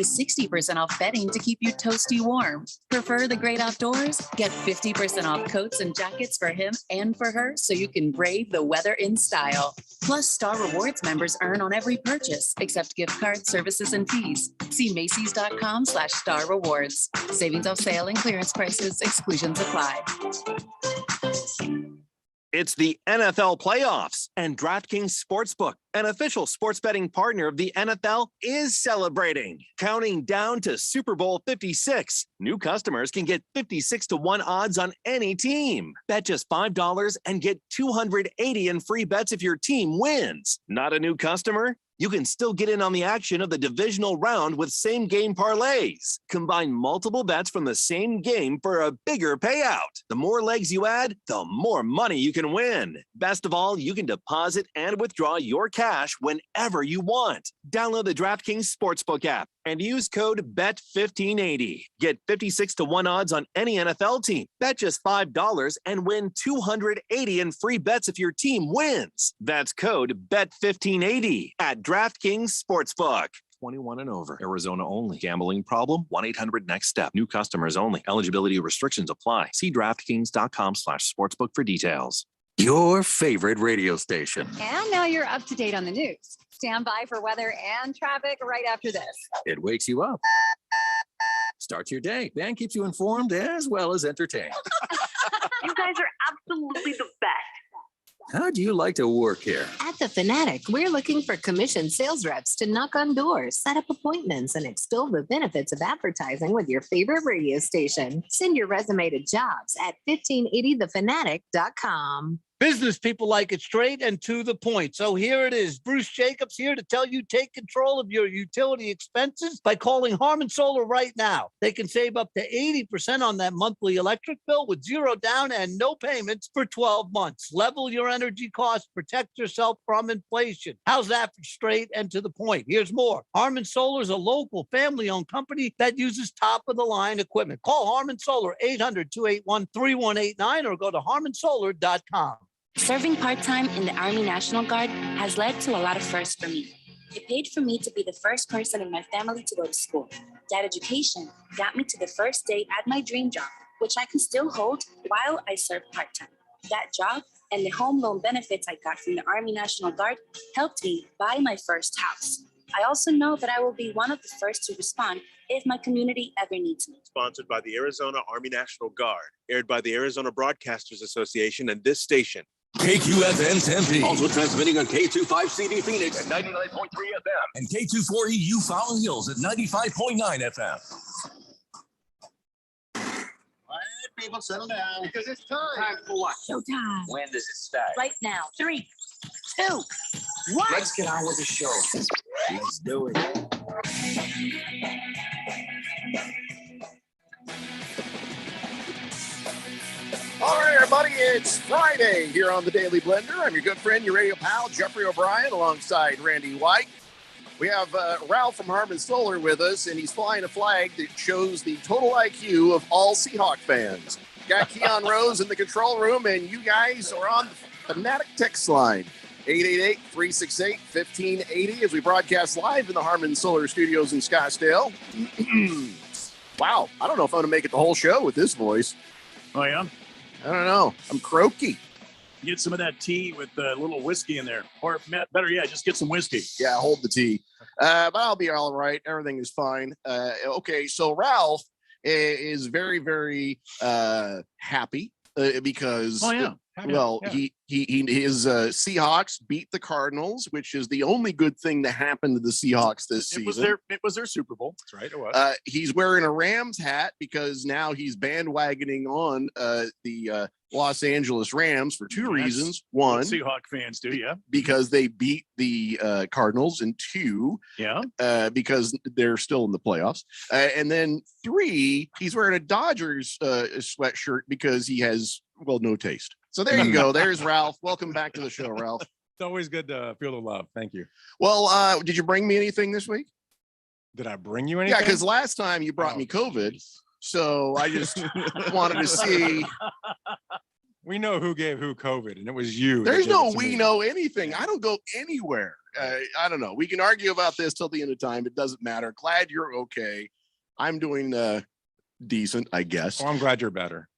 to 60% off bedding to keep you toasty warm. Prefer the great outdoors? Get 50% off coats and jackets for him and for her so you can brave the weather in style. Plus, Star Rewards members earn on every purchase, except gift cards, services, and fees. See Macy's.com/Star Rewards. Savings off sale and clearance prices. Exclusions apply. It's the NFL playoffs, and DraftKings Sportsbook, an official sports betting partner of the NFL, is celebrating. Counting down to Super Bowl 56. New customers can get 56-1 odds on any team. Bet just $5 and get $280 in free bets if your team wins. Not a new customer? You can still get in on the action of the divisional round with same-game parlays. Combine multiple bets from the same game for a bigger payout. The more legs you add, the more money you can win. Best of all, you can deposit and withdraw your cash whenever you want. Download the DraftKings Sportsbook app and use code BET1580. Get 56-1 odds on any NFL team. Bet just $5 and win $280 in free bets if your team wins. That's code BET1580 at DraftKings Sportsbook. 21 and over. Arizona only. Gambling problem? 1-800-NEXT-STEP. New customers only. Eligibility restrictions apply. See DraftKings.com/sportsbook for details. Your favorite radio station. And now you're up to date on the news. Stand by for weather and traffic right after this. It wakes you up. Starts your day. Dan keeps you informed as well as entertained. You guys are absolutely the best. How do you like to work here? At The Fanatic, we're looking for commissioned sales reps to knock on doors, set up appointments, and extol the benefits of advertising with your favorite radio station. Send your resume to jobs at 1580thefanatic.com. Business people like it straight and to the point. So here it is. Bruce Jacobs here to tell you take control of your utility expenses by calling Harmon Solar right now. They can save up to 80% on that monthly electric bill with zero down and no payments for 12 months. Level your energy costs. Protect yourself from inflation. How's that for straight and to the point? Here's more. Harmon Solar is a local family-owned company that uses top-of-the-line equipment. Call Harmon Solar 800-281-3189 or go to harmonsolar.com. Serving part-time in the Army National Guard has led to a lot of firsts for me. It paid for me to be the first person in my family to go to school. That education got me to the first day at my dream job, which I can still hold while I serve part-time. That job and the home loan benefits I got from the Army National Guard helped me buy my first house. I also know that I will be one of the first to respond if my community ever needs me. Sponsored by the Arizona Army National Guard, aired by the Arizona Broadcasters Association and this station. KQFN Tempe. Also transmitting on K25CD Phoenix at 99.3 FM. And K24EU Fountain Hills at 95.9 FM. All right, people, settle down. Because it's time. Time for what? Showtime. When does it start? Right now. 3, 2, 1. Let's get on with the show. Let's do it. All right, everybody, it's Friday here on the Daily Blender. I'm your good friend, your radio pal, Jeffrey O'Brien, alongside Randy White. We have Ralph from Harmon Solar with us, and he's flying a flag that shows the total IQ of all Seahawk fans. Got Keon Rose in the control room, and you guys are on the Fanatic text line, 888-368-1580, as we broadcast live in the Harmon Solar Studios in Scottsdale. Wow, I don't know if I'm going to make it the whole show with this voice. Oh, yeah? I don't know. I'm croaky. Get some of that tea with a little whiskey in there. Or better yet, just get some whiskey. Yeah, hold the tea. But I'll be all right. Everything is fine. Okay, so Ralph is very, very happy because his Seahawks beat the Cardinals, which is the only good thing to happen to the Seahawks this season. It was their Super Bowl. That's right. It was. He's wearing a Rams hat because now he's bandwagoning on the Los Angeles Rams for two reasons. One, Seahawk fans do, yeah, because they beat the Cardinals, and two, because they're still in the playoffs. And then three, he's wearing a Dodgers sweatshirt because he has, no taste. So there you go. There's Ralph. Welcome back to the show, Ralph. It's always good to feel the love. Thank you. Well, did you bring me anything this week? Did I bring you anything? Yeah, because last time you brought me COVID. Geez. So I just wanted to see. We know who gave who COVID, and it was you. There's no we know anything. I don't go anywhere. I don't know. We can argue about this till the end of time. It doesn't matter. Glad you're okay. I'm doing decent, I guess. Oh, I'm glad you're better.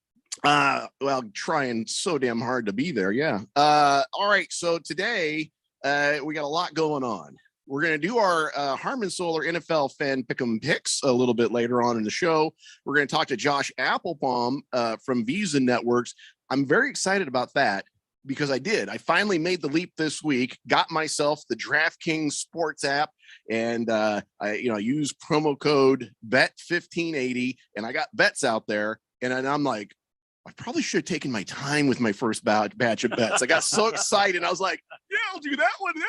Well, trying so damn hard to be there. Yeah. All right. So today we got a lot going on. We're going to do our Harmon Solar NFL fan pick'em picks a little bit later on in the show. We're going to talk to Josh Applebaum from Visa Networks. I'm very excited about that because I finally made the leap this week, got myself the DraftKings Sports app, and I use promo code BET1580, and I got bets out there, and I'm like, I probably should have taken my time with my first batch of bets. I got so excited. I was like, yeah, I'll do that one. And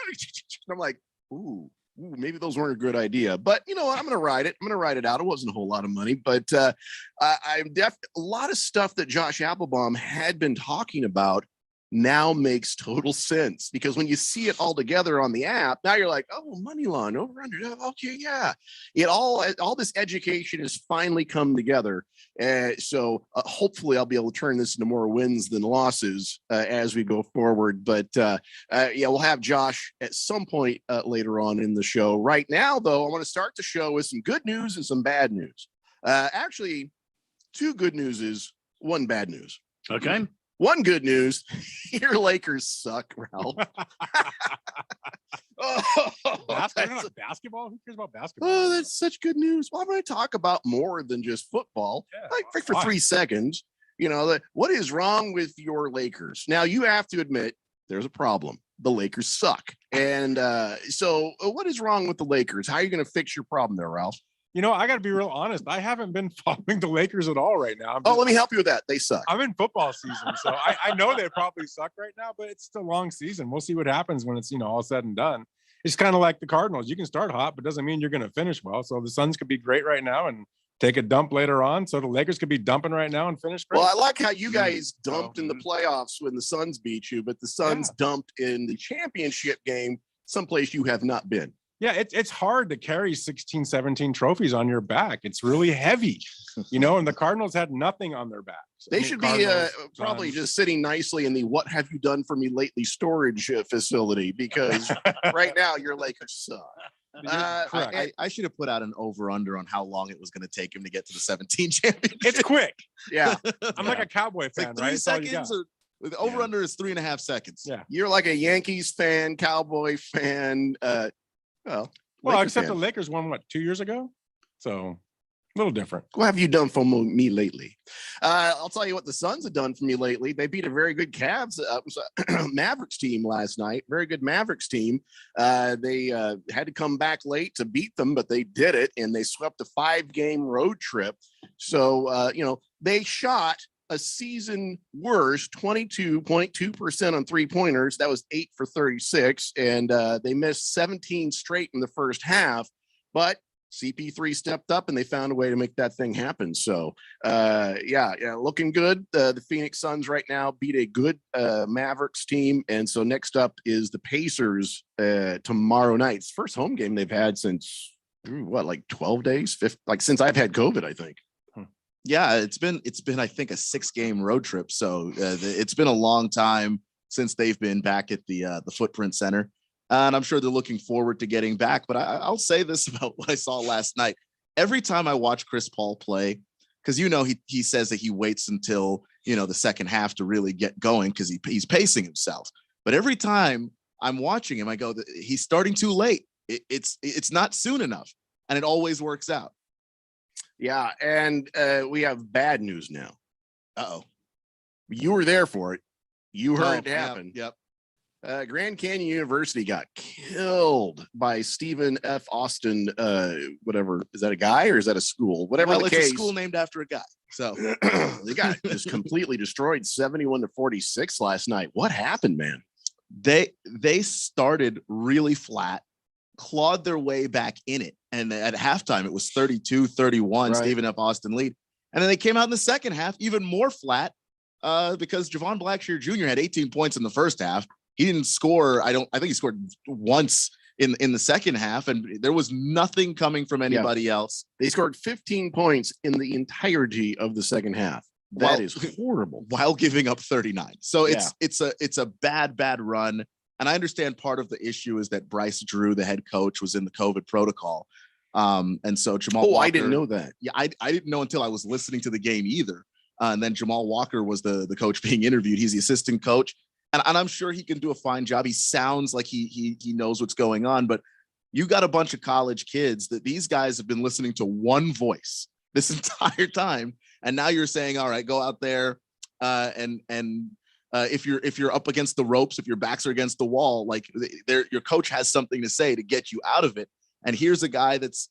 I'm like, ooh, maybe those weren't a good idea. But you know what? I'm going to ride it. I'm going to ride it out. It wasn't a whole lot of money, but a lot of stuff that Josh Applebaum had been talking about now makes total sense, because when you see it all together on the app, now you're like, oh, money line over under. Okay, yeah. All this education has finally come together. So hopefully I'll be able to turn this into more wins than losses as we go forward. But we'll have Josh at some point later on in the show. Right now, though, I want to start the show with some good news and some bad news. Actually, 2 good news, 1 bad news. Okay. One good news, your Lakers suck, Ralph. Basketball? Who cares about basketball? Oh, that's such good news. Well, I'm going to talk about more than just football, like for 3 seconds. What is wrong with your Lakers? Now, you have to admit there's a problem. The Lakers suck. And so what is wrong with the Lakers? How are you going to fix your problem there, Ralph? I got to be real honest. I haven't been following the Lakers at all right now. Let me help you with that. They suck. I'm in football season, so I know they probably suck right now, but it's still a long season. We'll see what happens when it's, all said and done. It's kind of like the Cardinals. You can start hot, but doesn't mean you're going to finish well. So the Suns could be great right now and take a dump later on. So the Lakers could be dumping right now and finish great. Well, I like how you guys dumped in the playoffs when the Suns beat you, but the Suns dumped in the championship game someplace you have not been. Yeah, it's hard to carry 16, 17 trophies on your back. It's really heavy, and the Cardinals had nothing on their backs. They should be probably just sitting nicely in the "What have you done for me lately" storage facility, because right now your Lakers suck. I should have put out an over-under on how long it was going to take him to get to the 17 championship. It's quick. Yeah. I'm like a Cowboy fan, like 3 right? seconds the over-under is 3.5 seconds. Yeah. You're like a Yankees fan, Cowboy fan, well, except the Lakers won 2 years ago, so a little different. What have you done for me lately? I'll tell you what the Suns have done for me lately. They beat a very good Cavs Mavericks team last night. Very good Mavericks team. They had to come back late to beat them, but they did it, and they swept a 5-game road trip. So they shot a season worst 22.2% on 3-pointers. That was 8 for 36. And they missed 17 straight in the first half, but CP3 stepped up and they found a way to make that thing happen. So looking good. The Phoenix Suns right now beat a good Mavericks team. And so next up is the Pacers tomorrow night. It's the first home game they've had since 12 days, since I've had COVID, I think. Yeah, it's been I think a 6-game road trip. So it's been a long time since they've been back at the Footprint Center, and I'm sure they're looking forward to getting back. But I'll say this about what I saw last night. Every time I watch Chris Paul play, because he says that he waits until the second half to really get going because he's pacing himself. But every time I'm watching him, I go, he's starting too late. It's not soon enough, and it always works out. Yeah, and we have bad news now. Uh-oh. You were there for it. You heard it happen. Yep. Grand Canyon University got killed by Stephen F. Austin, whatever. Is that a guy or is that a school? Whatever the case. It's a school named after a guy. So they got just completely destroyed 71-46 last night. What happened, man? They started really flat, clawed their way back in it. And at halftime, it was 32-31, right. Stephen F. Austin lead. And then they came out in the second half, even more flat, because Javon Blackshear Jr. had 18 points in the first half. He didn't score. I think he scored once in the second half, and there was nothing coming from anybody else. They scored 15 points in the entirety of the second half. That is horrible. While giving up 39. So it's a bad run. And I understand part of the issue is that Bryce Drew, the head coach, was in the COVID protocol. And so Jamal Walker, I didn't know that. Yeah, I didn't know until I was listening to the game either. And then Jamal Walker was the coach being interviewed. He's the assistant coach. And I'm sure he can do a fine job. He sounds like he knows what's going on. But you got a bunch of college kids that these guys have been listening to one voice this entire time. And now you're saying, all right, go out there and if you're up against the ropes, if your backs are against the wall, like your coach has something to say to get you out of it. And here's a guy that's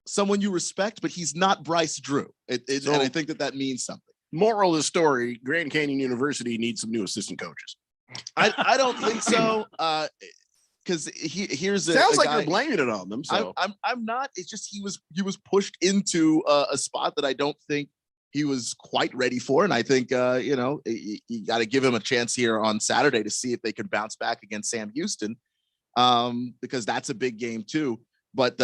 someone you respect, but he's not Bryce Drew. And I think that means something. Moral of the story: Grand Canyon University needs some new assistant coaches. I don't think so. Because here's sounds like you're blaming it on them. So I'm not. It's just he was pushed into a spot that I don't think he was quite ready for, and I think you got to give him a chance here on Saturday to see if they can bounce back against Sam Houston, because that's a big game too. But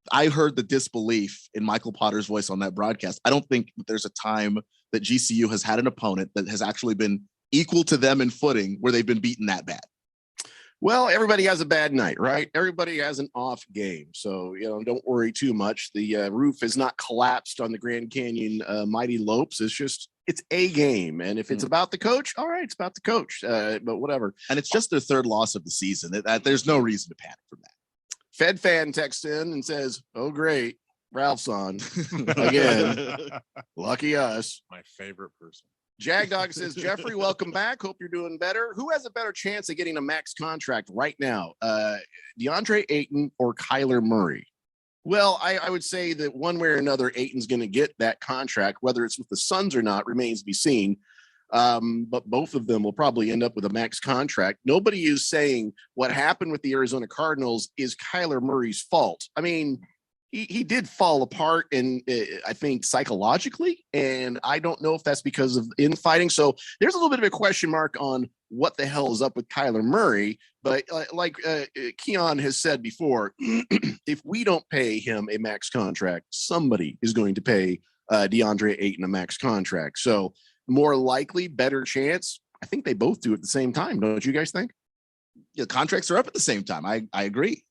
I heard the disbelief in Michael Potter's voice on that broadcast. I don't think there's a time that GCU has had an opponent that has actually been equal to them in footing where they've been beaten that bad. Well, everybody has a bad night, right? Everybody has an off game. So, don't worry too much. The roof has not collapsed on the Grand Canyon Mighty Lopes. It's a game. And if it's about the coach, all right, it's about the coach. But whatever. And it's just their third loss of the season. There's no reason to panic from that. Fed fan texts in and says, oh, great. Ralph's on again. Lucky us. My favorite person. Jagdog says, Jeffrey, welcome back. Hope you're doing better. Who has a better chance of getting a max contract right now? DeAndre Ayton or Kyler Murray? Well, I would say that one way or another, Ayton's going to get that contract. Whether it's with the Suns or not remains to be seen. But both of them will probably end up with a max contract. Nobody is saying what happened with the Arizona Cardinals is Kyler Murray's fault. I mean, he did fall apart, and I think psychologically, and I don't know if that's because of infighting. So there's a little bit of a question mark on what the hell is up with Kyler Murray. But like Keon has said before, if we don't pay him a max contract, somebody is going to pay DeAndre Ayton a max contract. So more likely, better chance. I think they both do at the same time. Don't you guys think? Yeah, contracts are up at the same time. I agree.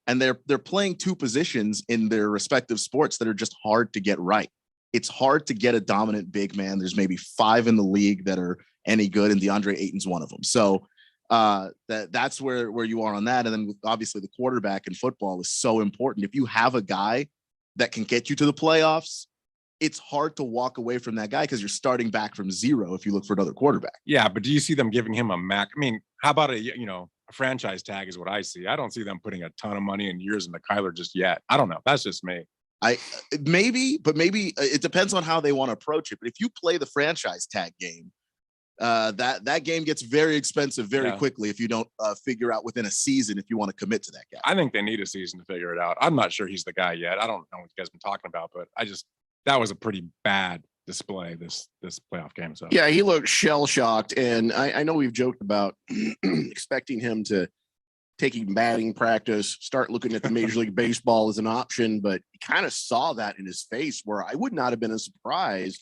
And they're playing two positions in their respective sports that are just hard to get right. It's hard to get a dominant big man. There's maybe 5 in the league that are any good, and DeAndre Ayton's one of them. So that's where you are on that. And then obviously the quarterback in football is so important. If you have a guy that can get you to the playoffs, it's hard to walk away from that guy because you're starting back from zero if you look for another quarterback. Yeah, but do you see them giving him a max? I mean, how about a franchise tag is what I see. I don't see them putting a ton of money and years into Kyler just yet. I don't know. That's just me. Maybe it depends on how they want to approach it. But if you play the franchise tag game, that game gets very expensive very quickly if you don't figure out within a season if you want to commit to that guy. I think they need a season to figure it out. I'm not sure he's the guy yet. I don't know what you guys have been talking about, but that was a pretty bad display this playoff game. So yeah, he looked shell shocked, and I know we've joked about expecting him to taking batting practice, start looking at the Major League Baseball as an option, but you kind of saw that in his face where I would not have been a surprise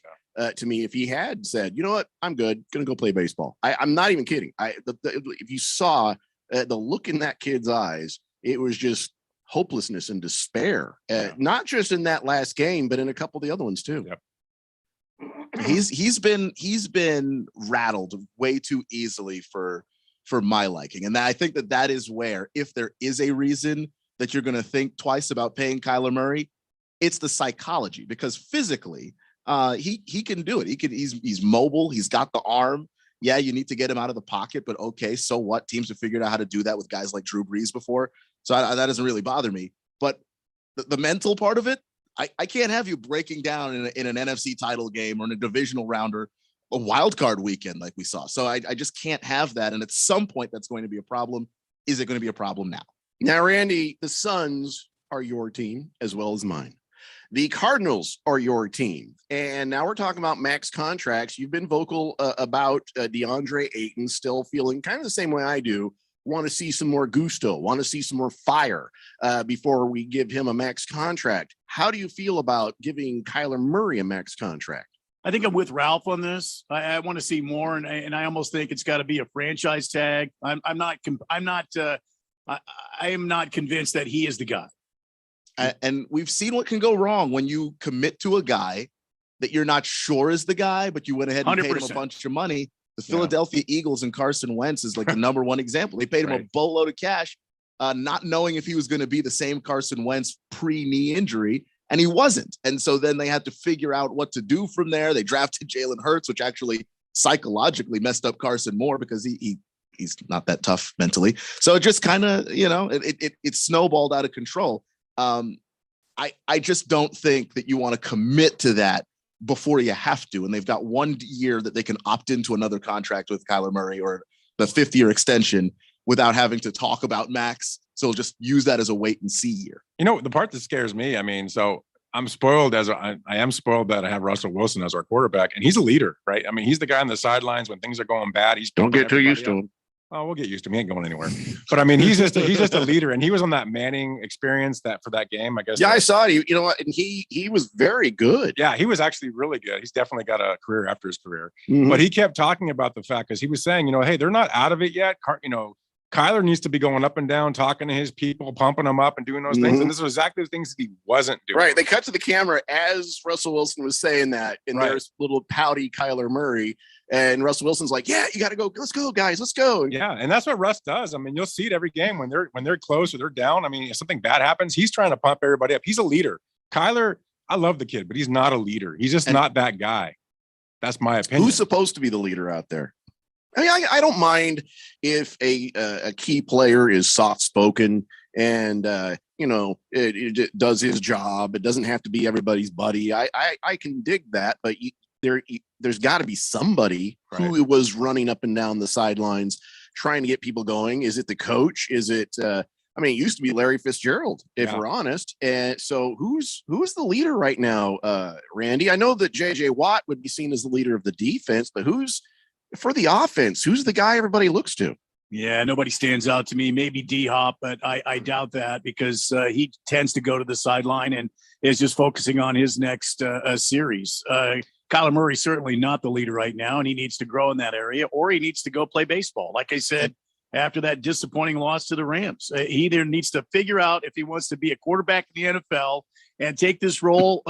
to me if he had said, you know what, I'm good, gonna go play baseball. I'm not even kidding. If you saw the look in that kid's eyes, it was just hopelessness and despair, not just in that last game, but in a couple of the other ones too. Yep. He's been rattled way too easily for my liking. And I think that is where, if there is a reason that you're going to think twice about paying Kyler Murray, it's the psychology, because physically he can do it. He's mobile. He's got the arm. Yeah, you need to get him out of the pocket, but okay, so what? Teams have figured out how to do that with guys like Drew Brees before. So that doesn't really bother me. But the mental part of it, I can't have you breaking down in an NFC title game or in a divisional round or a wild card weekend like we saw. So I just can't have that. And at some point, that's going to be a problem. Is it going to be a problem now? Now, Randy, the Suns are your team as well as mine. The Cardinals are your team. And now we're talking about max contracts. You've been vocal about DeAndre Ayton, still feeling kind of the same way I do. Want to see some more gusto, want to see some more fire before we give him a max contract. How do you feel about giving Kyler Murray a max contract? I think I'm with Ralph on this. I want to see more, and I almost think it's got to be a franchise tag. I am not convinced that he is the guy. And we've seen what can go wrong when you commit to a guy that you're not sure is the guy, but you went ahead and 100%. paid him a bunch of money. The Philadelphia Eagles and Carson Wentz is like the number one example. They paid him a boatload of cash, not knowing if he was going to be the same Carson Wentz pre-knee injury, and he wasn't. And so then they had to figure out what to do from there. They drafted Jalen Hurts, which actually psychologically messed up Carson more because he's not that tough mentally. So it just kind of, it snowballed out of control. I just don't think that you want to commit to that before you have to. And they've got 1 year that they can opt into another contract with Kyler Murray or the 5th-year extension without having to talk about max. So just use that as a wait and see year. The part that scares me, I mean, so I'm spoiled I am spoiled that I have Russell Wilson as our quarterback, and he's a leader, right? I mean, he's the guy on the sidelines when things are going bad. Don't get too used to him. Oh, we'll get used to him. He ain't going anywhere. But I mean, he's just a leader, and he was on that Manning experience for that game, I guess. Yeah, I saw it. And he was very good. Yeah, he was actually really good. He's definitely got a career after his career. Mm-hmm. But he kept talking about the fact, because he was saying, hey, they're not out of it yet. Kyler needs to be going up and down, talking to his people, pumping them up and doing those things. And this was exactly the things he wasn't doing. Right. They cut to the camera as Russell Wilson was saying that, and there's little pouty Kyler Murray. And Russell Wilson's like, yeah, you got to go. Let's go, guys. Let's go. Yeah. And that's what Russ does. I mean, you'll see it every game when they're close or they're down. I mean, if something bad happens, he's trying to pump everybody up. He's a leader. Kyler, I love the kid, but he's not a leader. He's just not that guy. That's my opinion. Who's supposed to be the leader out there? I mean, I don't mind if a key player is soft-spoken and, it does his job. It doesn't have to be everybody's buddy. I can dig that, but there's got to be somebody who was running up and down the sidelines trying to get people going. Is it the coach? Is it it used to be Larry Fitzgerald, if we're honest. And so who's the leader right now, Randy? I know that JJ Watt would be seen as the leader of the defense, but who's for the offense? Who's the guy everybody looks to? Yeah, nobody stands out to me. Maybe D-Hop, but I doubt that because he tends to go to the sideline and is just focusing on his next series. Kyler Murray's certainly not the leader right now, and he needs to grow in that area, or he needs to go play baseball. Like I said, after that disappointing loss to the Rams, he either needs to figure out if he wants to be a quarterback in the NFL and take this role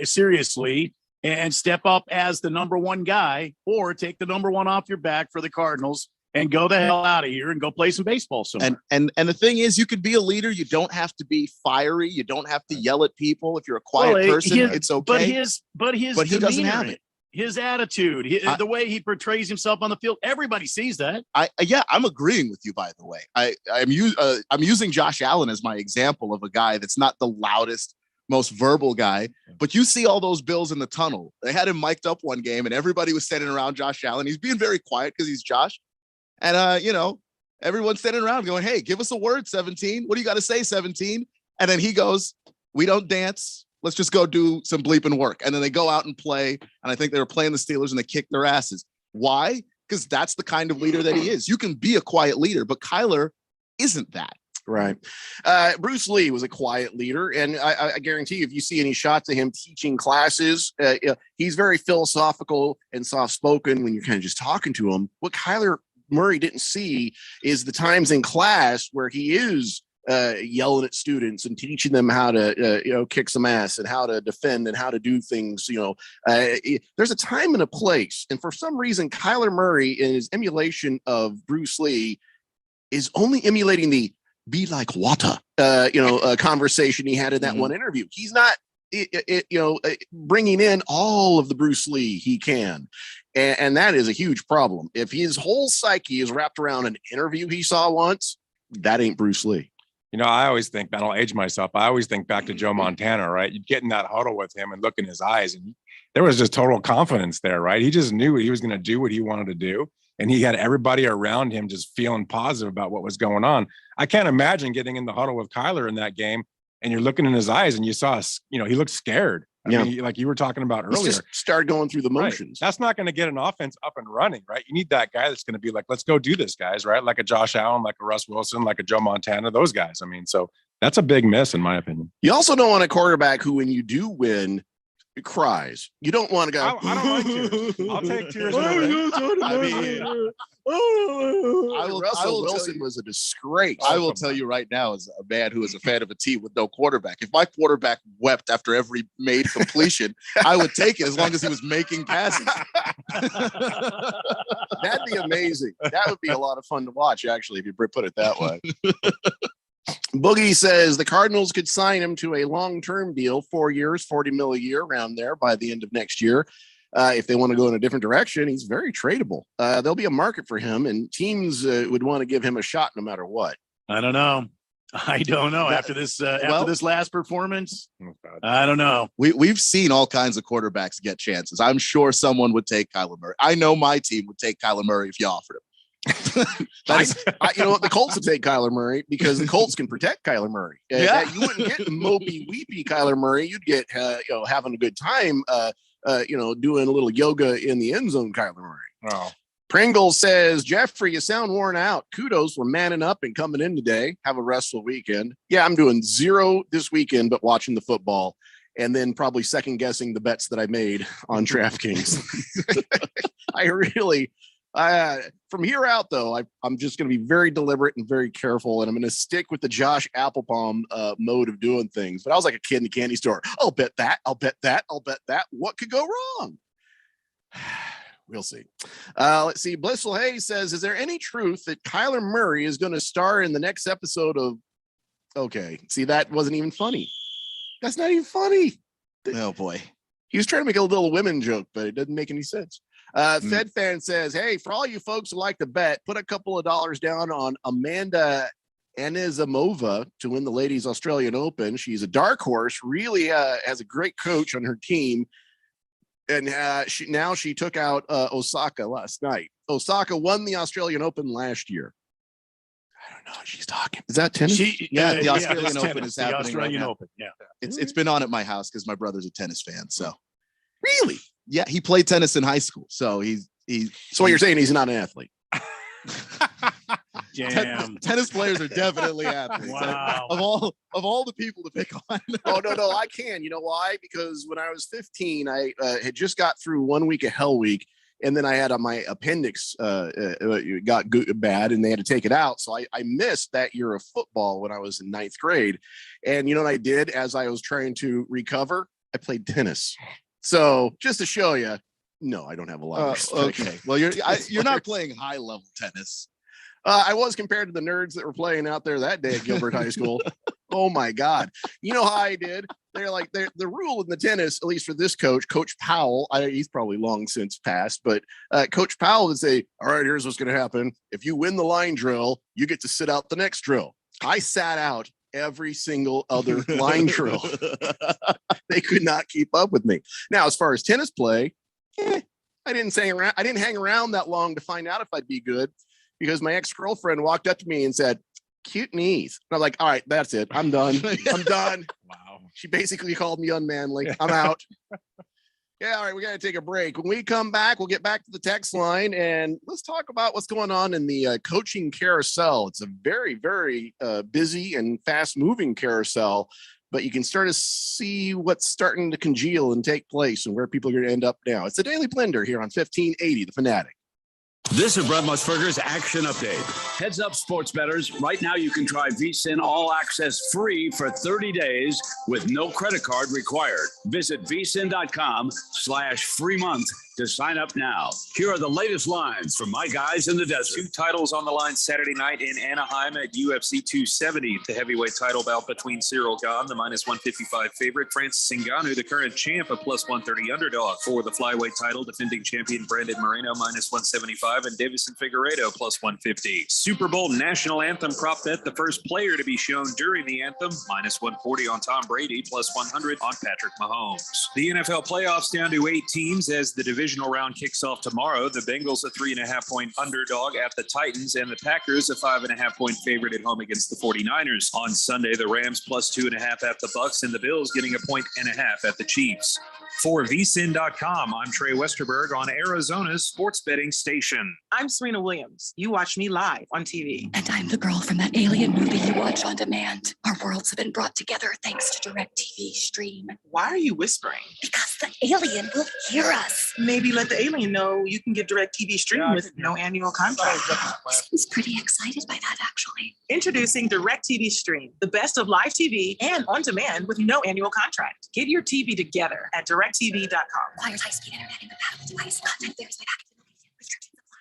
seriously and step up as the number one guy, or take the number one off your back for the Cardinals and go the hell out of here and go play some baseball somewhere. And the thing is, you could be a leader. You don't have to be fiery. You don't have to yell at people. If you're a quiet person, it's okay. But he doesn't have it. His attitude, the way he portrays himself on the field, everybody sees that. I'm agreeing with you, by the way. I'm using Josh Allen as my example of a guy that's not the loudest, most verbal guy, but you see all those Bills in the tunnel. They had him mic'd up one game and everybody was standing around Josh Allen. He's being very quiet because he's Josh. And, everyone's standing around going, hey, give us a word, 17. What do you got to say, 17? And then he goes, we don't dance. Let's just go do some bleeping work. And then they go out and play. And I think they were playing the Steelers and they kicked their asses. Why? Because that's the kind of leader that he is. You can be a quiet leader, but Kyler isn't that. Right. Bruce Lee was a quiet leader. And I guarantee you, if you see any shots of him teaching classes, he's very philosophical and soft-spoken when you're kind of just talking to him. What Kyler Murray didn't see is the times in class where he is yelling at students and teaching them how to, kick some ass and how to defend and how to do things. There's a time and a place. And for some reason, Kyler Murray in his emulation of Bruce Lee is only emulating the be like water, conversation he had in that one interview. He's not, bringing in all of the Bruce Lee he can. And that is a huge problem. If his whole psyche is wrapped around an interview he saw once, that ain't Bruce Lee. I always think, and I'll age myself, I always think back to Joe Montana, right? You'd get in that huddle with him and look in his eyes, and there was just total confidence there, right? He just knew he was going to do what he wanted to do. And he had everybody around him just feeling positive about what was going on. I can't imagine getting in the huddle with Kyler in that game and you're looking in his eyes and you saw, he looked scared. I mean, like you were talking about earlier. Just started going through the motions. Right. That's not going to get an offense up and running, right? You need that guy that's going to be like, let's go do this, guys, right? Like a Josh Allen, like a Russ Wilson, like a Joe Montana, those guys. I mean, so that's a big miss in my opinion. You also don't want a quarterback who, when you do win, cries. You don't want to go. I don't like tears. I'll take tears. In the ring. Russell Wilson was a disgrace. I will tell you right now, as a man who is a fan of a team with no quarterback, if my quarterback wept after every made completion, I would take it as long as he was making passes. That'd be amazing. That would be a lot of fun to watch, actually, if you put it that way. Boogie says the Cardinals could sign him to a long-term deal, 4 years, $40 million a year, around there by the end of next year. If they want to go in a different direction, he's very tradable. There'll be a market for him, and teams would want to give him a shot no matter what. I don't know. After this last performance, I don't know. We've seen all kinds of quarterbacks get chances. I'm sure someone would take Kyler Murray. I know my team would take Kyler Murray if you offered him. You know what? The Colts would take Kyler Murray because the Colts can protect Kyler Murray. You wouldn't get mopey, weepy Kyler Murray. You'd get having a good time. Doing a little yoga in the end zone, Kyler Murray. Oh. Pringle says, Jeffrey, you sound worn out. Kudos for manning up and coming in today. Have a restful weekend. Yeah, I'm doing 0 this weekend, but watching the football and then probably second guessing the bets that I made on DraftKings. From here out, though, I'm just going to be very deliberate and very careful, and I'm going to stick with the Josh Applebaum mode of doing things. But I was like a kid in the candy store. I'll bet that. I'll bet that. I'll bet that. What could go wrong? We'll see. Let's see. Blissful Hayes says, is there any truth that Kyler Murray is going to star in the next episode of... Okay. See, that wasn't even funny. That's not even funny. Oh, boy. He was trying to make a little women joke, but it doesn't make any sense. Fed Fan says, hey, for all you folks who like to bet, put a couple of dollars down on Amanda Anisimova to win the Ladies Australian Open. She's a dark horse, really has a great coach on her team. And she took out Osaka last night. Osaka won the Australian Open last year. I don't know what she's talking. Is that tennis? The Australian Open is happening. Australian right now. Open, yeah. It's been on at my house because my brother's a tennis fan. So really? Yeah, he played tennis in high school. So So what you're saying, he's not an athlete. Tennis players are definitely athletes. Wow. Of all the people to pick on. Oh, no, I can. You know why? Because when I was 15, I had just got through 1 week of Hell Week, and then I had my appendix got bad, and they had to take it out. So I missed that year of football when I was in 9th grade. And you know what I did as I was trying to recover? I played tennis. So just to show you, no, I don't have a lot of respect. Okay. Well, you're not playing high level tennis. I was compared to the nerds that were playing out there that day at Gilbert High School. Oh my God. You know how I did? They're like, the rule in the tennis, at least for this Coach Powell, he's probably long since passed, but Coach Powell would say, all right, here's what's going to happen. If you win the line drill, you get to sit out the next drill. I sat out every single other line drill. They could not keep up with me. Now, as far as tennis play, I didn't hang around that long to find out if I'd be good, because my ex-girlfriend walked up to me and said, cute knees. And I'm like, all right, that's it. I'm done. I'm done. Wow. She basically called me unmanly. I'm out. Yeah, all right, we got to take a break. When we come back, we'll get back to the text line, and let's talk about what's going on in the coaching carousel. It's a very, very busy and fast-moving carousel, but you can start to see what's starting to congeal and take place and where people are going to end up now. It's the Daily Blender here on 1580, The Fanatic. This is Brett Musburger's Action Update. Heads up, sports bettors. Right now, you can try VSiN All Access free for 30 days with no credit card required. Visit vsin.com/free month to sign up now. Here are the latest lines from my guys in the desert. 2 titles on the line Saturday night in Anaheim at UFC 270. The heavyweight title bout between Cyril Gane, the -155 favorite, Francis Ngannou, the current champ, a +130 underdog. For the flyweight title, defending champion Brandon Moreno, -175, and Davison Figueiredo, +150. Super Bowl national anthem prop bet, the first player to be shown during the anthem, -140 on Tom Brady, +100 on Patrick Mahomes. The NFL playoffs down to 8 teams as the division divisional round kicks off tomorrow. The Bengals a 3.5-point underdog at the Titans, and the Packers a 5.5-point favorite at home against the 49ers. On Sunday, the Rams plus 2.5 at the Bucks, and the Bills getting 1.5 at the Chiefs. For vsin.com, I'm Trey Westerberg on Arizona's sports betting station. I'm Serena Williams. You watch me live on TV. And I'm the girl from that alien movie you watch on demand. Our worlds have been brought together thanks to DirecTV Stream. Why are you whispering? Because the alien will hear us. Maybe let the alien know you can get DirecTV Stream with no annual contract. Seems pretty excited by that, actually. Introducing DirecTV Stream, the best of live TV and on demand with no annual contract. Get your TV together at DirecTV.com. Requires high-speed internet and compatible device. Content varies by package. Restrictions apply.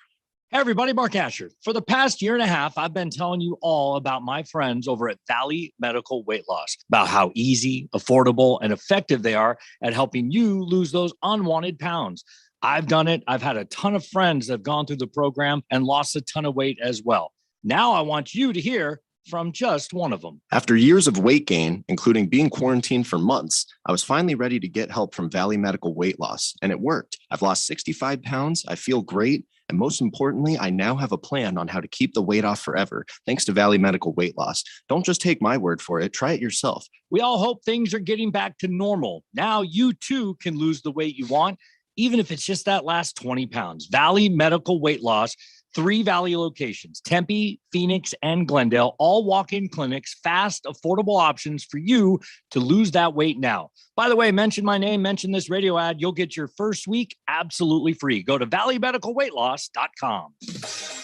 Hey everybody, Mark Asher. For the past year and a half, I've been telling you all about my friends over at Valley Medical Weight Loss, about how easy, affordable, and effective they are at helping you lose those unwanted pounds. I've done it. I've had a ton of friends that have gone through the program and lost a ton of weight as well. Now I want you to hear from just one of them. After years of weight gain, including being quarantined for months, I was finally ready to get help from Valley Medical Weight Loss, and it worked. I've lost 65 pounds. I feel great. And most importantly, I now have a plan on how to keep the weight off forever, thanks to Valley Medical Weight Loss. Don't just take my word for it. Try it yourself. We all hope things are getting back to normal. Now you too can lose the weight you want, even if it's just that last 20 pounds. Valley Medical Weight Loss, 3 Valley locations, Tempe, Phoenix, and Glendale, all walk-in clinics, fast, affordable options for you to lose that weight now. By the way, mention my name, mention this radio ad. You'll get your first week absolutely free. Go to valleymedicalweightloss.com.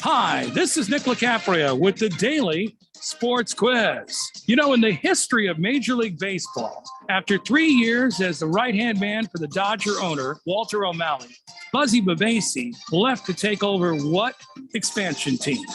Hi, this is Nick LaCapria with the Daily Sports Quiz. You know, in the history of Major League Baseball, after 3 years as the right-hand man for the Dodger owner, Walter O'Malley, Buzzy Babasi left to take over what expansion team?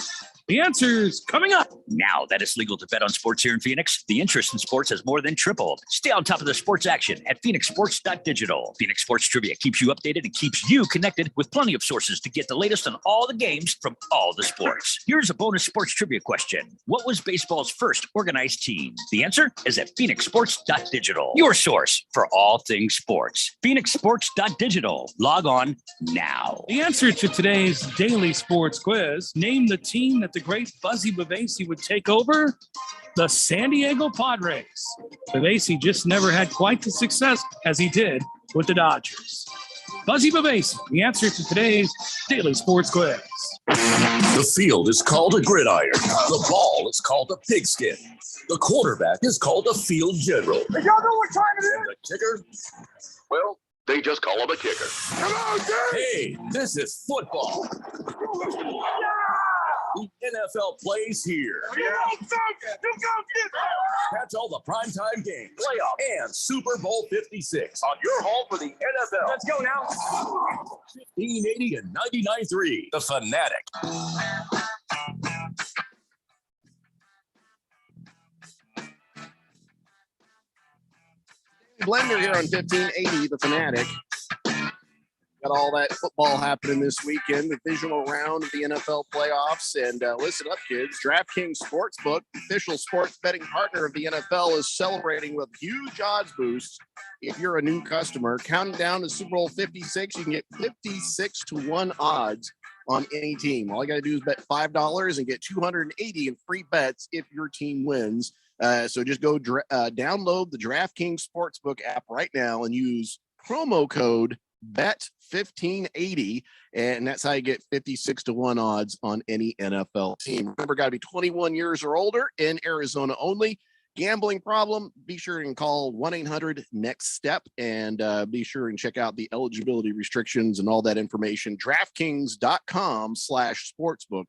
The answer is coming up. Now that it's legal to bet on sports here in Phoenix, the interest in sports has more than tripled. Stay on top of the sports action at phoenixsports.digital. Phoenix Sports Trivia keeps you updated and keeps you connected with plenty of sources to get the latest on all the games from all the sports. Here's a bonus sports trivia question. What was baseball's first organized team? The answer is at phoenixsports.digital. Your source for all things sports. phoenixsports.digital. Log on now. The answer to today's Daily Sports Quiz, name the team that the great Buzzy Babasi would take over: the San Diego Padres. Babasi just never had quite the success as he did with the Dodgers. Buzzy Babasi, the answer to today's Daily Sports Quiz. The field is called a gridiron. The ball is called a pigskin. The quarterback is called a field general. Y'all know what time it is? The kicker? Well, they just call him a kicker. Come on, dude! Hey, this is football. The NFL plays here. Catch all the primetime games, playoff, and Super Bowl 56 on your home for the NFL. Let's go now. 1580 and 99.3, The Fanatic. Blender here on 1580, The Fanatic. Got all that football happening this weekend, the divisional round of the NFL playoffs. And listen up, kids. DraftKings Sportsbook, official sports betting partner of the NFL, is celebrating with huge odds boosts. If you're a new customer, counting down to Super Bowl 56, you can get 56-1 odds on any team. All you got to do is bet $5 and get $280 in free bets if your team wins. So just go download the DraftKings Sportsbook app right now and use promo code BET1580, and that's how you get 56-1 odds on any NFL team. Remember, got to be 21 years or older in Arizona only. Gambling problem, be sure and call 1-800-NEXT-STEP, and be sure and check out the eligibility restrictions and all that information. DraftKings.com/sportsbook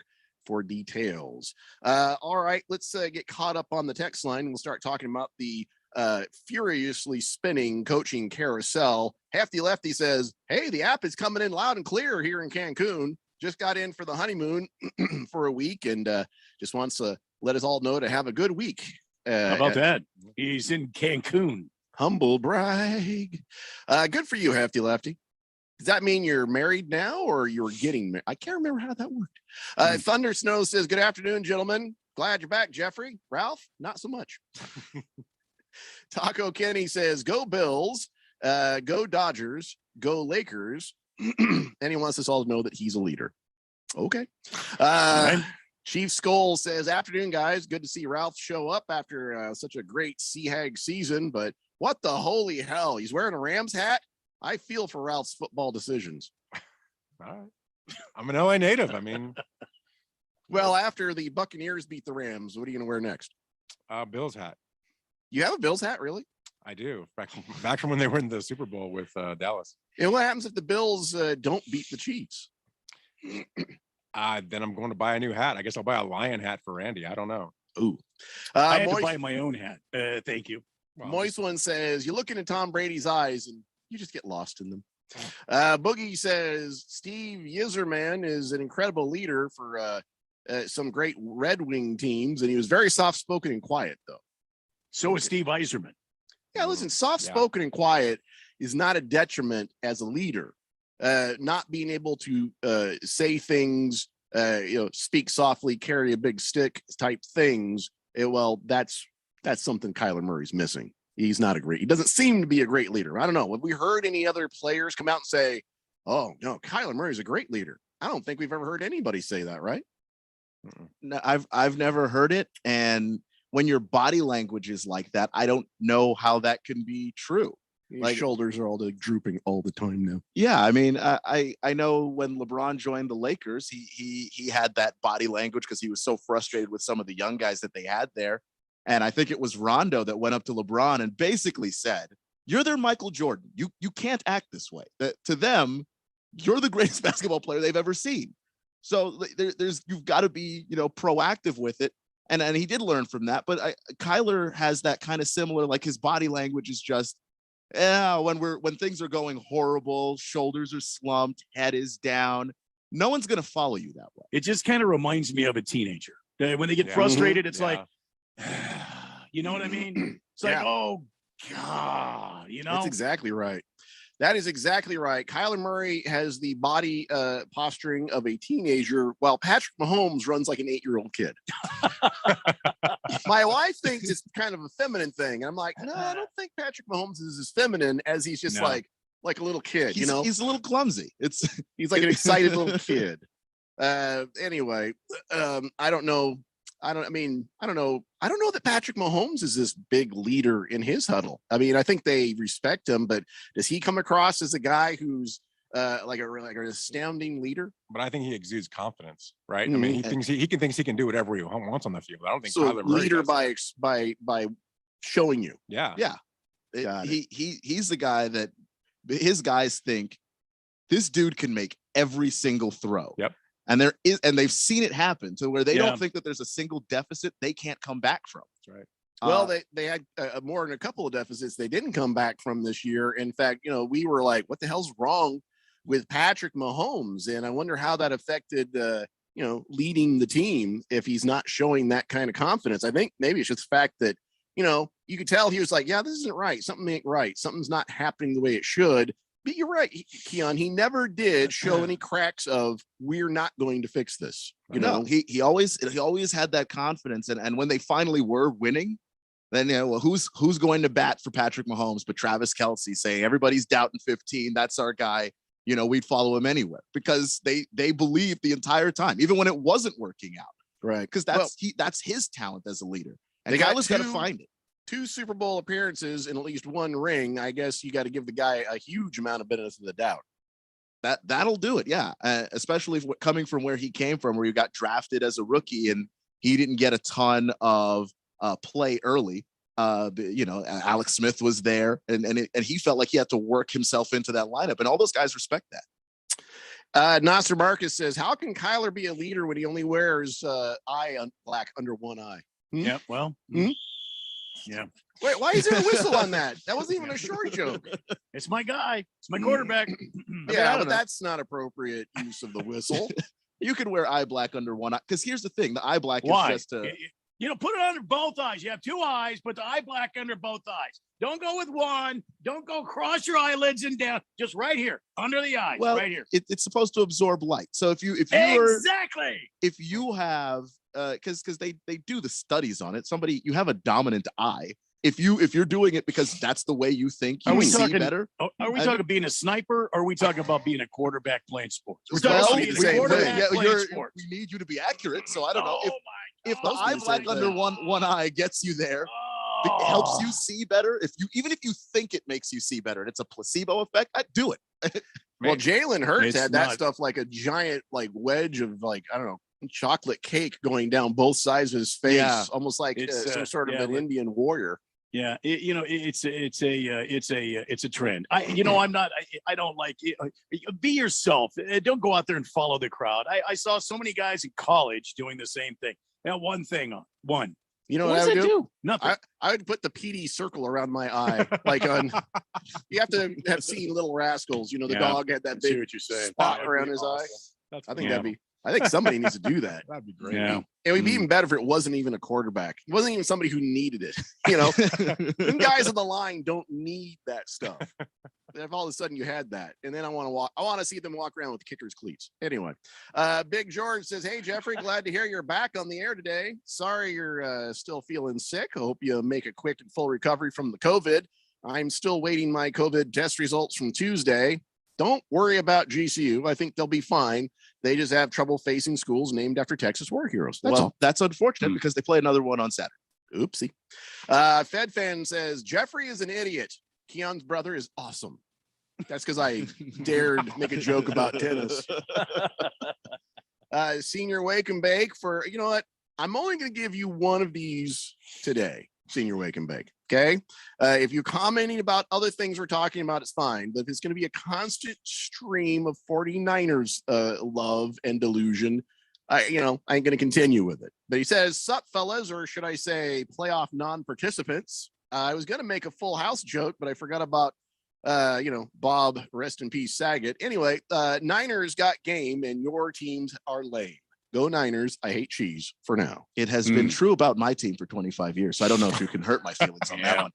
for details. All right, let's get caught up on the text line. We'll start talking about the furiously spinning coaching carousel. Hefty Lefty says, hey, the app is coming in loud and clear here in Cancun. Just got in for the honeymoon for a week, and just wants to let us all know to have a good week. How about that? He's in Cancun. Humble brag. Good for you, Hefty Lefty. Does that mean you're married now or you're getting married? I can't remember how that worked. Thunder Snow says, good afternoon, gentlemen. Glad you're back, Jeffrey. Ralph, not so much. Taco Kenny says, go Bills, go Dodgers, go Lakers, And he wants us all to know that he's a leader. Okay. Chief Skull says, afternoon, guys. Good to see Ralph show up after such a great Sea Hag season. But what the holy hell? He's wearing a Rams hat. I feel for Ralph's football decisions. All right. I'm an LA native. I mean, well, after the Buccaneers beat the Rams, what are you going to wear next? Bills hat. You have a Bills hat, really? I do. Back from when they were in the Super Bowl with Dallas. And what happens if the Bills don't beat the Chiefs? Then I'm going to buy a new hat. I guess I'll buy a lion hat for Randy. I don't know. Ooh. I had to buy my own hat. Thank you. Well, Moist One says, you look into Tom Brady's eyes and you just get lost in them. Boogie says, Steve Yzerman is an incredible leader for some great Red Wing teams, and he was very soft-spoken and quiet, though. So is Steve Yzerman. Yeah, listen, soft-spoken and quiet is not a detriment as a leader. Not being able to say things, speak softly, carry a big stick type things. That's something Kyler Murray's missing. He doesn't seem to be a great leader. I don't know. Have we heard any other players come out and say, oh no, Kyler Murray's a great leader? I don't think we've ever heard anybody say that, right? No, I've never heard it. And when your body language is like that, I don't know how that can be true. Like shoulders are all drooping all the time now. Yeah, I mean, I know when LeBron joined the Lakers, he had that body language because he was so frustrated with some of the young guys that they had there. And I think it was Rondo that went up to LeBron and basically said, "You're their Michael Jordan. You can't act this way." To them, you're the greatest basketball player they've ever seen. So you've got to be proactive with it. And he did learn from that. But Kyler has that kind of similar, like his body language is just. Yeah, when things are going horrible, shoulders are slumped, head is down. No one's going to follow you that way. It just kind of reminds me of a teenager. When they get frustrated, it's like, you know what I mean? It's like, oh God, That's exactly right. That is exactly right. Kyler Murray has the body posturing of a teenager, while Patrick Mahomes runs like an 8-year-old kid. My wife thinks it's kind of a feminine thing. And I'm like, no, I don't think Patrick Mahomes is as feminine as he's just like a little kid. He's a little clumsy. He's like an excited little kid. Anyway, I don't know. I don't know that Patrick Mahomes is this big leader in his huddle. I mean, I think they respect him, but does he come across as a guy who's like an astounding leader? But I think he exudes confidence, right? I mean, he thinks he can do whatever he wants on the field. I don't think so. Kyler Murray Leader does by showing you. Yeah. He's the guy that his guys think this dude can make every single throw. Yep. And they've seen it happen to where they don't think that there's a single deficit they can't come back from. That's right. Well, they had more than a couple of deficits they didn't come back from this year. In fact, we were like, what the hell's wrong with Patrick Mahomes? And I wonder how that affected, leading the team if he's not showing that kind of confidence. I think maybe it's just the fact that, you could tell he was like, yeah, this isn't right. Something ain't right. Something's not happening the way it should. But you're right, Keon. He never did show any cracks of we're not going to fix this. He always had that confidence. And when they finally were winning, then who's going to bat for Patrick Mahomes but Travis Kelce saying everybody's doubting 15. That's our guy. We'd follow him anywhere because they believed the entire time, even when it wasn't working out. Right. Because that's his talent as a leader. And Kyler's got to find it. 2 Super Bowl appearances and at least 1 ring. I guess you got to give the guy a huge amount of benefit of the doubt. That'll do it. Yeah. Especially coming from where he came from, where you got drafted as a rookie and he didn't get a ton of play early. Alex Smith was there and he felt like he had to work himself into that lineup, and all those guys respect that. Nasser Marcus says, how can Kyler be a leader when he only wears black under one eye? Yeah. Well, yeah. Wait, why is there a whistle on that? That wasn't even a short joke. It's my guy. It's my quarterback. Yeah, but that's not appropriate use of the whistle. You could wear eye black under one eye. Because here's the thing. The eye black is just put it under both eyes. You have 2 eyes, put the eye black under both eyes. Don't go with one. Don't go cross your eyelids and down. Just right here, under the eyes, right here. It's supposed to absorb light. So if you have because they do the studies on it. You have a dominant eye, if you're doing it because that's the way you think you see better. Are we talking being a sniper, or are we talking about being a quarterback playing sports? We're Well, talking about being a quarterback playing sports. we need you to be accurate. So I don't know if the God. eye black under one eye gets you there. It helps you see better. Even if you think it makes you see better, and it's a placebo effect, I'd do it. Well, Jalen Hurts It's had that not- stuff like a giant like wedge of like, I don't know, chocolate cake going down both sides of his face, Yeah. almost like It's, some sort of yeah, an but- Indian warrior. Yeah, it's a trend. I'm not. I don't like it. Be yourself. Don't go out there and follow the crowd. I saw so many guys in college doing the same thing. Now, one thing on one. You know What what, does I would that do? do? Nothing. I would put the PD circle around my eye, like on. You have to have seen Little Rascals. You know, the Yeah. dog had that I see big what you're saying. spot That would around be his awesome. eye. That's I think Yeah. that'd be. I think somebody needs to do that. That'd be great. Yeah. It would be even better if it wasn't even a quarterback. It wasn't even somebody who needed it. You know, them guys on the line don't need that stuff. If all of a sudden you had that, and then I want to see them walk around with kickers cleats. Anyway, Big George says, "Hey Jeffrey, glad to hear you're back on the air today. Sorry you're still feeling sick. I hope you make a quick and full recovery from the COVID. I'm still waiting my COVID test results from Tuesday. Don't worry about GCU. I think they'll be fine. They just have trouble facing schools named after Texas war heroes. That's all. That's unfortunate because they play another one on Saturday. Oopsie. Fed fan says Jeffrey is an idiot. Keon's brother is awesome. That's because I dared make a joke about tennis. Senior Wake and Bake for, you know what? I'm only going to give you one of these today. Senior Wake and Bake. Okay. If you're commenting about other things we're talking about, it's fine. But if it's going to be a constant stream of 49ers love and delusion, I ain't going to continue with it. But he says, sup, fellas, or should I say playoff non-participants? I was going to make a full house joke, but I forgot about, Bob, rest in peace, Saget. Anyway, Niners got game and your teams are lame. Go Niners. I hate cheese for now. It has been true about my team for 25 years. So I don't know if you can hurt my feelings on that one.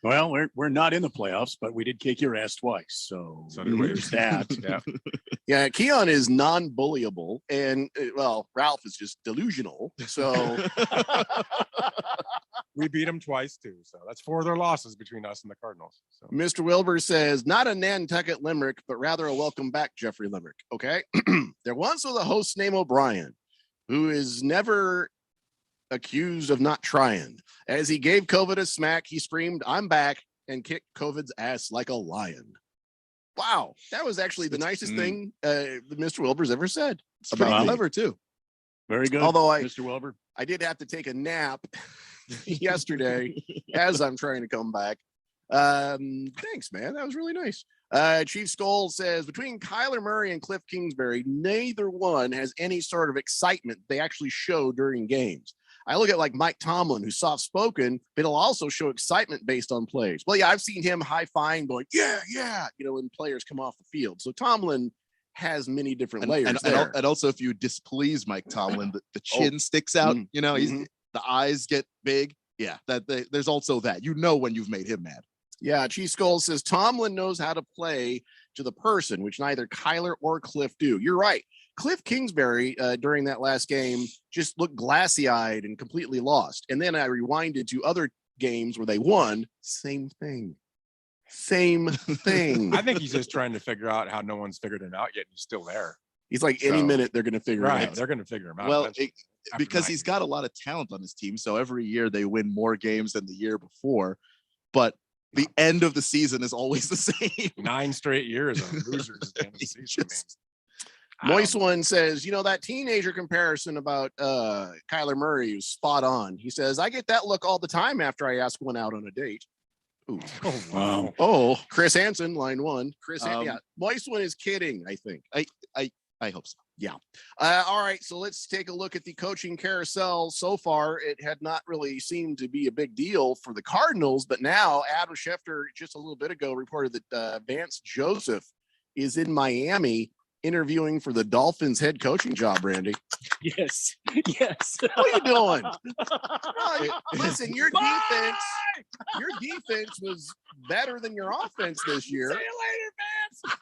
Well, we're not in the playoffs, but we did kick your ass twice. So did we. there's that. Yeah. Yeah, Keon is non-bullyable, and Ralph is just delusional. So We beat them twice too. So that's 4 of their losses between us and the Cardinals. So Mr. Wilbur says, not a Nantucket Limerick, but rather a welcome back Jeffrey Limerick. Okay. There once was a host named O'Brien, who is never accused of not trying. As he gave COVID a smack, he screamed, I'm back, and kicked COVID's ass like a lion. Wow. That was actually the nicest thing that Mr. Wilbur's ever said. It's pretty clever too. Very good. Although Mr. Wilbur. I did have to take a nap yesterday as I'm trying to come back. Thanks, man. That was really nice. Chief Skoll says between Kyler Murray and Cliff Kingsbury, neither one has any sort of excitement they actually show during games. I look at like Mike Tomlin, who's soft-spoken, but he'll also show excitement based on plays. Well, yeah, I've seen him high-fiving, going, yeah, when players come off the field. So Tomlin has many different layers there. And also, if you displease Mike Tomlin, the chin sticks out. The eyes get big. Yeah, there's also that. When you've made him mad. Yeah, Chief Skull says Tomlin knows how to play to the person, which neither Kyler or Cliff do. You're right. Cliff Kingsbury during that last game just looked glassy-eyed and completely lost. And then I rewinded to other games where they won. Same thing. I think he's just trying to figure out how no one's figured him out yet. He's still there. He's like, any minute they're going to figure it out. They're going to figure him out. Well, because he's got a lot of talent on his team. So every year they win more games than the year before. But the end of the season is always the same. 9 straight years of losers at the end of the season. Moist One says, that teenager comparison about Kyler Murray is spot on. He says, I get that look all the time after I ask one out on a date. Ooh. Oh, wow. Oh, Chris Hansen, line 1. Moist One is kidding, I think. I hope so. Yeah. All right. So let's take a look at the coaching carousel. So far, it had not really seemed to be a big deal for the Cardinals, but now Adam Schefter just a little bit ago reported that Vance Joseph is in Miami interviewing for the Dolphins head coaching job, Randy. Yes. What are you doing? Listen, your defense was better than your offense this year. See you later, Vance.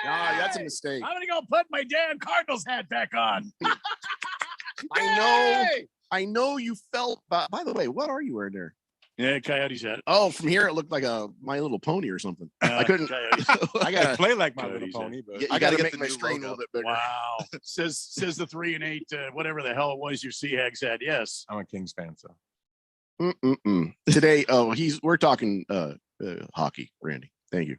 Ah, that's a mistake. I'm gonna go put my damn Cardinals hat back on. I know you felt. By the way, what are you wearing there? Yeah, Coyote's hat. Oh, from here it looked like a My Little Pony or something. I couldn't. I gotta play like My Little Pony, but I gotta make my screen a little bit bigger. Wow. says the 3 and 8, whatever the hell it was your Sea Hags had. Yes. I'm a Kings fan, so. Today, we're talking hockey, Randy. Thank you.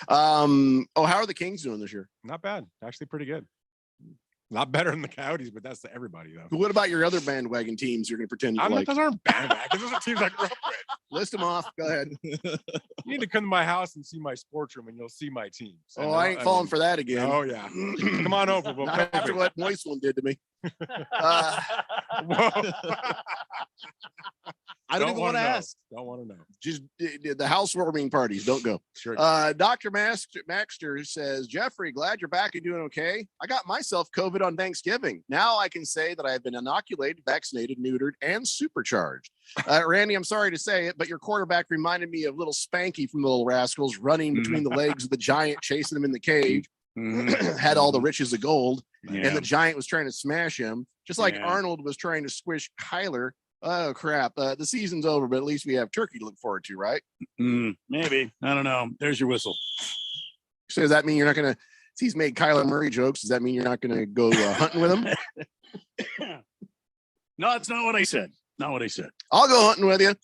How are the Kings doing this year? Not bad. Actually pretty good. Not better than the Coyotes, but that's to everybody, though. What about your other bandwagon teams you're going to pretend you like? Those aren't bandwagons. Those are teams I grew up with. List them off. Go ahead. You need to come to my house and see my sports room, and you'll see my teams. I ain't falling for that again. Oh, yeah. Come on over. We'll Not after what Moist one did to me. I don't even want to ask. Don't want to know. Just the housewarming parties. Don't go. Sure. Dr. Maxter says, Jeffrey, glad you're back and doing okay. I got myself COVID on Thanksgiving. Now I can say that I have been inoculated, vaccinated, neutered, and supercharged. Randy, I'm sorry to say it, but your quarterback reminded me of little Spanky from the Little Rascals running between the legs of the giant, chasing him in the cage. Had all the riches of gold, and the giant was trying to smash him, just like Arnold was trying to squish Kyler. Oh crap! The season's over, but at least we have turkey to look forward to, right? Maybe. I don't know. There's your whistle. So does that mean you're not gonna? He's made Kyler Murray jokes. Does that mean you're not gonna go hunting with him? No, it's not what I said. Not what I said. I'll go hunting with you.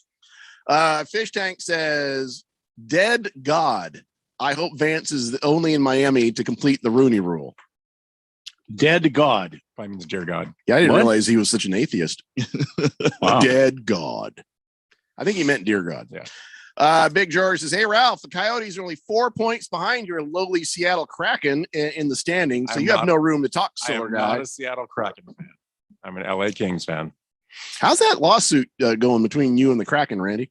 Fish Tank says, "Dead God. I hope Vance is only in Miami to complete the Rooney Rule." Dead God. Probably means dear God. Yeah, I didn't realize he was such an atheist. Wow. Dead God. I think he meant dear God. Yeah. Big George says, hey, Ralph, the Coyotes are only 4 points behind your lowly Seattle Kraken in the standings, so you have no room to talk, Solar Guy. I'm not a Seattle Kraken fan. I'm an LA Kings fan. How's that lawsuit going between you and the Kraken, Randy?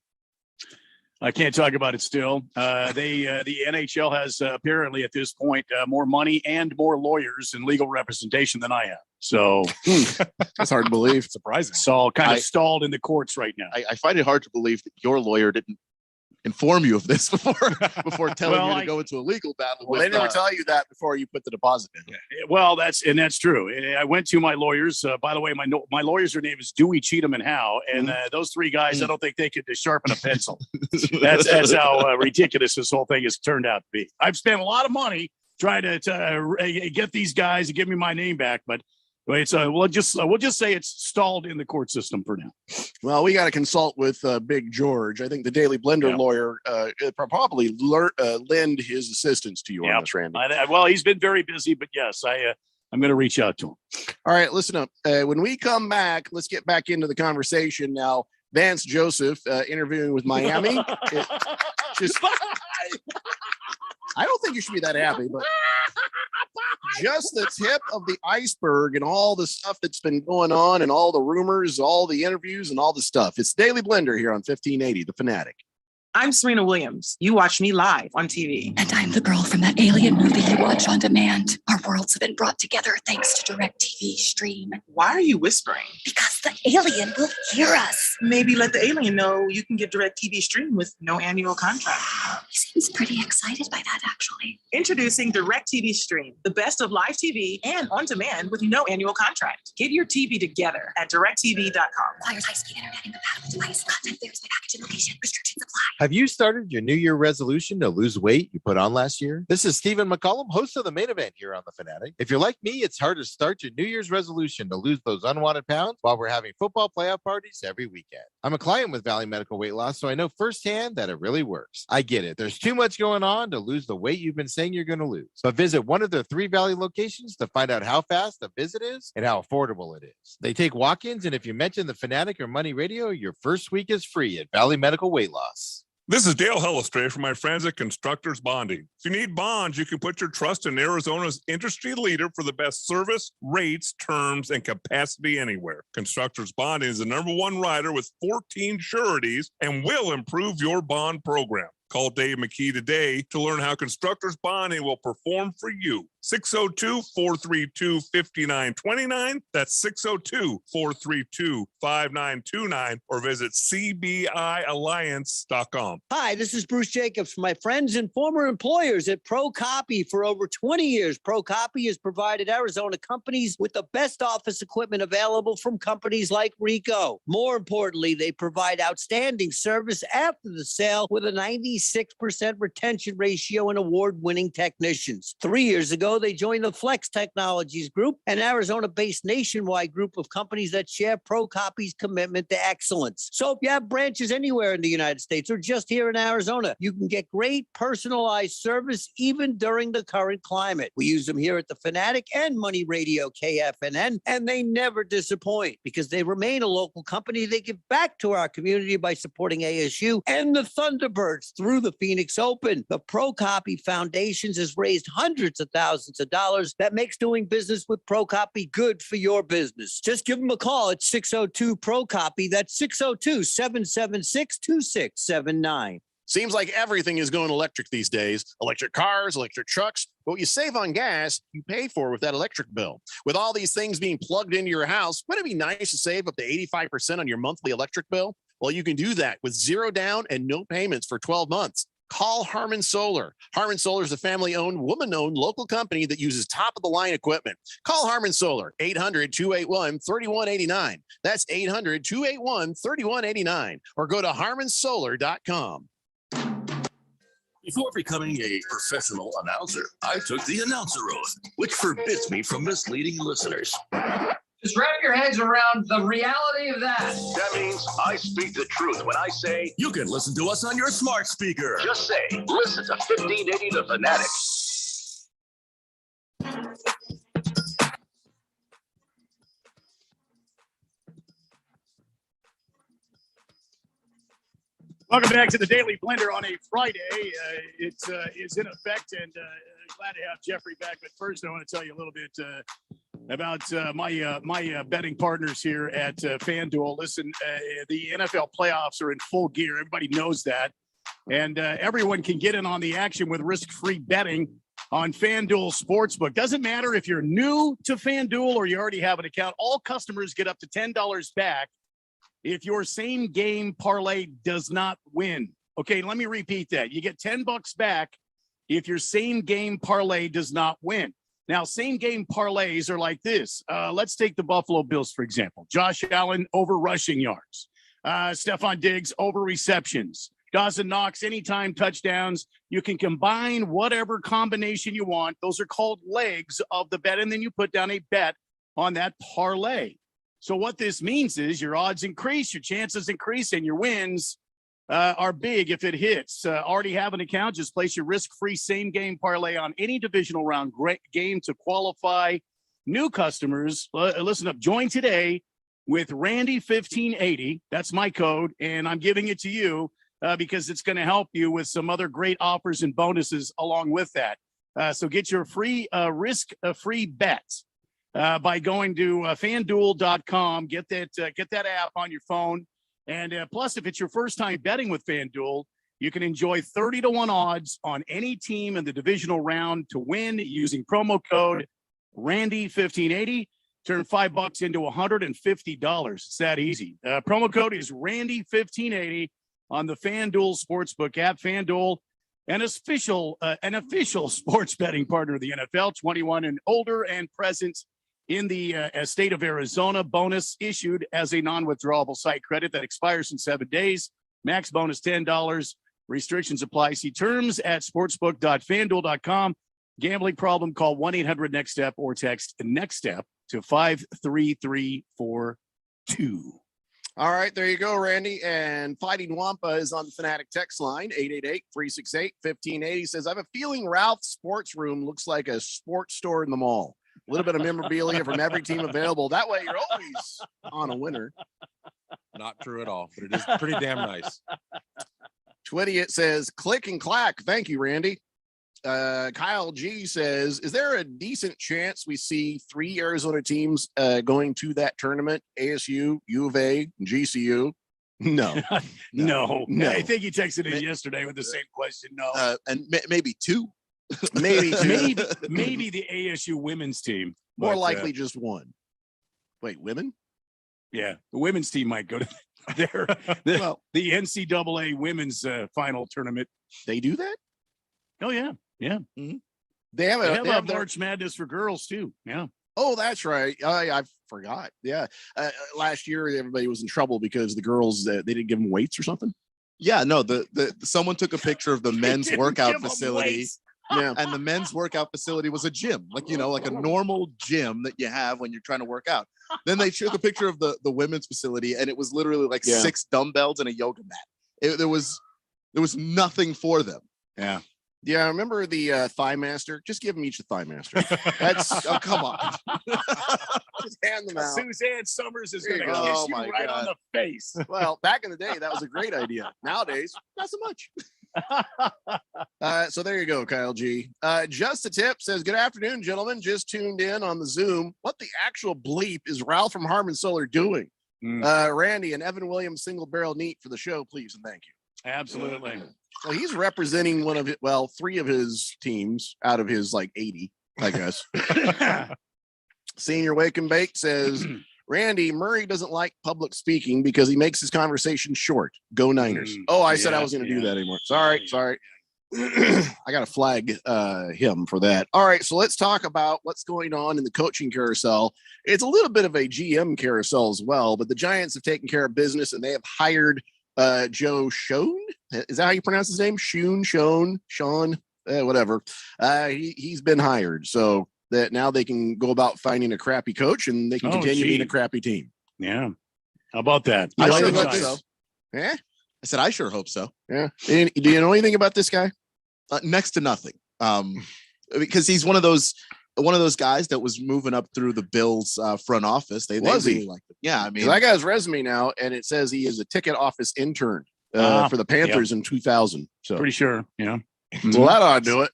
I can't talk about it still. The NHL has apparently at this point more money and more lawyers and legal representation than I have. So that's hard to believe. Surprising. It's all kind of stalled in the courts right now. I find it hard to believe that your lawyer didn't inform you of this before telling you to go into a legal battle. Well, they never tell you that before you put the deposit in. Well, that's true. I went to my lawyers. By the way, my lawyers' name is Dewey, Cheatham, and Howe, and those three guys, I don't think they could sharpen a pencil. That's how ridiculous this whole thing has turned out to be. I've spent a lot of money trying to get these guys to give me my name back, but we'll just say it's stalled in the court system for now. Well, we got to consult with Big George. I think the Daily Blender lawyer probably lend his assistance to you on this, Randy. Well, he's been very busy, but yes, I'm going to reach out to him. All right, listen up. When we come back, let's get back into the conversation now. Vance Joseph interviewing with Miami. I don't think you should be that happy, but just the tip of the iceberg and all the stuff that's been going on and all the rumors, all the interviews and all the stuff. It's Daily Blender here on 1580, The Fanatic. I'm Serena Williams. You watch me live on TV. And I'm the girl from that alien movie you watch on demand. Our worlds have been brought together thanks to DirecTV Stream. Why are you whispering? Because the alien will hear us. Maybe let the alien know you can get DirecTV Stream with no annual contract. He seems pretty excited by that, actually. Introducing DirecTV Stream, the best of live TV and on demand with no annual contract. Get your TV together at directtv.com. Requires high-speed internet and compatible device. Content varies by package and location. Restrictions apply. Have you started your New Year resolution to lose weight you put on last year? This is Stephen McCollum, host of The Main Event here on The Fanatic. If you're like me, it's hard to start your New Year's resolution to lose those unwanted pounds while we're having football playoff parties every weekend. I'm a client with Valley Medical Weight Loss, so I know firsthand that it really works. I get it. There's too much going on to lose the weight you've been saying you're going to lose. But visit one of their 3 Valley locations to find out how fast the visit is and how affordable it is. They take walk-ins, and if you mention The Fanatic or Money Radio, your first week is free at Valley Medical Weight Loss. This is Dale Hellestray from my friends at Constructors Bonding. If you need bonds, you can put your trust in Arizona's industry leader for the best service, rates, terms, and capacity anywhere. Constructors Bonding is the #1 writer with 14 sureties and will improve your bond program. Call Dave McKee today to learn how Constructors Bonding will perform for you. 602-432-5929. That's 602-432-5929, or visit cbialliance.com. Hi, this is Bruce Jacobs from my friends and former employers at Pro Copy. For over 20 years, Pro Copy has provided Arizona companies with the best office equipment available from companies like Ricoh. More importantly, they provide outstanding service after the sale with a 96% retention ratio and award-winning technicians. 3 years ago, they joined the Flex Technologies Group, an Arizona-based nationwide group of companies that share Pro Copy's commitment to excellence. So if you have branches anywhere in the United States or just here in Arizona, you can get great personalized service even during the current climate. We use them here at the Fanatic and Money Radio KFNN, and they never disappoint because they remain a local company. They give back to our community by supporting ASU and the Thunderbirds through the Phoenix Open. The Pro Copy Foundations has raised hundreds of thousands of dollars. That makes doing business with Pro Copy good for your business. Just give them a call at 602 Pro Copy. That's 602-776-2679. Seems like everything is going electric these days. Electric cars, electric trucks. But what you save on gas, you pay for with that electric bill. With all these things being plugged into your house, wouldn't it be nice to save up to 85% on your monthly electric bill? Well, you can do that with zero down and no payments for 12 months. Call Harmon Solar. Harmon Solar is a family-owned, woman-owned local company that uses top-of-the-line equipment. Call Harmon Solar, 800-281-3189. That's 800-281-3189. Or go to harmonsolar.com. Before becoming a professional announcer, I took the announcer oath, which forbids me from misleading listeners. Just wrap your heads around the reality of that. That means I speak the truth when I say you can listen to us on your smart speaker. Just say, listen to 1580 The Fanatic. Welcome back to the Daily Blender on a Friday. It is in effect, and glad to have Jeffrey back. But first, I want to tell you a little bit about my betting partners here at FanDuel. Listen, the NFL playoffs are in full gear. Everybody knows that. And everyone can get in on the action with risk-free betting on FanDuel Sportsbook. Doesn't matter if you're new to FanDuel or you already have an account. All customers get up to $10 back if your same game parlay does not win. Okay, let me repeat that. You get $10 back if your same game parlay does not win. Now, same game parlays are like this. Let's take the Buffalo Bills, for example. Josh Allen over rushing yards. Stephon Diggs over receptions. Dawson Knox anytime touchdowns. You can combine whatever combination you want. Those are called legs of the bet, and then you put down a bet on that parlay. So what this means is your odds increase, your chances increase, and your wins are big if it hits. Already have an account, just place your risk-free same-game parlay on any divisional round game to qualify. New customers, listen up, join today with Randy1580. That's my code, and I'm giving it to you because it's going to help you with some other great offers and bonuses along with that. So get your free risk-free bet by going to FanDuel.com. Get that app on your phone. And plus, if it's your first time betting with FanDuel, you can enjoy 30-1 odds on any team in the divisional round to win using promo code Randy1580. Turn $5 into $150. It's that easy. Promo code is Randy1580 on the FanDuel Sportsbook app. FanDuel, an official sports betting partner of the NFL, 21 and older and present in the state of Arizona. Bonus issued as a non-withdrawable site credit that expires in 7 days. Max bonus $10. Restrictions apply. See terms at sportsbook.fanduel.com. Gambling problem, call 1-800-NEXT-STEP or text NEXT-STEP to 53342. All right, there you go, Randy. And Fighting Wampa is on the Fanatic text line, 888-368-1580. Says, I have a feeling Ralph's Sports Room looks like a sports store in the mall. A little bit of memorabilia from every team available. That way you're always on a winner. Not true at all, but it is pretty damn nice. Twitty, it says, click and clack. Thank you, Randy. Kyle G says, is there a decent chance we see 3 Arizona teams going to that tournament? ASU, U of A, and GCU. No. No. I think he texted in yesterday with the same question. No. And maybe two. Maybe two. maybe the ASU women's team. More but, likely just one. Wait, women? Yeah, the women's team might go to the NCAA women's final tournament. They do that? Oh yeah, yeah. Mm-hmm. They have a March Madness for girls too. Yeah. Oh, that's right. I forgot. Yeah. Last year, everybody was in trouble because the girls they didn't give them weights or something. Yeah, no. The someone took a picture of the men's workout facility. Yeah. And the men's workout facility was a gym, like a normal gym that you have when you're trying to work out. Then they took a picture of the women's facility, and it was literally like 6 dumbbells and a yoga mat. There was nothing for them. Yeah. Yeah, I remember the Thigh Master. Just give them each a Thigh Master. That's come on. Just hand them out. Suzanne Summers is going to Oh, kiss you my right on God. the face. Well, back in the day, that was a great idea. Nowadays, not so much. So there you go, Kyle G. Just a Tip says, good afternoon, gentlemen. Just tuned in on the Zoom. What the actual bleep is Ralph from Harmon Solar doing? Randy and Evan Williams single barrel neat for the show, please and thank you. Absolutely. So he's representing one of it. Well, 3 of his teams out of his like 80, I guess. Senior Wake and Bake says, Randy, Murray doesn't like public speaking because he makes his conversation short. Go Niners. Oh, I said I was going to do that anymore. Sorry. I got to flag him for that. All right, so let's talk about what's going on in the coaching carousel. It's a little bit of a GM carousel as well, but the Giants have taken care of business and they have hired Joe Schoen. Is that how you pronounce his name? Sean, whatever. He's been hired, so that now they can go about finding a crappy coach and they can continue being a crappy team. Yeah. How about that? I sure hope so. Yeah. I said I sure hope so. Yeah. Do you know anything about this guy? Next to nothing. Because he's one of those guys that was moving up through the Bills front office. They really liked him. Yeah, I mean, I got his resume now, and it says he is a ticket office intern for the Panthers in 2000. So pretty sure. Yeah. Well, that ought to do it.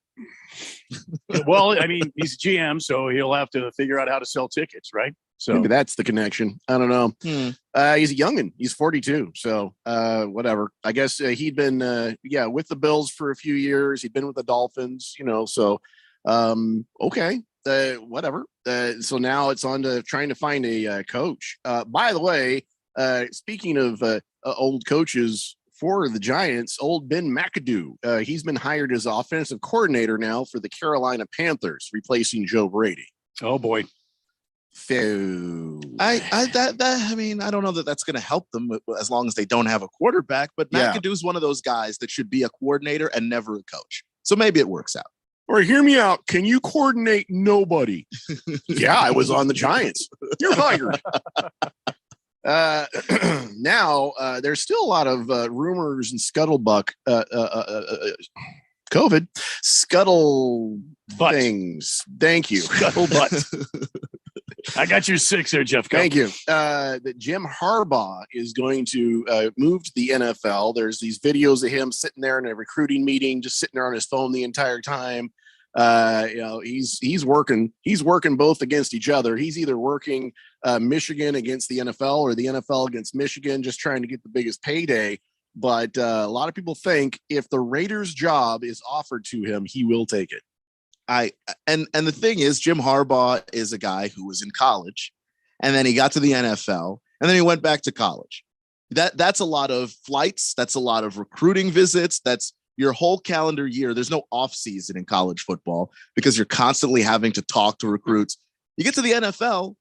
Well, I mean, he's a GM, so he'll have to figure out how to sell tickets, right? So maybe that's the connection. I don't know. He's a youngin'. He's 42. So whatever. I guess he'd been with the Bills for a few years. He'd been with the Dolphins, so okay. Whatever. So now it's on to trying to find a coach. By the way, speaking of old coaches for the Giants, old Ben McAdoo, he's been hired as offensive coordinator now for the Carolina Panthers, replacing Joe Brady. Oh boy. So I don't know that that's going to help them as long as they don't have a quarterback. But McAdoo's one of those guys that should be a coordinator and never a coach. So maybe it works out. Or hear me out. Can you coordinate nobody? Yeah, I was on the Giants. You're hired. Now, there's still a lot of rumors and scuttlebutt. COVID scuttle things. Thank you. Scuttlebutt. I got your 6 there, Jeff. Go. Thank you. That Jim Harbaugh is going to move to the NFL. There's these videos of him sitting there in a recruiting meeting, just sitting there on his phone the entire time. He's working both against each other. He's either working Michigan against the NFL or the NFL against Michigan, just trying to get the biggest payday. But a lot of people think if the Raiders job is offered to him, he will take it. And the thing is, Jim Harbaugh is a guy who was in college and then he got to the NFL and then he went back to college. That's a lot of flights. That's a lot of recruiting visits. That's your whole calendar year. There's no off season in college football because you're constantly having to talk to recruits. You get to the NFL,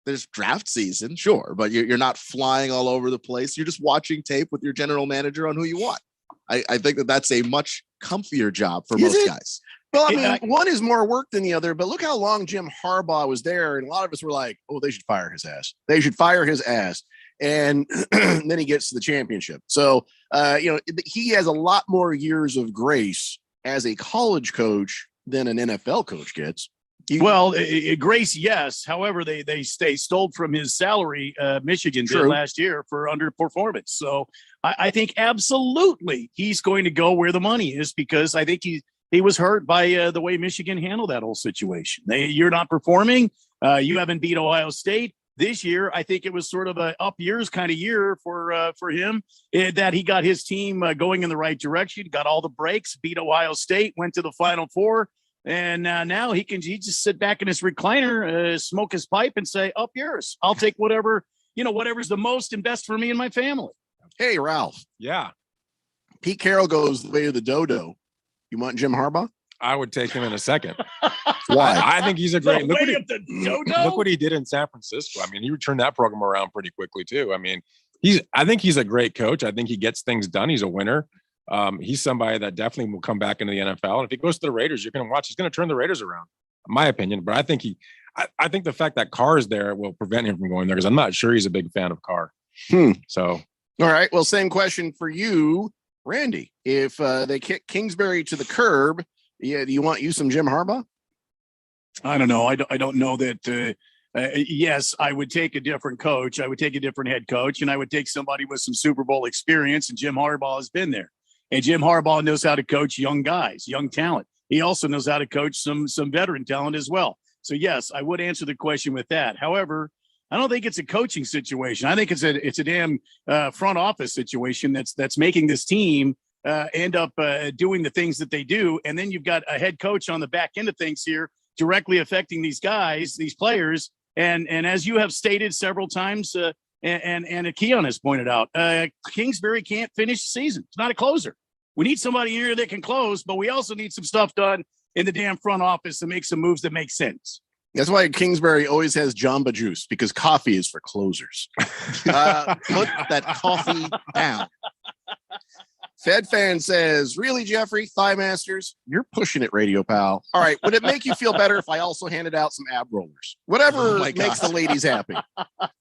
there's draft season, sure, but you're not flying all over the place. You're just watching tape with your general manager on who you want. I think that's a much comfier job for most guys. Well, I mean, one is more work than the other, but look how long Jim Harbaugh was there. And a lot of us were like, oh, they should fire his ass. They should fire his ass. And then he gets to the championship. So, he has a lot more years of grace as a college coach than an NFL coach gets. Grace, yes. However, they stole from his salary, Michigan did last year for underperformance. So I think absolutely he's going to go where the money is because I think he was hurt by the way Michigan handled that whole situation. You're not performing. You haven't beat Ohio State. This year, I think it was sort of a up years kind of year for him, that he got his team going in the right direction, got all the breaks, beat Ohio State, went to the Final Four, and now he just sit back in his recliner, smoke his pipe, and say, "Up yours. I'll take whatever's the most and best for me and my family." Hey, Ralph. Yeah. Pete Carroll goes the way of the dodo. You want Jim Harbaugh? I would take him in a second. Why? I think he's a great. Look what he did in San Francisco. I mean, he turned that program around pretty quickly too. I mean, I think he's a great coach. I think he gets things done. He's a winner. He's somebody that definitely will come back into the NFL. And if he goes to the Raiders, you're going to watch. He's going to turn the Raiders around, in my opinion. But I think I think the fact that Carr is there will prevent him from going there because I'm not sure he's a big fan of Carr. So, all right. Well, same question for you, Randy. If they kick Kingsbury to the curb, do you want some Jim Harbaugh? I don't know. I don't know that. Yes, I would take a different coach. I would take a different head coach, and I would take somebody with some Super Bowl experience. And Jim Harbaugh has been there, and Jim Harbaugh knows how to coach young guys, young talent. He also knows how to coach some veteran talent as well. So yes, I would answer the question with that. However, I don't think it's a coaching situation. I think it's a damn front office situation that's making this team end up doing the things that they do. And then you've got a head coach on the back end of things here directly affecting these guys, these players. And as you have stated several times, and Keon has pointed out, Kingsbury can't finish the season. It's not a closer. We need somebody here that can close, but we also need some stuff done in the damn front office to make some moves that make sense. That's why Kingsbury always has Jamba Juice, because coffee is for closers. Put that coffee down. Fed Fan says, really, Jeffrey, Thigh Masters, you're pushing it, Radio Pal. All right, would it make you feel better if I also handed out some ab rollers? Whatever makes the ladies happy.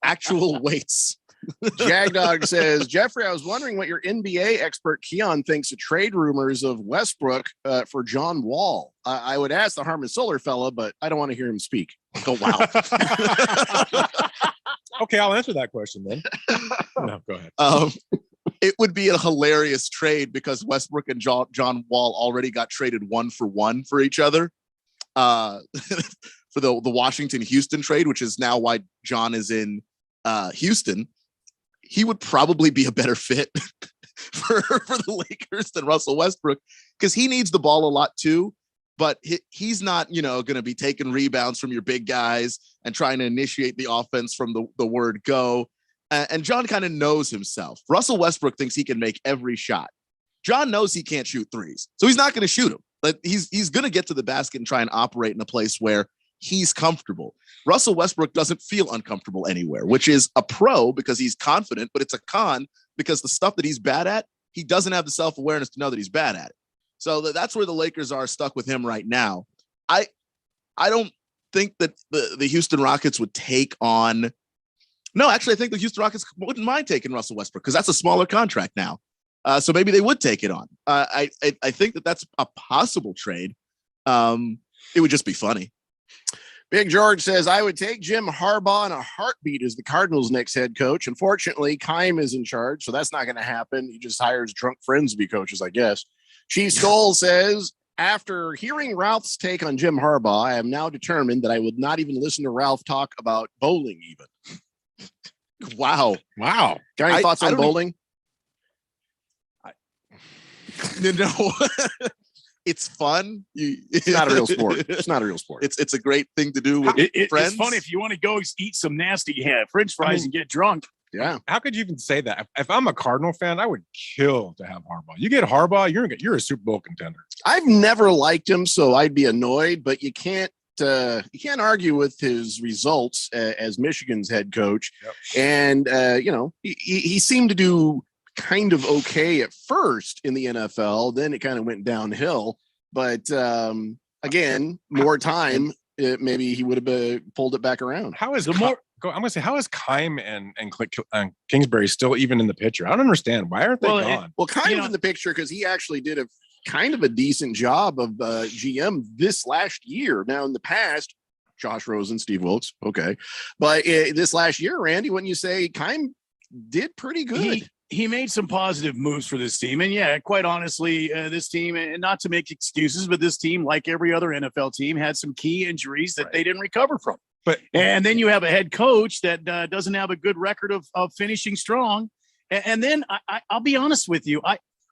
Actual weights. Jagdog says, Jeffrey, I was wondering what your NBA expert Keon thinks of trade rumors of Westbrook for John Wall. I would ask the Harmon Solar fella, but I don't want to hear him speak. Oh, wow. Okay, I'll answer that question then. No, go ahead. It would be a hilarious trade because Westbrook and John Wall already got traded 1-for-1 for each other for the Washington-Houston trade, which is now why John is in Houston. He would probably be a better fit for the Lakers than Russell Westbrook because he needs the ball a lot too, but he's not, going to be taking rebounds from your big guys and trying to initiate the offense from the word go. And John kind of knows himself. Russell Westbrook thinks he can make every shot. John knows he can't shoot threes, so he's not going to shoot them. But he's going to get to the basket and try and operate in a place where he's comfortable. Russell Westbrook doesn't feel uncomfortable anywhere, which is a pro because he's confident, but it's a con because the stuff that he's bad at, he doesn't have the self-awareness to know that he's bad at it. So that's where the Lakers are stuck with him right now. I don't think that the Houston Rockets would take on. No, actually, I think the Houston Rockets wouldn't mind taking Russell Westbrook because that's a smaller contract now. So maybe they would take it on. I think that's a possible trade. It would just be funny. Big George says, I would take Jim Harbaugh in a heartbeat as the Cardinals' next head coach. Unfortunately, Keim is in charge, so that's not going to happen. He just hires drunk friends to be coaches, I guess. Chief Skull says, after hearing Ralph's take on Jim Harbaugh, I am now determined that I would not even listen to Ralph talk about bowling even. Wow. Got any thoughts on bowling? No. It's fun. It's not a real sport. It's not a real sport. It's a great thing to do with friends. It's fun if you want to go eat some nasty French fries and get drunk. Yeah. How could you even say that? If I'm a Cardinal fan, I would kill to have Harbaugh. You get Harbaugh, you're a Super Bowl contender. I've never liked him, so I'd be annoyed, but you can't argue with his results as Michigan's head coach. Yep. And, he seemed to do kind of okay at first in the NFL. Then it kind of went downhill. But again, more time, maybe he would have pulled it back around. How is Keim and Kingsbury still even in the picture? I don't understand. Why aren't they gone? Keim's in the picture because he actually did a kind of a decent job of GM this last year. Now, in the past, Josh Rosen, Steve Wilkes, okay. But this last year, Randy, wouldn't you say Keim did pretty good? He made some positive moves for this team. And yeah, quite honestly, this team, and not to make excuses, but this team, like every other NFL team, had some key injuries that they didn't recover from. And then you have a head coach that doesn't have a good record of finishing strong. And then I'll be honest with you.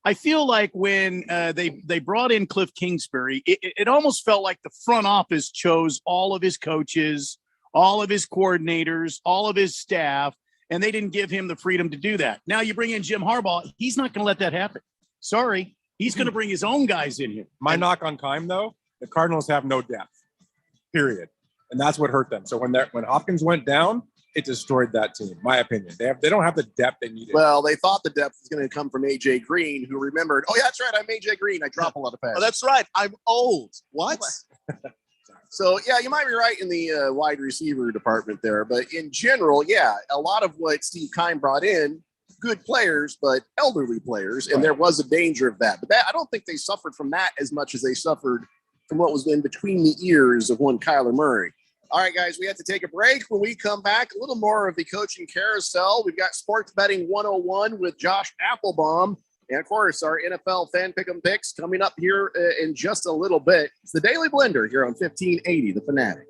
I feel like when they brought in Cliff Kingsbury, it almost felt like the front office chose all of his coaches, all of his coordinators, all of his staff, and they didn't give him the freedom to do that. Now you bring in Jim Harbaugh. He's not going to let that happen. Sorry. He's going to bring his own guys in here. My knock on Keim, though, the Cardinals have no depth, period. And that's what hurt them. So when Hopkins went down, it destroyed that team, my opinion. They don't have the depth they needed. Well, they thought the depth was going to come from A.J. Green, who remembered, oh, yeah, that's right, I'm A.J. Green. I drop a lot of passes. Oh, that's right. I'm old. What? So, yeah, you might be right in the wide receiver department there. But in general, yeah, a lot of what Steve Keim brought in, good players, but elderly players, and there was a danger of that. But I don't think they suffered from that as much as they suffered from what was in between the ears of one Kyler Murray. All right, guys, we have to take a break. When we come back, a little more of the coaching carousel. We've got Sports Betting 101 with Josh Applebaum. And, of course, our NFL Fan Pick'em picks coming up here in just a little bit. It's the Daily Blender here on 1580, The Fanatic.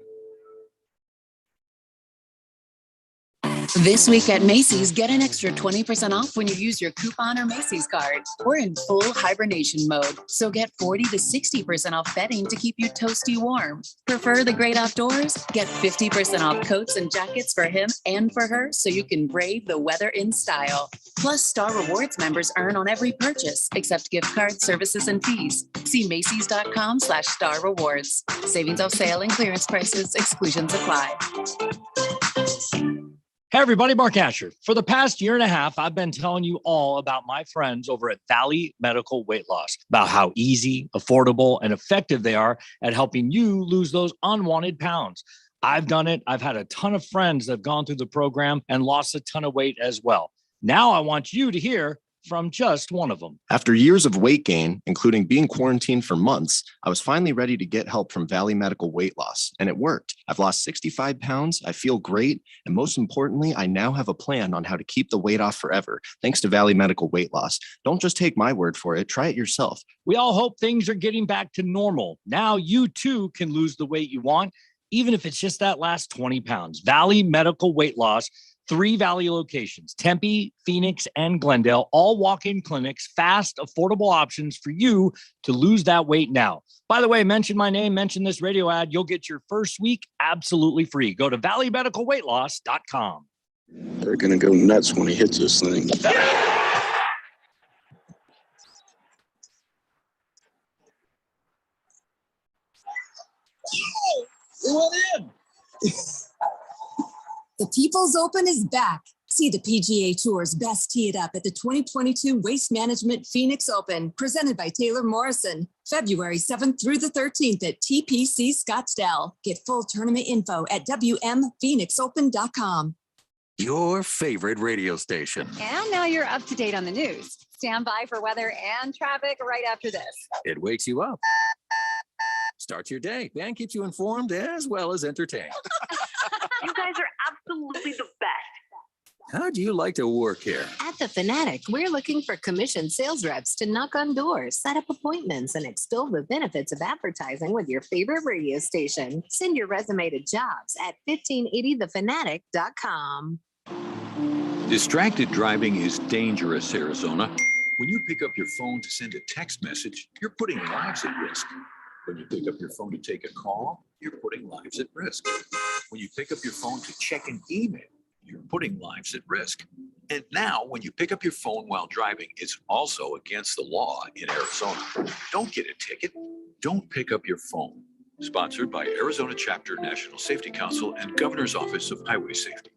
This week at Macy's, get an extra 20% off when you use your coupon or Macy's card. We're in full hibernation mode, so get 40 to 60% off bedding to keep you toasty warm. Prefer the great outdoors? Get 50% off coats and jackets for him and for her so you can brave the weather in style. Plus, Star Rewards members earn on every purchase, except gift cards, services, and fees. See Macy's.com/Star Rewards. Savings off sale and clearance prices. Exclusions apply. Hey, everybody, Mark Asher. For the past year and a half, I've been telling you all about my friends over at Valley Medical Weight Loss, about how easy, affordable, and effective they are at helping you lose those unwanted pounds. I've done it. I've had a ton of friends that have gone through the program and lost a ton of weight as well. Now I want you to hear from just one of them. After years of weight gain, including being quarantined for months, I was finally ready to get help from Valley Medical Weight Loss, and it worked. I've lost 65 pounds. I feel great. And most importantly, I now have a plan on how to keep the weight off forever, thanks to Valley Medical Weight Loss. Don't just take my word for it. Try it yourself. We all hope things are getting back to normal. Now you too can lose the weight you want, even if it's just that last 20 pounds. Valley Medical Weight Loss. 3 Valley locations, Tempe, Phoenix, and Glendale, all walk-in clinics, fast, affordable options for you to lose that weight now. By the way, mention my name, mention this radio ad. You'll get your first week absolutely free. Go to valleymedicalweightloss.com. They're going to go nuts when he hits this thing. Oh, it went in. The People's Open is back. See the PGA Tour's best tee it up at the 2022 Waste Management Phoenix Open, presented by Taylor Morrison, February 7th through the 13th at TPC Scottsdale. Get full tournament info at WMPhoenixOpen.com. Your favorite radio station. And now you're up to date on the news. Stand by for weather and traffic right after this. It wakes you up, starts your day, and keeps you informed as well as entertained. You guys are absolutely the best. How do you like to work here? At The Fanatic, we're looking for commissioned sales reps to knock on doors, set up appointments, and extol the benefits of advertising with your favorite radio station. Send your resume to jobs at 1580thefanatic.com. Distracted driving is dangerous, Arizona. When you pick up your phone to send a text message, you're putting lives at risk. When you pick up your phone to take a call, you're putting lives at risk. When you pick up your phone to check an email, you're putting lives at risk. And now, when you pick up your phone while driving, it's also against the law in Arizona. Don't get a ticket. Don't pick up your phone. Sponsored by Arizona Chapter, National Safety Council, and Governor's Office of Highway Safety.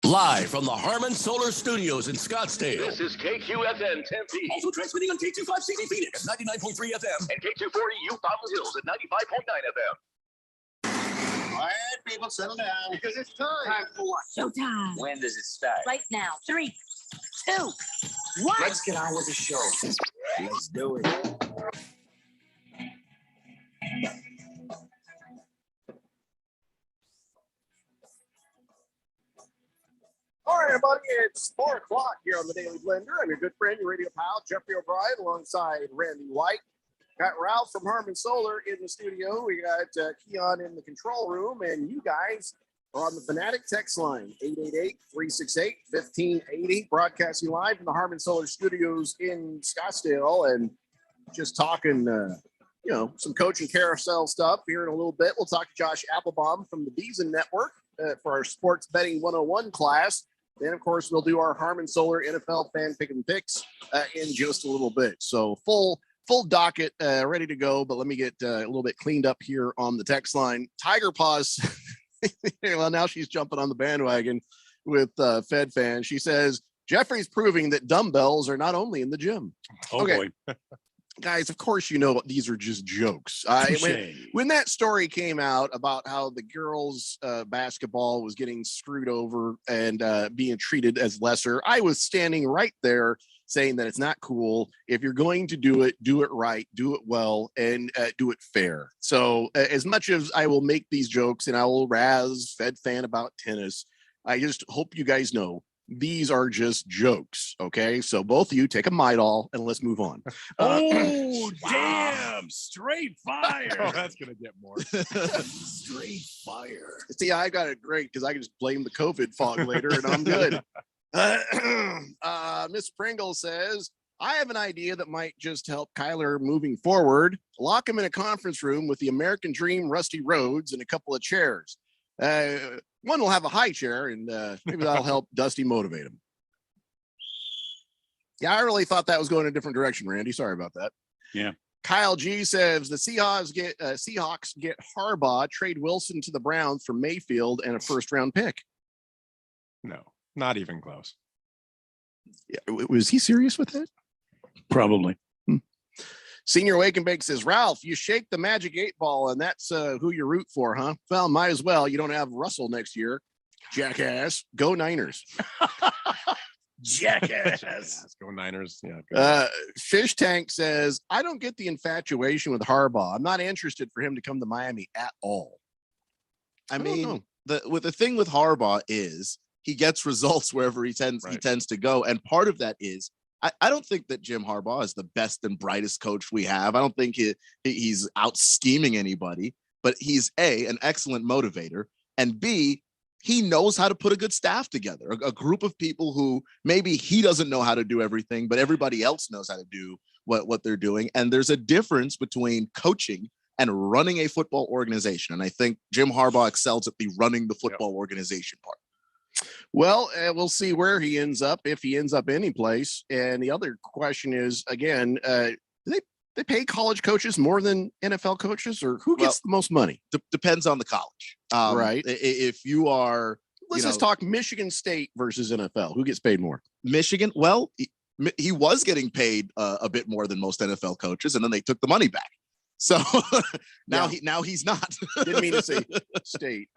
Live from the Harmon Solar Studios in Scottsdale. This is KQFN Tempe. Also transmitting on K2560 Phoenix, 99.3 FM. And K240 U Fountain Hills at 95.9 FM. All right, people, settle down. Because it's time. Time for what? Showtime. When does it start? Right now. 3, 2, 1. Let's get on with the show. Let's do it. All right, everybody, it's 4 o'clock here on the Daily Blender. I'm your good friend, your radio pal, Jeffrey O'Brien, alongside Randy White. Got Ralph from Harmon Solar in the studio. We got Keon in the control room, and you guys are on the Fanatic text line, 888-368-1580, broadcasting live from the Harmon Solar Studios in Scottsdale, and just talking, some coaching carousel stuff here in a little bit. We'll talk to Josh Applebaum from the Beeson Network for our Sports Betting 101 class. Then, of course, we'll do our Harmon Solar NFL fan pick and picks in just a little bit. So full docket ready to go, but let me get a little bit cleaned up here on the text line. Tiger Paws, well, now she's jumping on the bandwagon with Fed Fan. She says, Jeffrey's proving that dumbbells are not only in the gym. Oh, okay. boy. Guys, of course, these are just jokes. When that story came out about how the girls' basketball was getting screwed over and being treated as lesser, I was standing right there saying that it's not cool. If you're going to do it right, do it well, and do it fair. So as much as I will make these jokes and I will razz Fed Fan about tennis, I just hope you guys know these are just jokes. Okay, so both of you take a Midol and let's move on. Damn! Straight fire. Oh, that's gonna get more. Straight fire. See, I got it great because I can just blame the COVID fog later and I'm good. Miss Pringle says, I have an idea that might just help Kyler moving forward. Lock him in a conference room with the American Dream, Rusty Rhodes, and a couple of chairs. One will have a high chair, and maybe that'll help Dusty motivate him. Yeah, I really thought that was going a different direction, Randy. Sorry about that. Yeah. Kyle G says the Seahawks get Harbaugh, trade Wilson to the Browns for Mayfield and a first-round pick. No, not even close. Yeah, was he serious with that? Probably. Senior Wake and Bake says, Ralph, you shake the magic 8-ball, and that's who you root for, huh? Well, might as well. You don't have Russell next year. Jackass. Go Niners. Jackass. Let's go Niners. Yeah. Fish Tank says, I don't get the infatuation with Harbaugh. I'm not interested for him to come to Miami at all. I mean, the thing with Harbaugh is he gets results wherever he tends to go. And part of that is I don't think that Jim Harbaugh is the best and brightest coach we have. I don't think he's out scheming anybody, but he's an excellent motivator, and B, he knows how to put a good staff together, a group of people who maybe he doesn't know how to do everything, but everybody else knows how to do what they're doing. And there's a difference between coaching and running a football organization. And I think Jim Harbaugh excels at the running the football organization part. Well, we'll see where he ends up, if he ends up any place. And the other question is, again, do they pay college coaches more than NFL coaches, or who gets the most money? Depends on the college. Right. If you are, let's just talk Michigan State versus NFL. Who gets paid more? Michigan. Well, he was getting paid a bit more than most NFL coaches, and then they took the money back. So now he's not. Didn't mean to say State.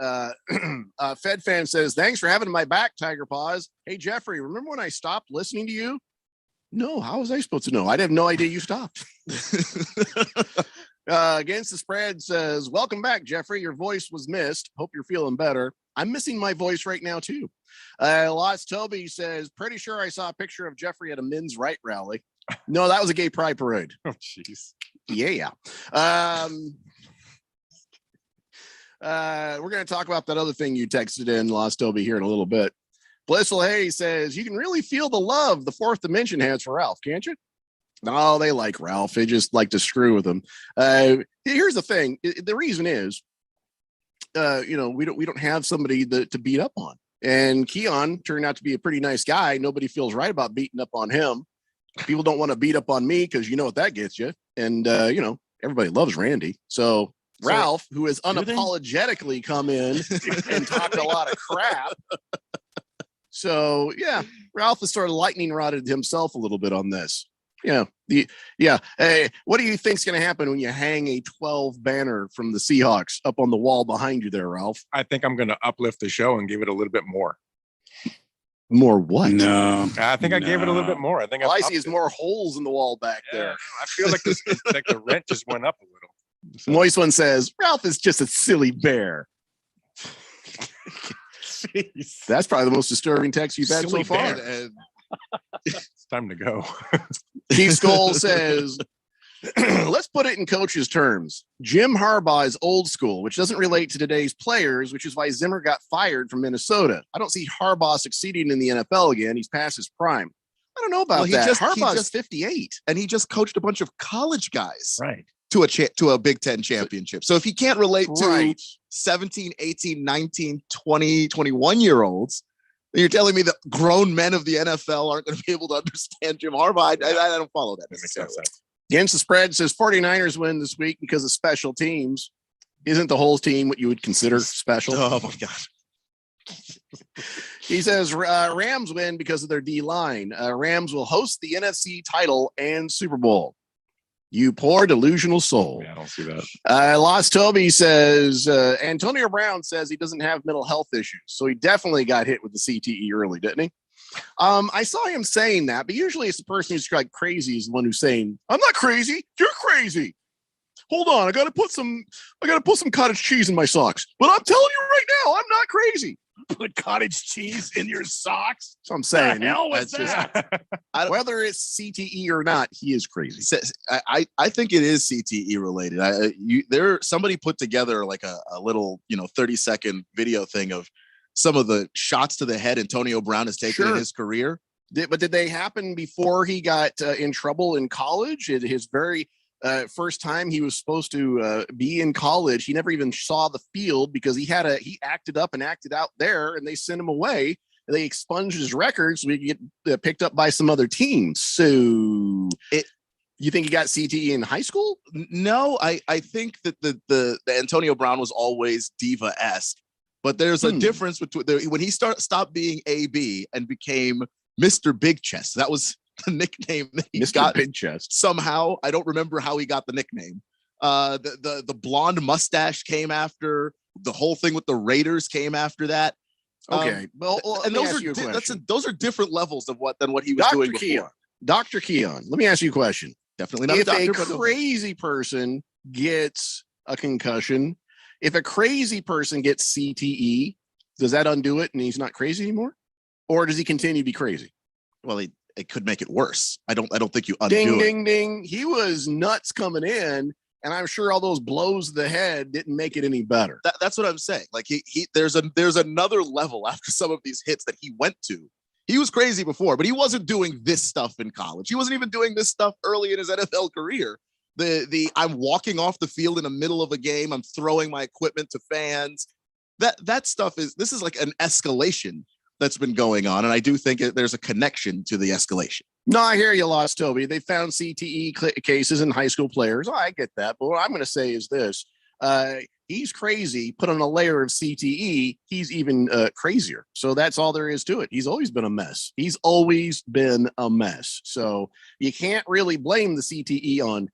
Fed Fan says, thanks for having my back, Tiger Paws. Hey, Jeffrey, remember when I stopped listening to you? No, how was I supposed to know? I'd have no idea you stopped. Against the Spread says, welcome back, Jeffrey. Your voice was missed. Hope you're feeling better. I'm missing my voice right now, too. Lots Toby says, pretty sure I saw a picture of Jeffrey at a men's right rally. No, that was a gay pride parade. Oh, jeez. Yeah. We're going to talk about that other thing you texted in, Lost Toby, here in a little bit. Blissful Hayes says, you can really feel the love the Fourth Dimension has for Ralph, can't you? No, they like Ralph. They just like to screw with him. Here's the thing. The reason is, we don't have somebody to beat up on. And Keon turned out to be a pretty nice guy. Nobody feels right about beating up on him. People don't want to beat up on me because you know what that gets you. And, everybody loves Randy. So Ralph, who has unapologetically come in and talked a lot of crap. So, yeah, Ralph has sort of lightning rodded himself a little bit on this. Hey, what do you think's going to happen when you hang a 12 banner from the Seahawks up on the wall behind you there, Ralph? I think I'm going to uplift the show and give it a little bit more. More what? No, I think I gave it a little bit more. I think all I see is more holes in the wall back there. I feel like like the rent just went up a little. So. Moist One says Ralph is just a silly bear. Jeez. That's probably the most disturbing text you've had Silly so far. It's time to go. Keith Skoll says Let's put it in coach's terms. Jim Harbaugh is old school, which doesn't relate to today's players, which is why Zimmer got fired from Minnesota. I don't see Harbaugh succeeding in the NFL again. He's past his prime. I don't know about that. Harbaugh's 58. And he just coached a bunch of college guys. Right. To a Big Ten championship. So if he can't relate to 17, 18, 19, 20, 21-year-olds, then you're telling me that grown men of the NFL aren't going to be able to understand Jim Harbaugh. I don't follow that necessarily. Against the spread says 49ers win this week because of special teams. Isn't the whole team what you would consider special? Oh my God. He says Rams win because of their D line. Rams will host the NFC title and Super Bowl. You poor delusional soul. Yeah, I don't see that. Lost Toby says Antonio Brown says he doesn't have mental health issues. So he definitely got hit with the CTE early, didn't he? I saw him saying that, but usually it's the person who's like crazy is the one who's saying, I'm not crazy. You're crazy. Hold on. I got to put some cottage cheese in my socks, but I'm telling you right now, I'm not crazy. Put cottage cheese in your socks. That's what I'm saying. The hell was that? Whether it's CTE or not, he is crazy. I think it is CTE related. Somebody put together like a little 30-second video thing of some of the shots to the head Antonio Brown has taken in his career. But did they happen before he got in trouble in college? His very first time he was supposed to be in college, he never even saw the field because he acted up and acted out there, and they sent him away. They expunged his records so he could get picked up by some other teams. So you think he got CTE in high school? No, I think that the Antonio Brown was always diva-esque. But there's a difference between when he stopped being AB and became Mr. Big Chest. That was the nickname that he got. Big Chest. Somehow, I don't remember how he got the nickname. The blonde mustache came after. The whole thing with the Raiders came after that. Okay, and those are different levels of what he was doing before. Dr. Keon, let me ask you a question. Definitely not if a doctor, a crazy person gets a concussion, if a crazy person gets CTE, does that undo it and he's not crazy anymore? Or does he continue to be crazy? Well, it could make it worse. I don't think you undo ding, it. Ding, ding. He was nuts coming in, and I'm sure all those blows to the head didn't make it any better. That's what I'm saying. Like there's another level after some of these hits that he went to. He was crazy before, but he wasn't doing this stuff in college. He wasn't even doing this stuff early in his NFL career. I'm walking off the field in the middle of a game. I'm throwing my equipment to fans. That stuff this is like an escalation that's been going on. And I do think there's a connection to the escalation. No, I hear you, Lost Toby. They found CTE cases in high school players. Oh, I get that. But what I'm going to say is this. He's crazy. Put on a layer of CTE, he's even crazier. So that's all there is to it. He's always been a mess. So you can't really blame the CTE on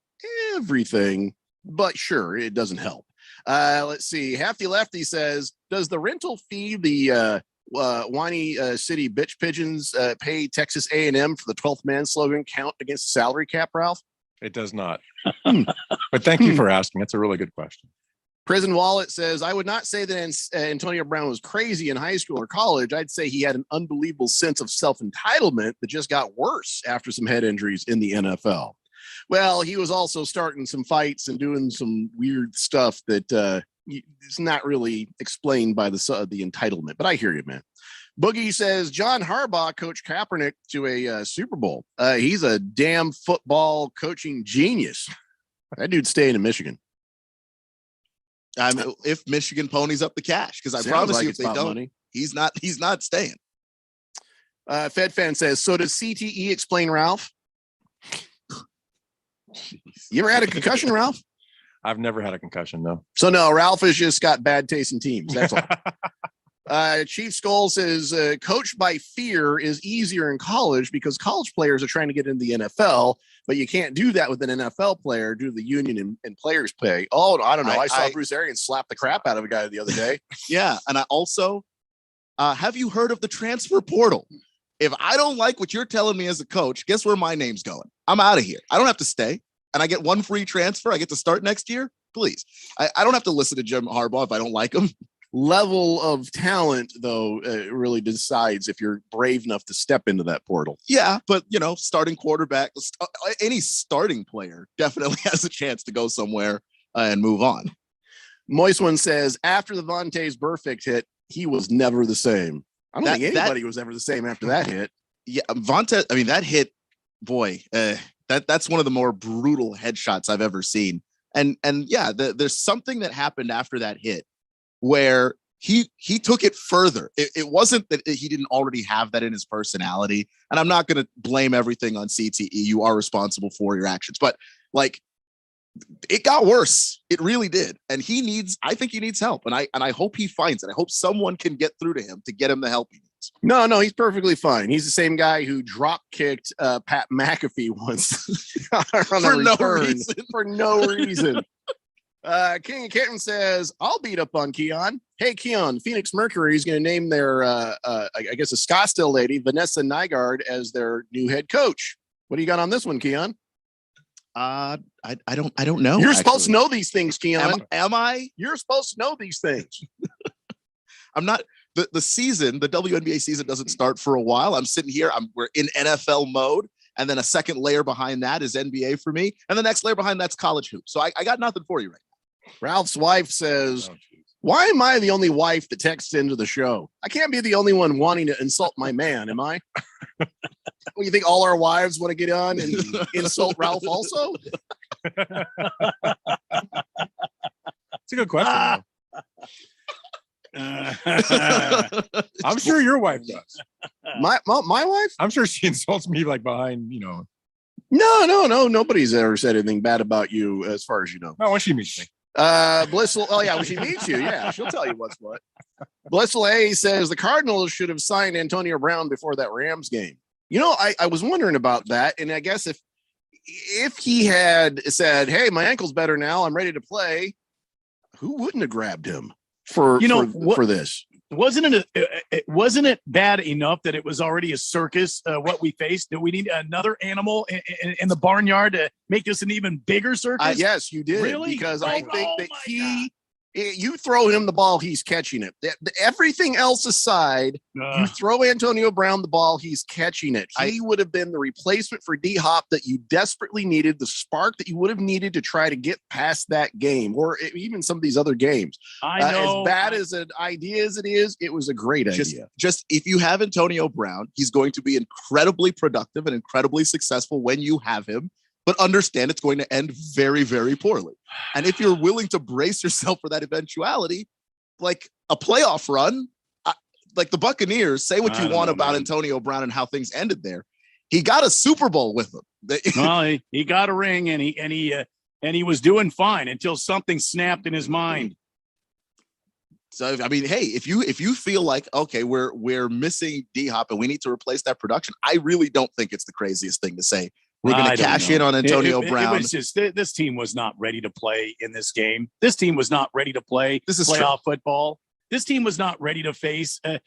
everything, but sure, it doesn't help. Let's see. Hefty Lefty says, does the rental fee the whiny city bitch pigeons pay Texas A&M for the 12th man slogan count against the salary cap, Ralph? It does not. But thank you for asking. That's a really good question. Prison Wallet says, I would not say that Antonio Brown was crazy in high school or college. I'd say he had an unbelievable sense of self-entitlement that just got worse after some head injuries in the NFL. Well, he was also starting some fights and doing some weird stuff that is not really explained by the entitlement. But I hear you, man. Boogie says John Harbaugh coached Kaepernick to a Super Bowl. He's a damn football coaching genius. That dude's staying in Michigan. If Michigan ponies up the cash, because I Sounds promise like you, if it's they about don't, money. he's not staying. Fed Fan says, so does CTE explain Ralph? You ever had a concussion, Ralph? I've never had a concussion, no. So no, Ralph has just got bad taste in teams. That's all. Chief Skull says, coached by fear is easier in college because college players are trying to get into the NFL, but you can't do that with an NFL player due to the union and players pay. Oh, I don't know. I saw Bruce Arians slap the crap out of a guy the other day. Yeah. And I also, have you heard of the transfer portal? If I don't like what you're telling me as a coach, guess where my name's going? I'm out of here. I don't have to stay. And I get one free transfer. I get to start next year. Please. I don't have to listen to Jim Harbaugh if I don't like him. level of talent, though, really decides if you're brave enough to step into that portal. Yeah, but starting quarterback, any starting player definitely has a chance to go somewhere and move on. Moist One says, after the Vontae's perfect hit, he was never the same. I don't think anybody was ever the same after that hit. Yeah, Vontae, I mean, that hit, boy, that's one of the more brutal headshots I've ever seen. And yeah, there's something that happened after that hit where he took it further. It wasn't that he didn't already have that in his personality. And I'm not going to blame everything on CTE. You are responsible for your actions, but like, it got worse. It really did. And I think he needs help. And I hope he finds it. I hope someone can get through to him to get him the help he needs. No, he's perfectly fine. He's the same guy who drop kicked Pat McAfee once on For a no return reason. for no reason. King of Kitten says, I'll beat up on Keon. Hey, Keon, Phoenix Mercury is going to name their, I guess, a Scottsdale lady, Vanessa Nygaard, as their new head coach. What do you got on this one, Keon? I don't know. You're supposed to know these things, Keon. Am I? You're supposed to know these things. I'm not. The season, the WNBA season doesn't start for a while. I'm sitting here. We're in NFL mode. And then a second layer behind that is NBA for me. And the next layer behind that's college hoops. So I got nothing for you right now. Ralph's wife says, why am I the only wife that texts into the show? I can't be the only one wanting to insult my man, am I? Well, you think all our wives want to get on and insult Ralph also? It's a good question. I'm sure your wife does. My wife? I'm sure she insults me like behind, No. Nobody's ever said anything bad about you as far as you know. No, when she meets me. Blissful. Oh, yeah, when she meets you. Yeah, she'll tell you what's what. Blissful A says the Cardinals should have signed Antonio Brown before that Rams game. I was wondering about that. And I guess if he had said, hey, my ankle's better now, I'm ready to play, who wouldn't have grabbed him for this? Wasn't it bad enough that it was already a circus, what we faced? Do we need another animal in the barnyard to make this an even bigger circus? Yes, you did. Really? Because I think that you throw him the ball, he's catching it. Everything else aside, you throw Antonio Brown the ball, he's catching it. He would have been the replacement for D-Hop that you desperately needed, the spark that you would have needed to try to get past that game, or even some of these other games. I know. As bad as an idea as it is, it was a great idea. Just if you have Antonio Brown, he's going to be incredibly productive and incredibly successful when you have him. But understand it's going to end very, very poorly. And if you're willing to brace yourself for that eventuality, like a playoff run, like the Buccaneers, say what you want about Antonio Brown and how things ended there. He got a Super Bowl with them. Well, he got a ring and he was doing fine until something snapped in his mind. So I mean, hey, if you feel like okay, we're missing D-Hop and we need to replace that production, I really don't think it's the craziest thing to say. We're going to cash in on Antonio Brown. It was just this team was not ready to play in this game. This team was not ready to play playoff football. This team was not ready to face a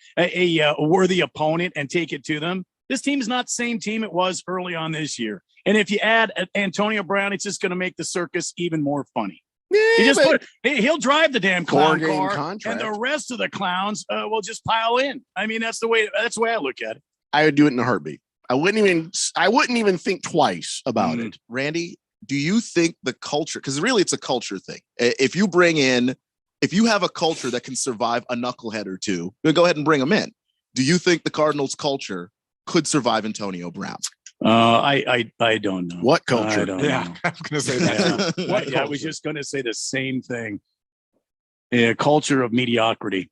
worthy opponent and take it to them. This team is not the same team it was early on this year. And if you add Antonio Brown, it's just going to make the circus even more funny. He'll drive the damn clown car, and the rest of the clowns will just pile in. I mean, that's the way I look at it. I would do it in a heartbeat. I wouldn't even think twice about it. Randy, do you think the culture, because really it's a culture thing. If you have a culture that can survive a knucklehead or two, then go ahead and bring them in. Do you think the Cardinals culture could survive Antonio Brown? I don't know. What culture? I don't know. I was going to say that. I was just going to say the same thing. A culture of mediocrity.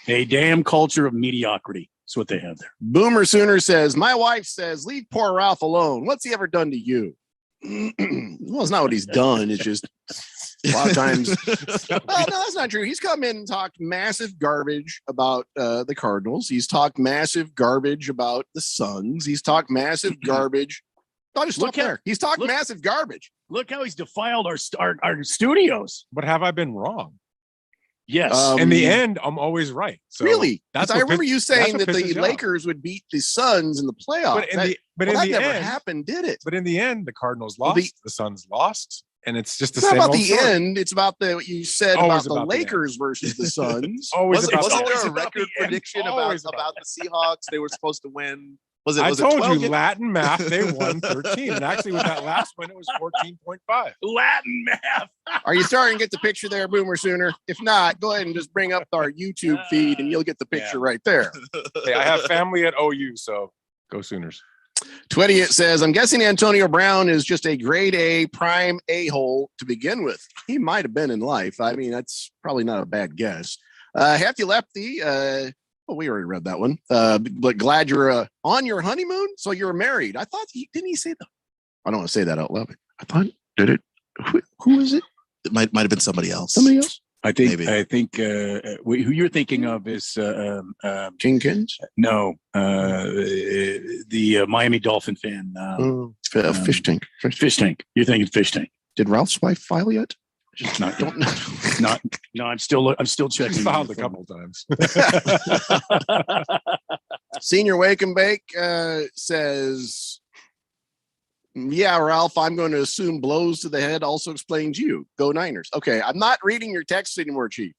A damn culture of mediocrity. That's what they have there. Boomer Sooner says, my wife says, leave poor Ralph alone. What's he ever done to you? Well, it's not what he's done. It's just a lot of times. No, that's not true. He's come in and talked massive garbage about the Cardinals. He's talked massive garbage about the Suns. He's talked massive garbage. I'll just look there. He's talked massive garbage. Look how he's defiled our studios. But have I been wrong? Yes. In the end, I'm always right. So really? I remember you saying that the Lakers would beat the Suns in the playoffs. But in the never end, happened, did it? But in the end, the Cardinals lost. The Suns lost. and it's just the It's not same about old the story. end. It's about what you said Always about the about the end. Lakers versus the Suns. Always Wasn't about there the a end. record prediction Always about the Seahawks? They were supposed to win. Was it? I Was it told 12 you Latin math, they won 13. And actually with that last one, it was 14.5. Latin math. Are you starting to get the picture there, Boomer Sooner? If not, go ahead and just bring up our YouTube feed and you'll get the picture right there. Hey, I have family at OU, so go Sooners. Twitty, it says, I'm guessing Antonio Brown is just a grade A prime a-hole to begin with. He might have been in life. I mean, that's probably not a bad guess. Hefty Lefty, we already read that one. But glad you're on your honeymoon, so you're married. I thought didn't he say that? I don't want to say that out loud. I thought, did it? Who is it? It might have been somebody else. Somebody else? Maybe. Who you're thinking of is King Kins? No, the Miami Dolphin fan. Fish Tank. Fish Tank. You're thinking Fish Tank. Did Ralph's wife file yet? Not, no. I'm still checking. She's filed a couple times. Senior Wake and Bake says, yeah, Ralph, I'm going to assume blows to the head also explains you. Go Niners. Okay, I'm not reading your text anymore, Chief.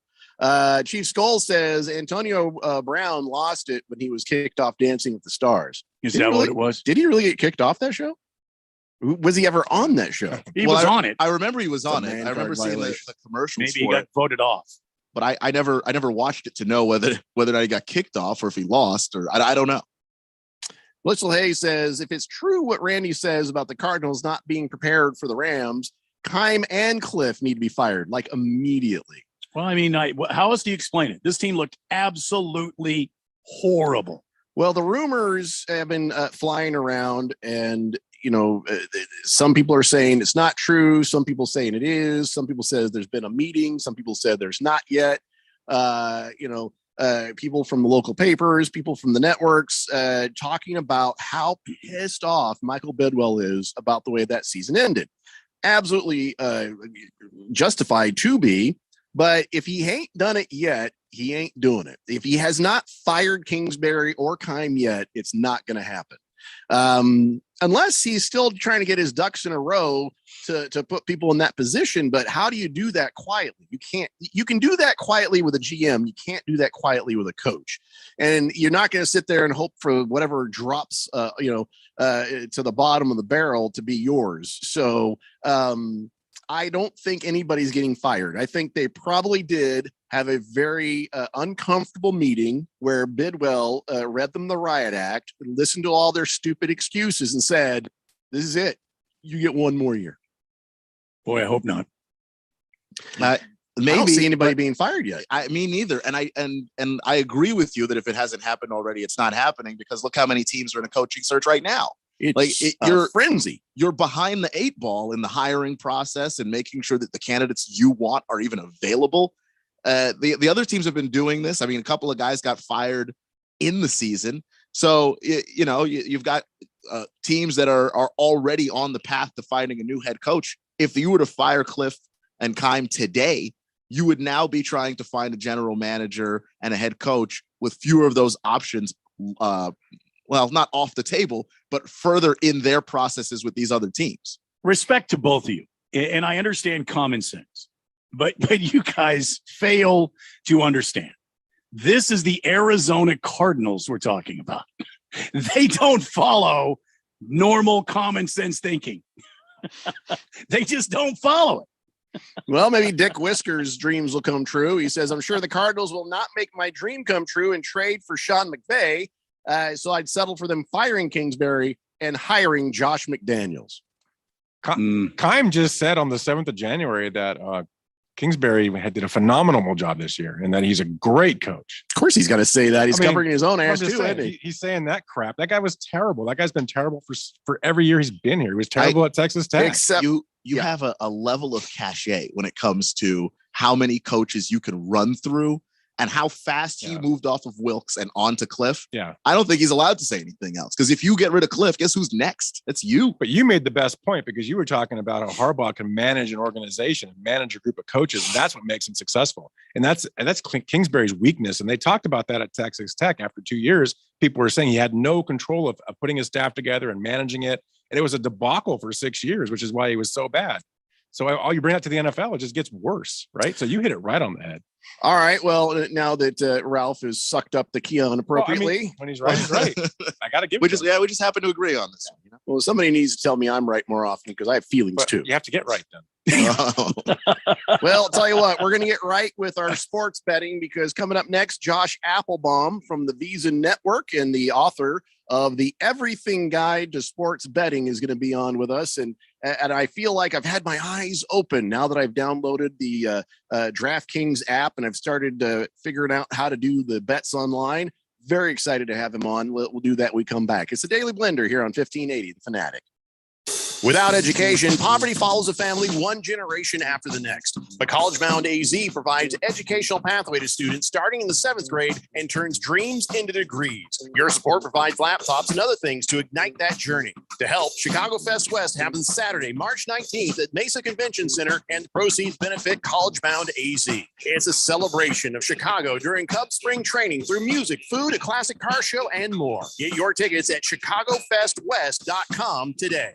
Chief Skull says Antonio Brown lost it when he was kicked off Dancing with the Stars. Is that what it was? Did he really get kicked off that show? Was he ever on that show? He was on it. I remember he was on It's a it. man I remember card seeing the violation. commercials. Maybe he for got it, voted off. but I never watched it to know whether or not he got kicked off or if he lost or I don't know. Blissel Hayes says, if it's true what Randy says about the Cardinals not being prepared for the Rams, Keim and Cliff need to be fired, like immediately. Well, I mean, how else do you explain it? This team looked absolutely horrible. Well, the rumors have been flying around, and some people are saying it's not true. Some people saying it is. Some people says there's been a meeting. Some people said there's not yet. People from the local papers, people from the networks, talking about how pissed off Michael Bidwell is about the way that season ended. Absolutely justified to be, but if he ain't done it yet, he ain't doing it. If he has not fired Kingsbury or Keim yet, it's not going to happen. Unless he's still trying to get his ducks in a row to put people in that position. But how do you do that quietly? You can do that quietly with a GM. You can't do that quietly with a coach. And you're not going to sit there and hope for whatever drops, to the bottom of the barrel to be yours. So I don't think anybody's getting fired. I think they probably did have a very uncomfortable meeting where Bidwell read them the riot act, listened to all their stupid excuses and said, this is it. You get one more year. Boy, I hope not. I don't see anybody being fired yet. Me neither. And I agree with you that if it hasn't happened already, it's not happening because look how many teams are in a coaching search right now. You're frenzy. You're behind the 8 ball in the hiring process and making sure that the candidates you want are even available. The other teams have been doing this. I mean, a couple of guys got fired in the season. So, you've got teams that are already on the path to finding a new head coach. If you were to fire Cliff and Keim today, you would now be trying to find a general manager and a head coach with fewer of those options. Not off the table, but further in their processes with these other teams. Respect to both of you. And I understand common sense, but you guys fail to understand. This is the Arizona Cardinals we're talking about. They don't follow normal common sense thinking. They just don't follow it. Well, maybe Dick Whisker's dreams will come true. He says, I'm sure the Cardinals will not make my dream come true and trade for Sean McVay. So I'd settle for them firing Kingsbury and hiring Josh McDaniels. Keim just said on the 7th of January that Kingsbury did a phenomenal job this year and that he's a great coach. Of course he's got to say that. He's covering his own ass too, isn't he? He's saying that crap. That guy was terrible. That guy's been terrible for every year he's been here. He was terrible at Texas Tech. Except you have a level of cachet when it comes to how many coaches you can run through and how fast he moved off of Wilkes and onto Cliff. Yeah. I don't think he's allowed to say anything else because if you get rid of Cliff, guess who's next? It's you. But you made the best point because you were talking about how Harbaugh can manage an organization and manage a group of coaches. And that's what makes him successful. And that's Kingsbury's weakness. And they talked about that at Texas Tech. After 2 years, people were saying he had no control of putting his staff together and managing it. And it was a debacle for 6 years, which is why he was so bad. So all you bring that to the NFL, it just gets worse, right? So you hit it right on the head. All right. Well, now that Ralph has sucked up the Keon appropriately, when he's right, he's right. I got to give. We just happen to agree on this one. You know? Well, somebody needs to tell me I'm right more often because I have feelings too. You have to get right then. Well, I'll tell you what, we're going to get right with our sports betting because coming up next, Josh Applebaum from the Visa Network and the author of the Everything Guide to Sports Betting is going to be on with us. And I feel like I've had my eyes open now that I've downloaded the DraftKings app and I've started figuring out how to do the bets online. Very excited to have him on. We'll do that when we come back. It's the Daily Blender here on 1580, The Fanatic. Without education, poverty follows a family one generation after the next. But College Bound AZ provides educational pathway to students starting in the 7th grade and turns dreams into degrees. Your support provides laptops and other things to ignite that journey. To help, Chicago Fest West happens Saturday, March 19th at Mesa Convention Center, and the proceeds benefit College Bound AZ. It's a celebration of Chicago during Cub Spring training through music, food, a classic car show, and more. Get your tickets at ChicagoFestWest.com today.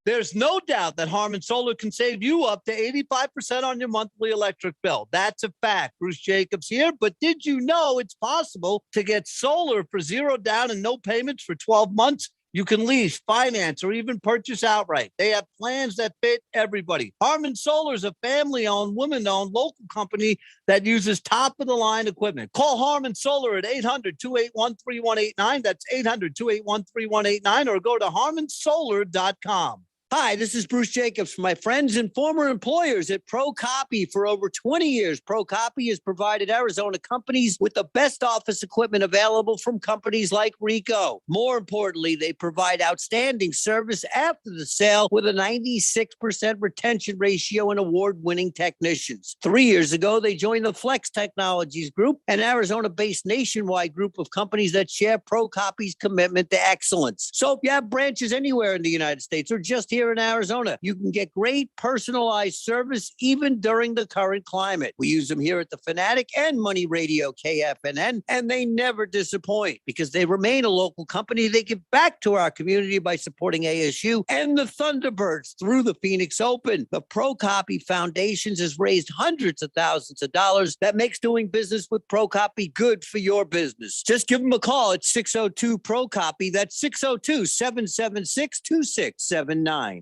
There's no doubt that Harman Solar can save you up to 85% on your monthly electric bill. That's a fact. Bruce Jacobs here. But did you know it's possible to get solar for $0 down and no payments for 12 months? You can lease, finance, or even purchase outright. They have plans that fit everybody. Harman Solar is a family-owned, woman-owned local company that uses top-of-the-line equipment. Call Harman Solar at 800-281-3189. That's 800-281-3189, or go to harmansolar.com. Hi, this is Bruce Jacobs from my friends and former employers at ProCopy. For over 20 years, ProCopy has provided Arizona companies with the best office equipment available from companies like Ricoh. More importantly, they provide outstanding service after the sale with a 96% retention ratio and award-winning technicians. 3 years ago, they joined the Flex Technologies Group, an Arizona-based nationwide group of companies that share ProCopy's commitment to excellence. So if you have branches anywhere in the United States or just here in Arizona, you can get great personalized service even during the current climate. We use them here at the Fanatic and Money Radio KFNN, and they never disappoint because they remain a local company. They give back to our community by supporting ASU and the Thunderbirds through the Phoenix Open. The ProCopy Foundations has raised hundreds of thousands of dollars. That makes doing business with ProCopy good for your business. Just give them a call at 602-ProCopy. That's 602-776-2679.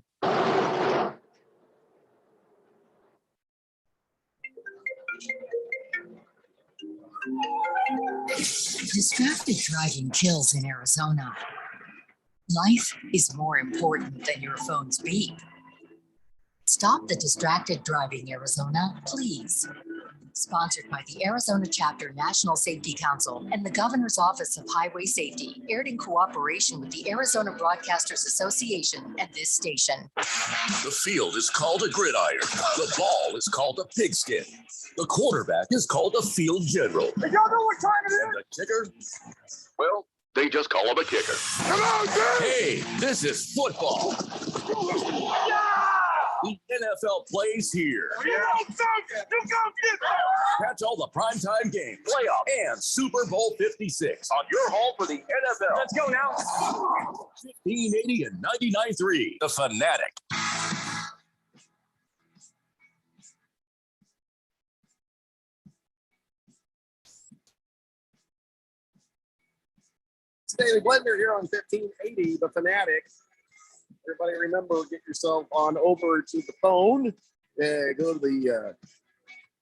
Distracted driving kills in Arizona. Life is more important than your phone's beep. Stop the distracted driving, Arizona, please. Sponsored by the Arizona Chapter National Safety Council and the Governor's Office of Highway Safety, aired in cooperation with the Arizona Broadcasters Association and this station. The field is called a gridiron. The ball is called a pigskin. The quarterback is called a field general. Y'all know what time it is? And the kicker? Well, they just call him a kicker. Come on, dude! Hey, this is football. The NFL plays here. Catch all the primetime games, playoff, and Super Bowl 56 On your home for the NFL. Let's go now. 1580 and 99.3, The Fanatic. It's Daily Blender here on 1580, The Fanatic. Everybody remember, get yourself on over to the phone. Go to the, I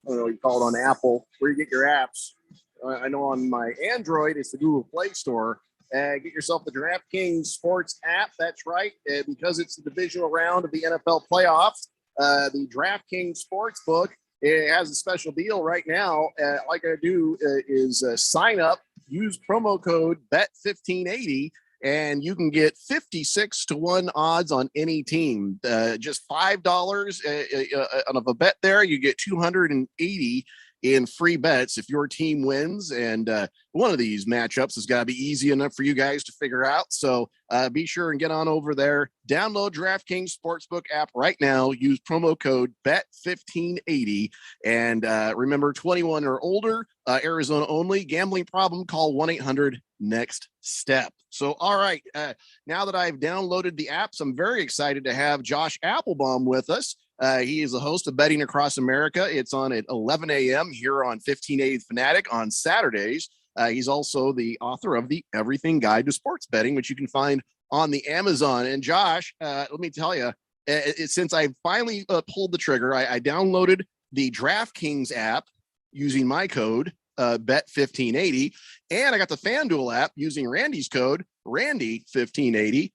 don't know what you call it on Apple, where you get your apps. I know on my Android, it's the Google Play Store. Get yourself the DraftKings Sports app. That's right. Because it's the divisional round of the NFL playoffs, the DraftKings Sportsbook, it has a special deal right now. All I got to do is sign up, use promo code BET1580, and you can get 56-1 odds on any team. Just $5 of a bet there, you get 280 in free bets if your team wins. And one of these matchups has got to be easy enough for you guys to figure out. So be sure and get on over there. Download DraftKings Sportsbook app right now. Use promo code BET1580. And remember, 21 or older, Arizona only. Gambling problem, call 1-800-NEXT-STEP. So, all right. Now that I've downloaded the apps, I'm very excited to have Josh Applebaum with us. He is the host of Betting Across America. It's on at 11 a.m. here on 1580 Fanatic on Saturdays. He's also the author of the Everything Guide to Sports Betting, which you can find on the Amazon. And Josh, let me tell you, since I finally pulled the trigger, I downloaded the DraftKings app using my code Bet1580, and I got the FanDuel app using Randy's code Randy1580.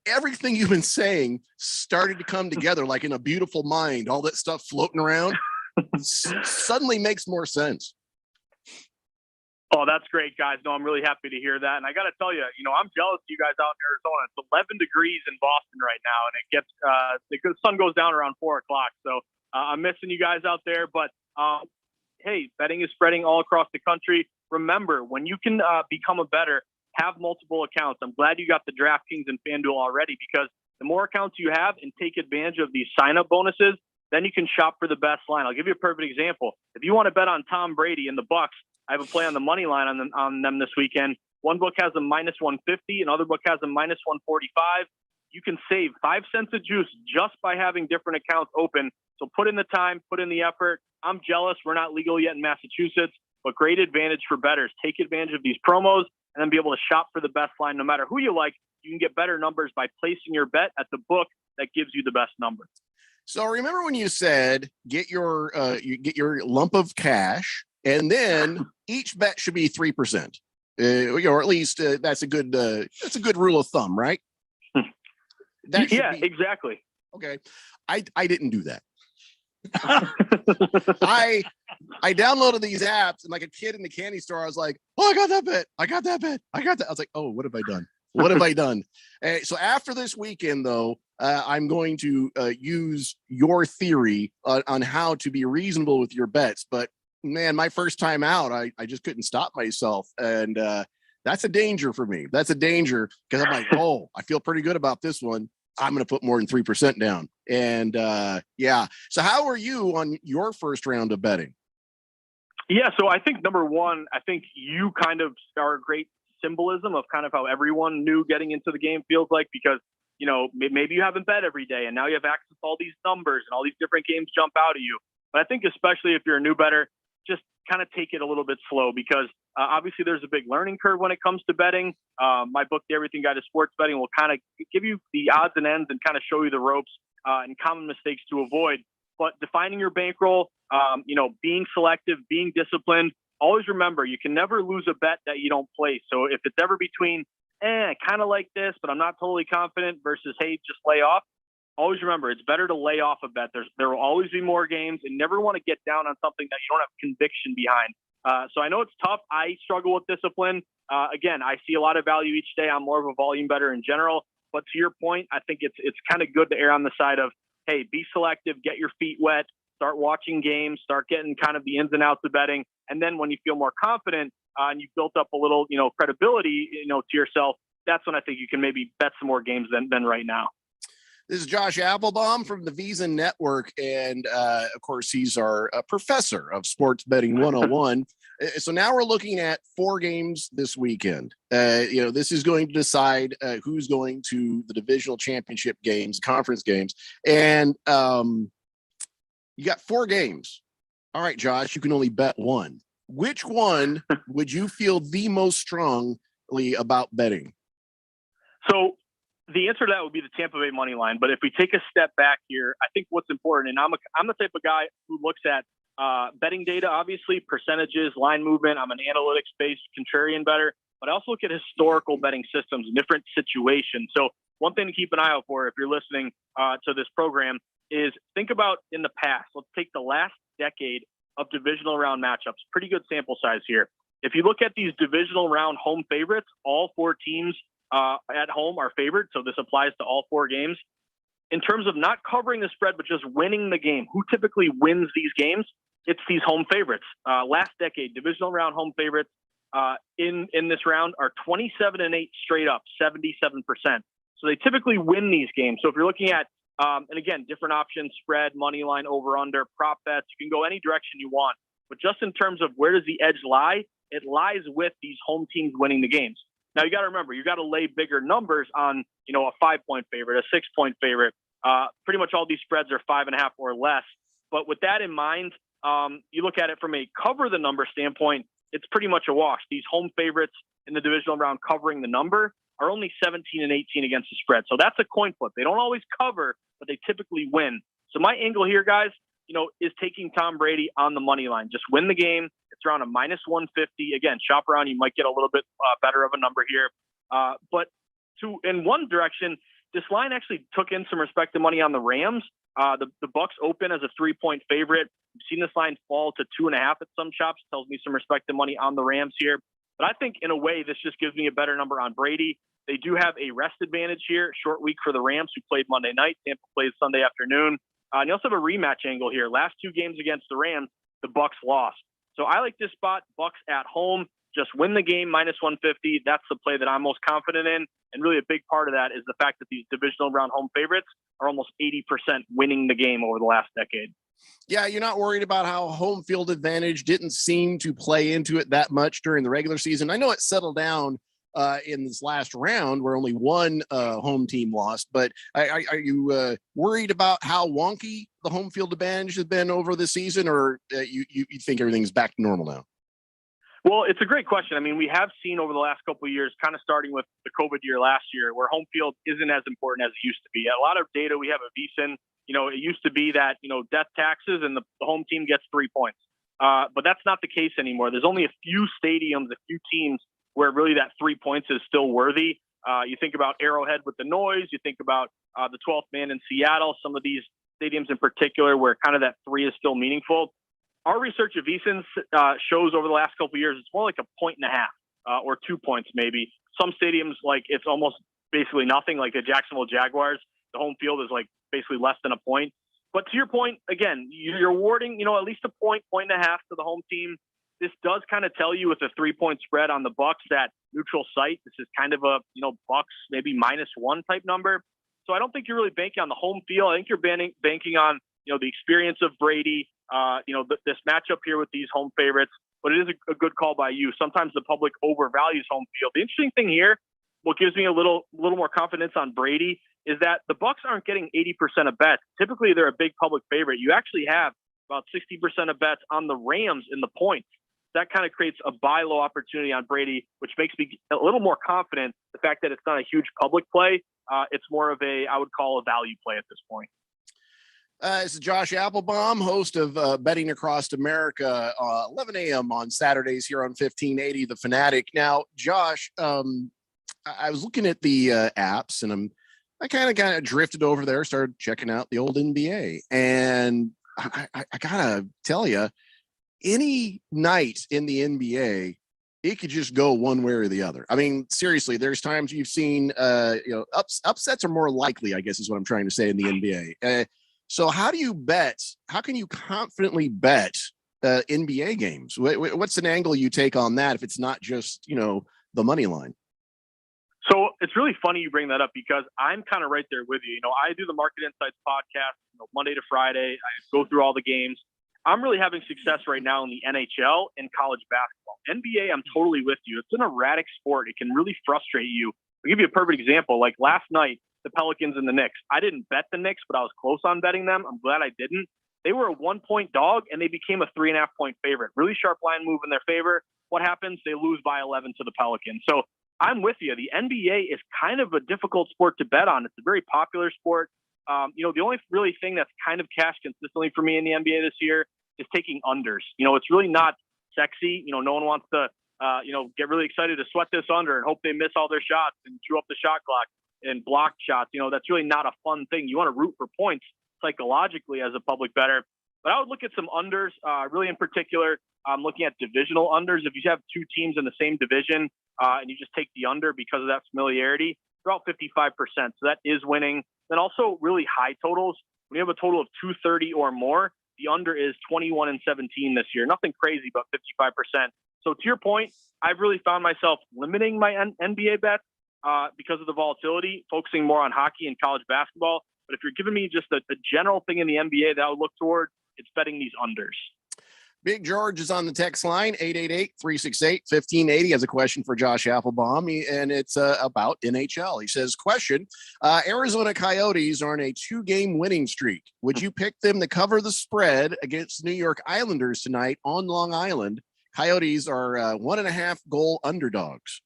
Everything you've been saying started to come together like in a beautiful mind. All that stuff floating around suddenly makes more sense. Oh, that's great, guys. No, I'm really happy to hear that. And I got to tell you, I'm jealous of you guys out in Arizona. It's 11 degrees in Boston right now, and it gets the sun goes down around 4 o'clock. So I'm missing you guys out there. But hey, betting is spreading all across the country. Remember, when you can become a bettor, have multiple accounts. I'm glad you got the DraftKings and FanDuel already, because the more accounts you have and take advantage of these sign-up bonuses, then you can shop for the best line. I'll give you a perfect example. If you want to bet on Tom Brady and the Bucks, I have a play on the money line on them this weekend. One book has a minus 150, another book has a minus 145. You can save 5 cents a juice just by having different accounts open. So put in the time, put in the effort. I'm jealous. We're not legal yet in Massachusetts, but great advantage for bettors. Take advantage of these promos and then be able to shop for the best line. No matter who you like, you can get better numbers by placing your bet at the book that gives you the best number. So remember when you said get your lump of cash, and then each bet should be 3%, or at least that's a good rule of thumb, right? Exactly. Okay, I didn't do that. I downloaded these apps, and like a kid in the candy store, I was like, "Oh, I got that bet! I got that bet! I got that!" I was like, "Oh, what have I done? What have I done?" So after this weekend, though, I'm going to use your theory on how to be reasonable with your bets. But man, my first time out, I just couldn't stop myself, and that's a danger for me. That's a danger, because I'm like, oh, I feel pretty good about this one. I'm going to put more than 3% down. And yeah. So how are you on your first round of betting? Yeah. So I think number one, I think you kind of are a great symbolism of kind of how everyone knew getting into the game feels like, because, maybe you haven't bet every day and now you have access to all these numbers and all these different games jump out at you. But I think especially if you're a new bettor, just kind of take it a little bit slow, because obviously there's a big learning curve when it comes to betting. My book, The Everything Guide to Sports Betting, will kind of give you the odds and ends and kind of show you the ropes and common mistakes to avoid. But defining your bankroll, being selective, being disciplined, always remember, you can never lose a bet that you don't place. So if it's ever between, I kind of like this, but I'm not totally confident, versus, hey, just lay off, always remember, it's better to lay off a bet. There will always be more games, and never want to get down on something that you don't have conviction behind. So I know it's tough. I struggle with discipline. Again, I see a lot of value each day. I'm more of a volume bettor in general. But to your point, I think it's kind of good to err on the side of, hey, be selective, get your feet wet, start watching games, start getting kind of the ins and outs of betting. And then when you feel more confident and you've built up a little, credibility, to yourself, that's when I think you can maybe bet some more games than right now. This is Josh Applebaum from the Visa Network, and of course, he's our professor of Sports Betting 101. So now we're looking at 4 games this weekend. This is going to decide who's going to the divisional championship games, conference games, and you got 4 games. All right, Josh, you can only bet one. Which one would you feel the most strongly about betting? So the answer to that would be the Tampa Bay money line. But if we take a step back here, I think what's important, and I'm the type of guy who looks at betting data, obviously, percentages, line movement. I'm an analytics-based contrarian bettor, but I also look at historical betting systems in different situations. So one thing to keep an eye out for if you're listening to this program is think about in the past. Let's take the last decade of divisional round matchups. Pretty good sample size here. If you look at these divisional round home favorites, all 4 teams at home are favored. So this applies to all 4 games. In terms of not covering the spread, but just winning the game, who typically wins these games? It's these home favorites. Last decade, divisional round home favorites in this round are 27-8 straight up, 77%. So they typically win these games. So if you're looking at, and again, different options, spread, money line, over, under, prop bets, you can go any direction you want. But just in terms of where does the edge lie, it lies with these home teams winning the games. Now, you got to remember, you got to lay bigger numbers on, a 5-point favorite, a 6-point favorite, Pretty much all these spreads are 5.5 or less. But with that in mind, you look at it from a cover the number standpoint, it's pretty much a wash. These home favorites in the divisional round covering the number are only 17 and 18 against the spread. So that's a coin flip. They don't always cover, but they typically win. So my angle here, guys, is taking Tom Brady on the money line. Just win the game. It's around a minus 150. Again, shop around. You might get a little bit better of a number here. But in one direction, this line actually took in some respected money on the Rams. The Bucks open as a 3-point favorite. We've seen this line fall to 2.5 at some shops. Tells me some respected money on the Rams here. But I think in a way, this just gives me a better number on Brady. They do have a rest advantage here. Short week for the Rams, who played Monday night. Tampa plays Sunday afternoon. And you also have a rematch angle here. Last 2 games against the Rams, the Bucks lost. So I like this spot. Bucks at home. Just win the game, minus 150. That's the play that I'm most confident in. And really a big part of that is the fact that these divisional round home favorites are almost 80% winning the game over the last decade. Yeah, you're not worried about how home field advantage didn't seem to play into it that much during the regular season. I know it settled down in this last round where only one home team lost, but are you worried about how wonky the home field advantage has been over the season, or you think everything's back to normal now? Well, it's a great question. I mean, we have seen over the last couple of years, kind of starting with the COVID year last year, where home field isn't as important as it used to be. A lot of data we have at VSiN, it used to be that, death taxes and the home team gets 3 points. But that's not the case anymore. There's only a few stadiums, a few teams where really that 3 points is still worthy. You think about Arrowhead with the noise. You think about the 12th man in Seattle, some of these stadiums in particular where kind of that 3 is still meaningful. Our research at VSiN shows over the last couple of years, it's more like 1.5 or 2 points maybe. Some stadiums, like it's almost basically nothing, like the Jacksonville Jaguars. The home field is like basically less than a point. But to your point, again, you're awarding, at least 1.5 points to the home team. This does kind of tell you with a 3-point spread on the Bucks that neutral site. This is kind of a, Bucks maybe -1 type number. So I don't think you're really banking on the home field. I think you're banking on, the experience of Brady, this matchup here with these home favorites. But it is a good call by you. Sometimes the public overvalues home field. The interesting thing here, what gives me a little more confidence on Brady, is that the Bucks aren't getting 80% of bets. Typically, they're a big public favorite. You actually have about 60% of bets on the Rams in the points. That kind of creates a buy low opportunity on Brady, which makes me a little more confident. The fact that it's not a huge public play, it's more of I would call a value play at this point. This is Josh Applebaum, host of Betting Across America, 11 a.m. on Saturdays here on 1580 The Fanatic. Now, Josh, I was looking at the apps, and I kind of drifted over there, started checking out the old NBA, and I gotta tell you, any night in the NBA, it could just go one way or the other. I mean, seriously, there's times you've seen, upsets are more likely, I guess is what I'm trying to say in the NBA. So how do you bet? How can you confidently bet NBA games? What's an angle you take on that if it's not just, the money line? So it's really funny you bring that up because I'm kind of right there with you. I do the Market Insights podcast, Monday to Friday. I go through all the games. I'm really having success right now in the NHL and college basketball. NBA, I'm totally with you. It's an erratic sport. It can really frustrate you. I'll give you a perfect example. Like last night, the Pelicans and the Knicks. I didn't bet the Knicks, but I was close on betting them. I'm glad I didn't. They were a 1-point dog, and they became a 3.5-point favorite. Really sharp line move in their favor. What happens? They lose by 11 to the Pelicans. So I'm with you. The NBA is kind of a difficult sport to bet on. It's a very popular sport. The only really thing that's kind of cashed consistently for me in the NBA this year is taking unders. It's really not sexy. No one wants to, get really excited to sweat this under and hope they miss all their shots and chew up the shot clock and block shots. That's really not a fun thing. You want to root for points psychologically as a public bettor. But I would look at some unders, really in particular. I'm looking at divisional unders. If you have two teams in the same division and you just take the under because of that familiarity, about 55%. So that is winning. Then also really high totals. When you have a total of 230 or more, the under is 21-17 this year. Nothing crazy, but 55%. So to your point, I've really found myself limiting my NBA bets because of the volatility, focusing more on hockey and college basketball. But if you're giving me just a general thing in the NBA that I would look toward, it's betting these unders. Big George is on the text line, 888-368-1580. Has a question for Josh Applebaum, and it's about NHL. He says, question, Arizona Coyotes are on a 2-game winning streak. Would you pick them to cover the spread against New York Islanders tonight on Long Island? Coyotes are 1.5 goal underdogs.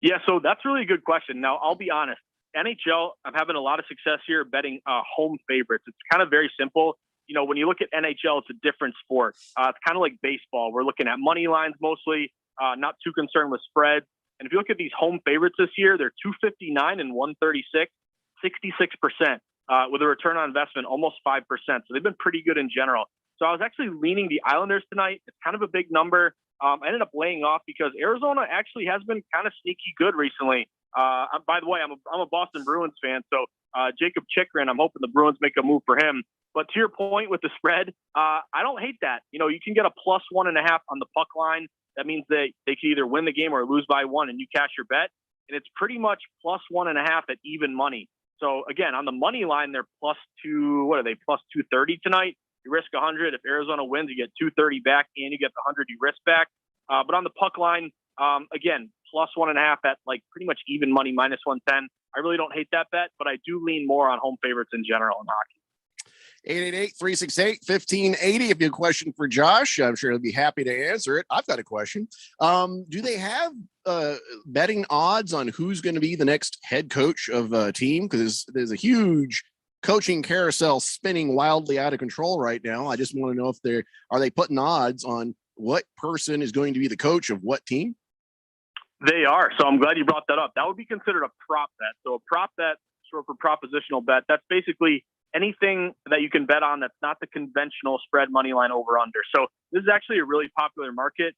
Yeah, so that's really a good question. Now, I'll be honest. NHL, I'm having a lot of success here betting home favorites. It's kind of very simple. You know, when you look at NHL, it's a different sport. It's kind of like baseball. We're looking at money lines mostly, not too concerned with spreads. And if you look at these home favorites this year, they're 259 and 136, 66%, with a return on investment almost 5%. So they've been pretty good in general. So I was actually leaning the Islanders tonight. It's kind of a big number. I ended up laying off because Arizona actually has been kind of sneaky good recently. By the way, I'm a Boston Bruins fan, so Jacob Chikrin, I'm hoping the Bruins make a move for him. But to your point with the spread, I don't hate that. You know, you can get a +1.5 on the puck line. That means they can either win the game or lose by 1, and you cash your bet. And it's pretty much +1.5 at even money. So again, on the money line, they're +2. What are they? +230 tonight. You risk 100. If Arizona wins, you get 230 back, and you get the 100 you risk back. But on the puck line, again, +1.5 at like pretty much even money, -110. I really don't hate that bet, but I do lean more on home favorites in general in hockey. 888-368-1580. If you have a question for Josh, I'm sure he'll be happy to answer it. I've got a question. Do they have betting odds on who's going to be the next head coach of a team? Because there's a huge coaching carousel spinning wildly out of control right now. I just want to know if are they putting odds on what person is going to be the coach of what team? They are. So I'm glad you brought that up. That would be considered a prop bet. So a prop bet, short for propositional bet, that's basically anything that you can bet on that's not the conventional spread money line over under. So this is actually a really popular market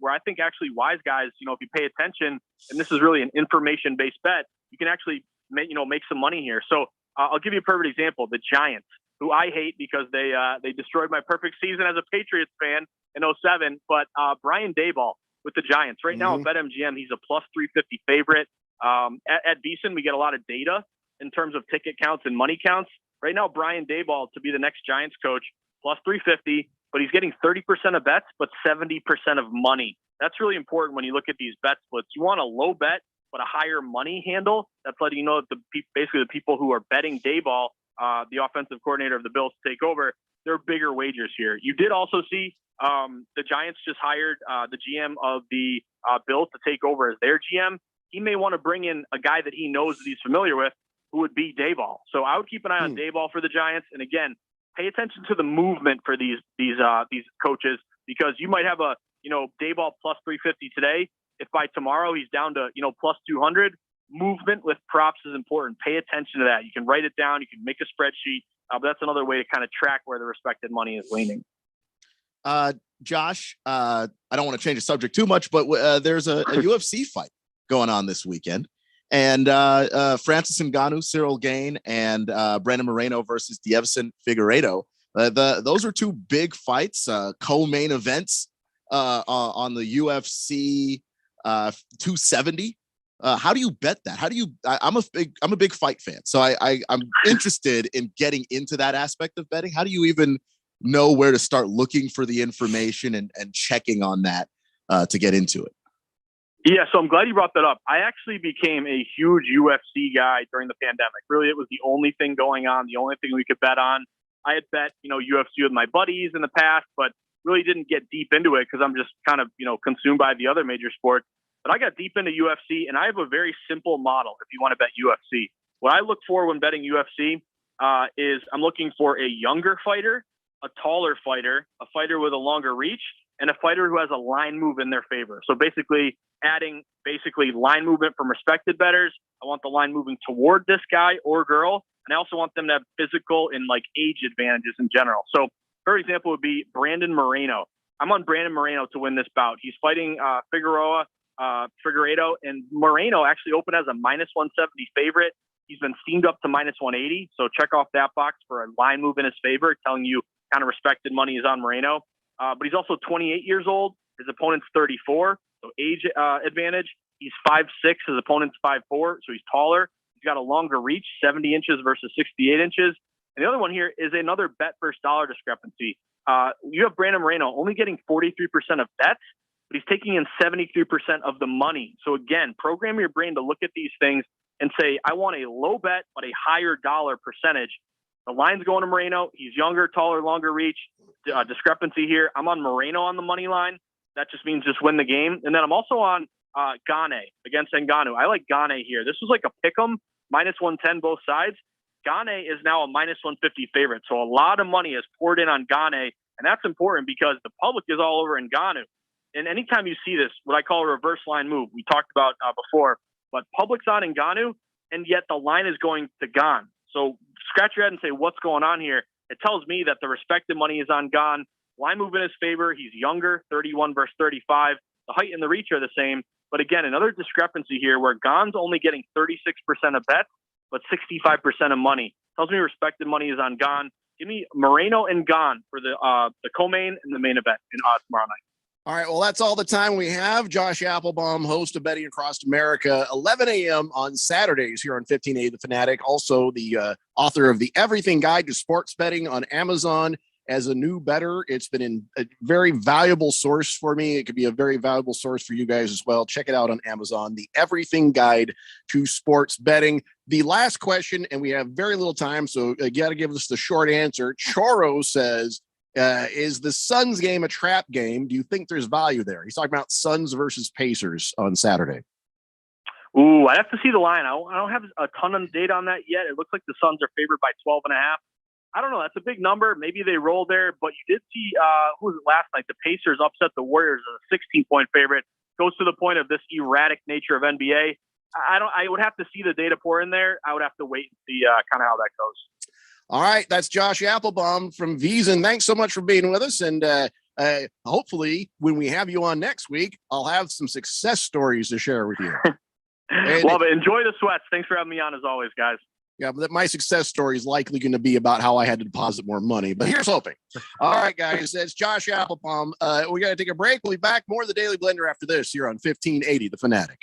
where I think actually wise guys, you know, if you pay attention, and this is really an information-based bet, you can actually make some money here. So I'll give you a perfect example. The Giants, who I hate because they destroyed my perfect season as a Patriots fan in 2007. But Brian Daboll with the Giants right now at BetMGM, he's a +350 favorite. At VSiN, we get a lot of data in terms of ticket counts and money counts. Right now, Brian Daboll to be the next Giants coach, +350, but he's getting 30% of bets, but 70% of money. That's really important when you look at these bet splits. You want a low bet, but a higher money handle. That's letting you know that basically the people who are betting Daboll, the offensive coordinator of the Bills, to take over, they're bigger wagers here. You did also see the Giants just hired the GM of the Bills to take over as their GM. He may want to bring in a guy that he knows that he's familiar with, who would be Daboll. So I would keep an eye on Daboll for the Giants. And again, pay attention to the movement for these coaches, because you might have a Daboll +350 today. If by tomorrow he's down to +200, movement with props is important. Pay attention to that. You can write it down. You can make a spreadsheet. But that's another way to kind of track where the respected money is leaning. Josh, I don't want to change the subject too much, but there's a UFC fight going on this weekend. And Francis Ngannou, Cyril Gane, and Brandon Moreno versus Deiveson Figueiredo. Those are two big fights, co-main events on the UFC 270. How do you bet that? I'm a big fight fan, so I'm interested in getting into that aspect of betting. How do you even know where to start looking for the information and checking on that to get into it? Yeah, so I'm glad you brought that up. I actually became a huge UFC guy during the pandemic. Really, it was the only thing going on, the only thing we could bet on. I had bet, UFC with my buddies in the past, but really didn't get deep into it because I'm just kind of, consumed by the other major sports. But I got deep into UFC, and I have a very simple model if you want to bet UFC. What I look for when betting UFC is I'm looking for a younger fighter, a taller fighter, a fighter with a longer reach, and a fighter who has a line move in their favor. So basically adding line movement from respected bettors. I want the line moving toward this guy or girl. And I also want them to have physical and age advantages in general. So for example would be Brandon Moreno. I'm on Brandon Moreno to win this bout. He's fighting Figueiredo, and Moreno actually opened as a -170 favorite. He's been steamed up to -180. So check off that box for a line move in his favor, telling you kind of respected money is on Moreno. But he's also 28 years old. His opponent's 34, so age advantage. He's 5'6", his opponent's 5'4", so he's taller. He's got a longer reach, 70 inches versus 68 inches. And the other one here is another bet versus dollar discrepancy. You have Brandon Moreno only getting 43% of bets, but he's taking in 73% of the money. So again, program your brain to look at these things and say, I want a low bet, but a higher dollar percentage. The line's going to Moreno. He's younger, taller, longer reach. Discrepancy here. I'm on Moreno on the money line. That just means just win the game. And then I'm also on Gane against Ngannou. I like Gane here. This was like a pick 'em, minus 110 both sides. Gane is now a minus 150 favorite. So a lot of money is poured in on Gane. And that's important because the public is all over Ngannou. And anytime you see this, what I call a reverse line move, we talked about before, but public's on Ngannou, and yet the line is going to Gane. So scratch your head and say, what's going on here? It tells me that the respected money is on Gane. Line move in his favor. He's younger, 31 versus 35. The height and the reach are the same. But again, another discrepancy here where Gane's only getting 36% of bets, but 65% of money. Tells me respected money is on Gane. Give me Moreno and Gane for the co-main and the main event tomorrow night. All right, well, that's all the time we have. Josh Applebaum, host of Betting Across America, 11 a.m. on Saturdays here on 1580 The Fanatic. Also, the author of the Everything Guide to Sports Betting on Amazon. As a new bettor, it's been a very valuable source for me. It could be a very valuable source for you guys as well. Check it out on Amazon, the Everything Guide to Sports Betting. The last question, and we have very little time, so you got to give us the short answer. Choro says, is the Suns game a trap game? Do you think there's value there? He's talking about Suns versus Pacers on Saturday. Ooh, I'd have to see the line. I don't have a ton of data on that yet. It looks like the Suns are favored by 12.5. I don't know. That's a big number. Maybe they roll there, but you did see, who was it last night? The Pacers upset the Warriors as a 16-point favorite. Goes to the point of this erratic nature of NBA. I would have to see the data pour in there. I would have to wait and see kind of how that goes. All right. That's Josh Applebaum from Veasan. Thanks so much for being with us. And hopefully when we have you on next week, I'll have some success stories to share with you. Love it. Enjoy the sweats. Thanks for having me on as always, guys. Yeah, but my success story is likely going to be about how I had to deposit more money. But here's hoping. All right, guys. That's Josh Applebaum. We got to take a break. We'll be back. More of the Daily Blender after this here on 1580 The Fanatic.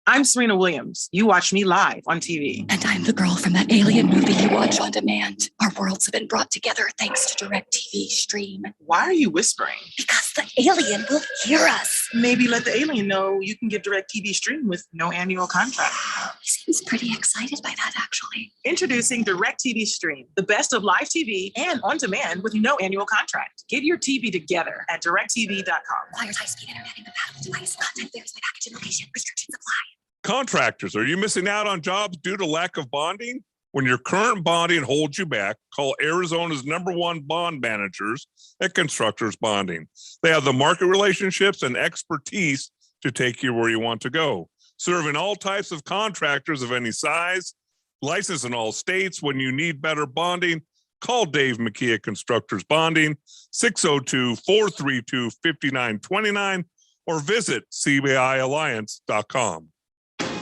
I'm Serena Williams. You watch me live on TV. And I'm the girl from that alien movie you watch on demand. Our worlds have been brought together thanks to DirecTV Stream. Why are you whispering? Because the alien will hear us. Maybe let the alien know you can get DirecTV Stream with no annual contract. He seems pretty excited by that, actually. Introducing DirecTV Stream, the best of live TV and on demand with no annual contract. Get your TV together at DirecTV.com. Requires high-speed internet and compatible device. Content varies by package and location. Restrictions apply. Contractors, are you missing out on jobs due to lack of bonding? When your current bonding holds you back, call Arizona's #1 bond managers at Constructors Bonding. They have the market relationships and expertise to take you where you want to go. Serving all types of contractors of any size, licensed in all states. When you need better bonding, call Dave McKee at Constructors Bonding, 602-432-5929, or visit CBIalliance.com.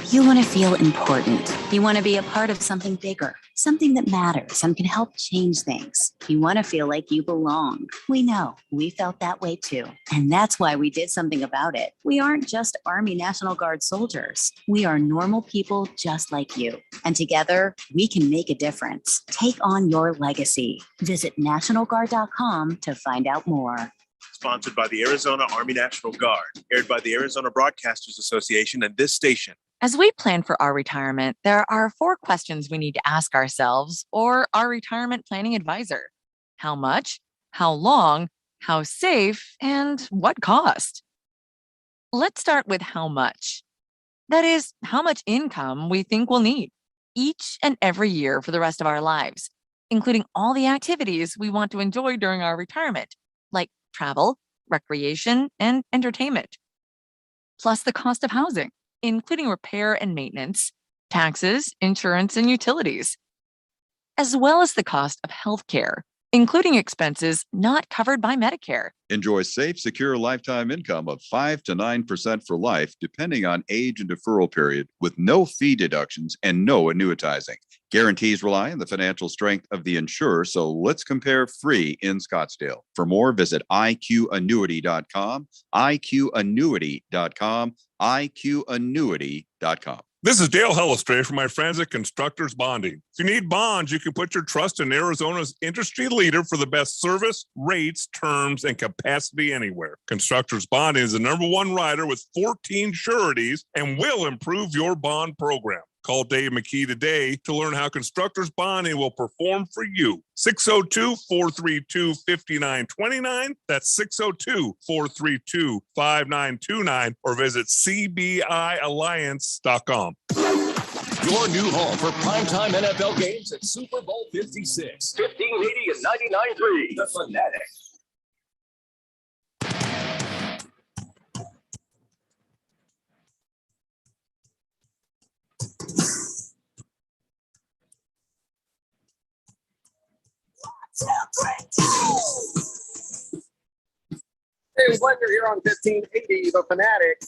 You want to feel important. You want to be a part of something bigger, something that matters and can help change things. You want to feel like you belong. We know. We felt that way too. And that's why we did something about it. We aren't just Army National Guard soldiers. We are normal people just like you. And together, we can make a difference. Take on your legacy. Visit NationalGuard.com to find out more. Sponsored by the Arizona Army National Guard, aired by the Arizona Broadcasters Association and this station. As we plan for our retirement, there are 4 questions we need to ask ourselves or our retirement planning advisor. How much? How long? How safe? And what cost? Let's start with how much. That is, how much income we think we'll need each and every year for the rest of our lives, including all the activities we want to enjoy during our retirement, like travel, recreation, and entertainment. Plus the cost of housing, including repair and maintenance, taxes, insurance, and utilities, as well as the cost of healthcare, including expenses not covered by Medicare. Enjoy safe, secure lifetime income of 5 to 9% for life, depending on age and deferral period, with no fee deductions and no annuitizing. Guarantees rely on the financial strength of the insurer, so let's compare free in Scottsdale. For more, visit IQannuity.com, IQannuity.com, IQannuity.com. This is Dale Hellestrade from my friends at Constructors Bonding. If you need bonds, you can put your trust in Arizona's industry leader for the best service, rates, terms, and capacity anywhere. Constructors Bonding is the #1 writer with 14 sureties and will improve your bond program. Call Dave McKee today to learn how Constructors Bonding will perform for you. 602-432-5929. That's 602-432-5929 or visit cbialliance.com. Your new home for primetime NFL games at Super Bowl 56. 1580 and 99.3. The Fanatic. Hey, Blender here on 1580, The Fanatic.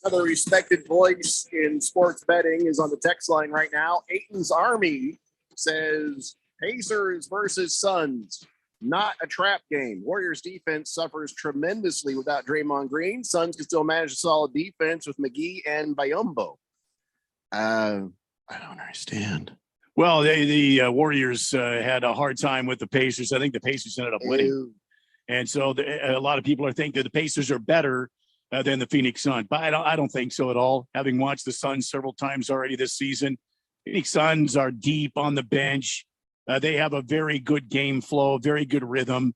Another respected voice in sports betting is on the text line right now. Aiton's Army says Pacers versus Suns, not a trap game. Warriors defense suffers tremendously without Draymond Green. Suns can still manage a solid defense with McGee and Biyombo. I don't understand. Well, the Warriors had a hard time with the Pacers. I think the Pacers ended up winning. And so a lot of people are thinking that the Pacers are better than the Phoenix Suns. But I don't think so at all. Having watched the Suns several times already this season, Phoenix Suns are deep on the bench. They have a very good game flow, very good rhythm.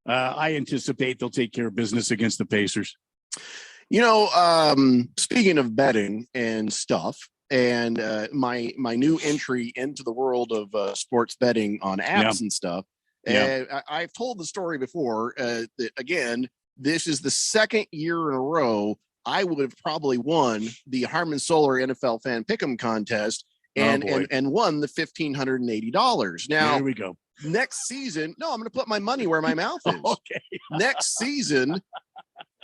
I anticipate they'll take care of business against the Pacers. You know, speaking of betting and stuff, and my new entry into the world of sports betting on apps and stuff. I've told the story before that, again, this is the second year in a row I would have probably won the Harmon Solar NFL Fan Pick'em contest and won the $1,580. Now, there we go. Next season, no, I'm going to put my money where my mouth is. Okay. Next season,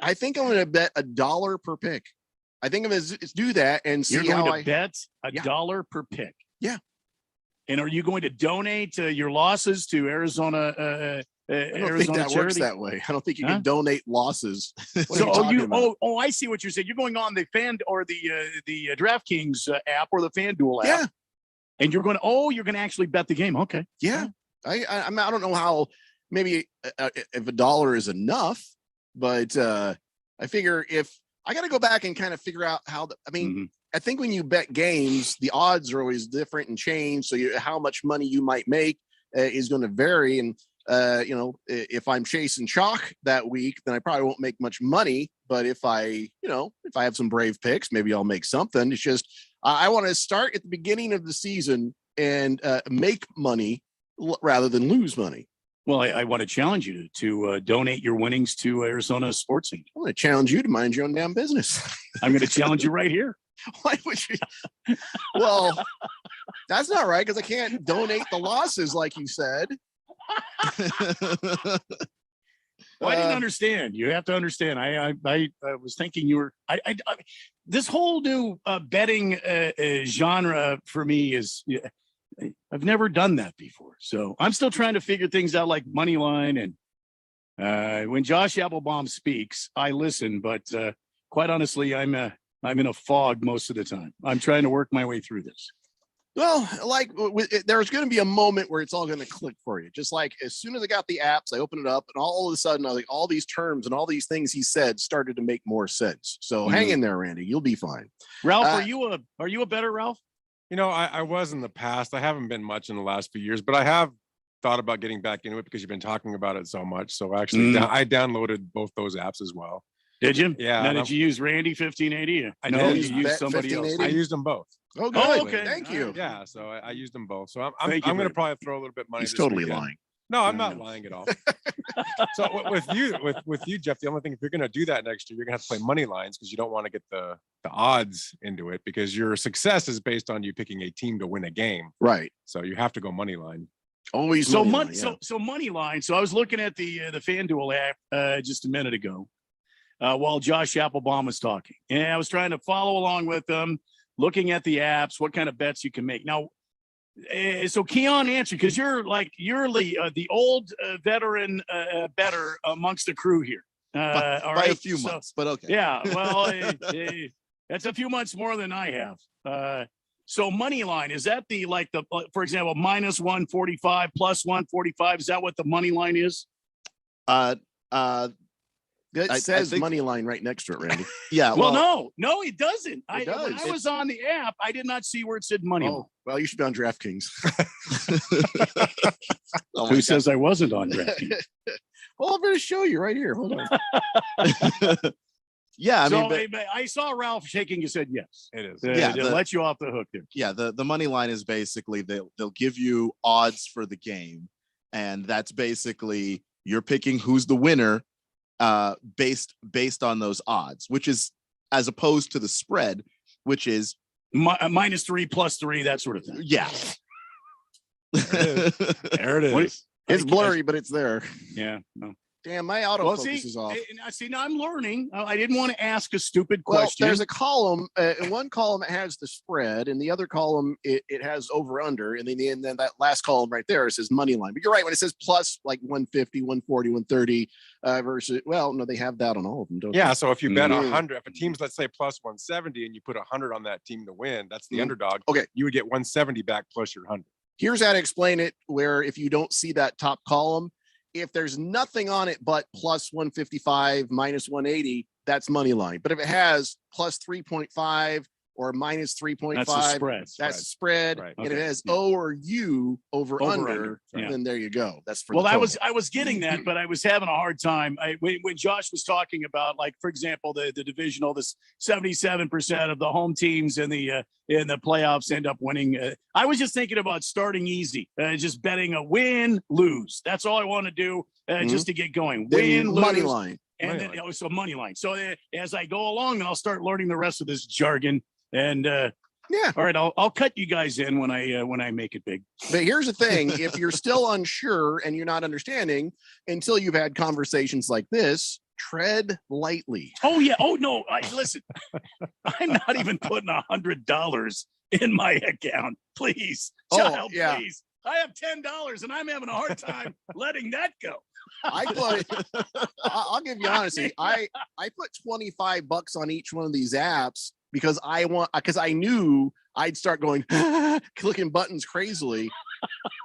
I think I'm going to bet $1 per pick. I think I'm going to do that and see You're how going to bet $1 per pick. Yeah. And are you going to donate your losses to Arizona? I don't Arizona think that charity? works that way. I don't think you can donate losses. I see what you're saying. You're going on the fan or the DraftKings app or the FanDuel app. Yeah. And you're going to actually bet the game. Okay. Yeah. I don't know how, maybe if $1 is enough, but I figure if I got to go back and kind of figure out how, I think when you bet games, the odds are always different and change. So how much money you might make is going to vary. And, if I'm chasing chalk that week, then I probably won't make much money. But if I have some brave picks, maybe I'll make something. It's just, I want to start at the beginning of the season and make money rather than lose money. Well, I want to challenge you to donate your winnings to Arizona Sports Team. I want to challenge you to mind your own damn business. I'm going to challenge you right here. Why would you? Well, that's not right because I can't donate the losses like you said. Well, I didn't understand. You have to understand. I was thinking you were. This whole new betting genre for me is. I've never done that before, so I'm still trying to figure things out, like money line. And when Josh Applebaum speaks, I listen. But quite honestly, I'm in a fog most of the time. I'm trying to work my way through this. Well, there's going to be a moment where it's all going to click for you. Just like as soon as I got the apps, I opened it up, and all of a sudden, all these terms and all these things he said started to make more sense. So hang in there, Randy. You'll be fine. Ralph, are you a better Ralph? I was in the past. I haven't been much in the last few years, but I have thought about getting back into it because you've been talking about it so much. So actually, I downloaded both those apps as well. Did you? Yeah. Now, did you use Randy 1580? I know did. you used somebody else. I used them both. Oh, good. Okay. Thank you. Yeah. So I used them both. So I'm going to probably throw a little bit of money. He's totally lying. No, I'm not lying at all. So with you, Jeff, the only thing, if you're going to do that next year, you're going to have to play money lines because you don't want to get the odds into it because your success is based on you picking a team to win a game. Right. So you have to go money line. Always so money line. So I was looking at the FanDuel app just a minute ago while Josh Applebaum was talking, and I was trying to follow along with them, looking at the apps, what kind of bets you can make. Now, so Keon, answer, because you're the old veteran bettor amongst the crew here. By all right, a few months, but okay. Yeah, well, that's a few months more than I have. So money line, is that for example, minus 145, plus 145? Is that what the money line is? It says money line right next to it, Randy. Yeah. Well, no, it doesn't. It does. When I was on the app, I did not see where it said money line. Well, you should be on DraftKings. Who says I wasn't on DraftKings? Well, I'm going to show you right here. Hold on. Yeah, I saw Ralph shaking his head. Yes, it is. They'll let you off the hook there. Yeah, the money line is basically they'll give you odds for the game, and that's basically you're picking who's the winner based on those odds, which is as opposed to the spread, which is minus 3, plus 3, that sort of thing. Yeah. There it is. It's blurry, but it's there. Yeah. No. Damn, my autofocus is off. See, now I'm learning. I didn't want to ask a stupid Well, question. there's a column. In one column, it has the spread. In the other column, it has over under. And then that last column right there, it says money line. But you're right. When it says plus like 150, 140, 130 versus, well, no, they have that on all of them, don't Yeah. they? So if you bet 100, if a team's, let's say, plus 170 and you put 100 on that team to win, that's the underdog. Okay. You would get 170 back plus your 100. Here's how to explain it, where if you don't see that top column, if there's nothing on it but plus 155, minus 180, that's money line. But if it has plus 3.5 or minus 3.5, that's a spread. That's a spread. Right. And Okay. if it has O or U over under, under. Yeah. then there you go. That's for Well, the I total. was getting that, but I was having a hard time. When Josh was talking about, like, for example, the divisional, this 77% of the home teams in the playoffs end up winning. I was just thinking about starting easy, just betting a win, lose. That's all I want to do, just to get going. Then Win, money lose, line. and then so money line. So as I go along, I'll start learning the rest of this jargon. And yeah, all right, I'll cut you guys in when I make it big. But here's the thing: if you're still unsure and you're not understanding until you've had conversations like this, tread lightly. Oh yeah. Oh no. Listen, I'm not even putting $100 in my account. Please, child, yeah. please. I have $10 and I'm having a hard time letting that go. I'll give you honesty. I put $25 on each one of these apps because I knew I'd start going clicking buttons crazily.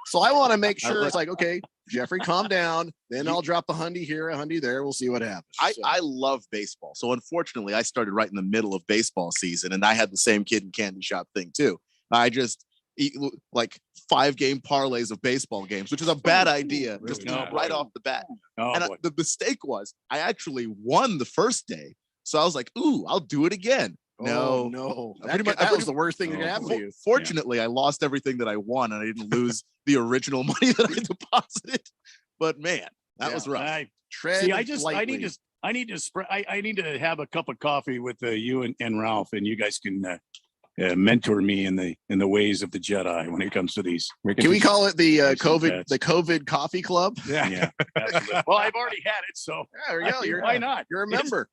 So I want to make sure it's like, okay, Jeffrey, calm down. Then I'll drop a hundy here, a hundy there. We'll see what happens. I love baseball. So unfortunately, I started right in the middle of baseball season, and I had the same kid in candy shop thing too. I just eat like 5-game parlays of baseball games, which is a bad idea just right off the bat. The mistake was I actually won the first day. So I was like, ooh, I'll do it again. No. That was the worst thing that could happen to you. Fortunately, I lost everything that I won, and I didn't lose the original money that I deposited. But man, that was rough. I need to have a cup of coffee with you and Ralph, and you guys can mentor me in the ways of the Jedi when it comes to these. Can we call it the COVID coffee club? Yeah. Absolutely. Well, I've already had it, so there you go. Why not? You're a member.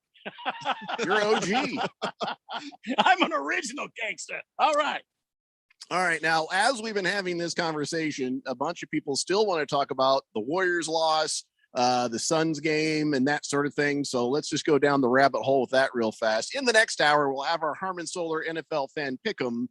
You're OG. I'm an original gangster. All right. Now, as we've been having this conversation, a bunch of people still want to talk about the Warriors loss, the Suns game, and that sort of thing. So let's just go down the rabbit hole with that real fast. In the next hour, we'll have our Harmon Solar NFL fan pick'em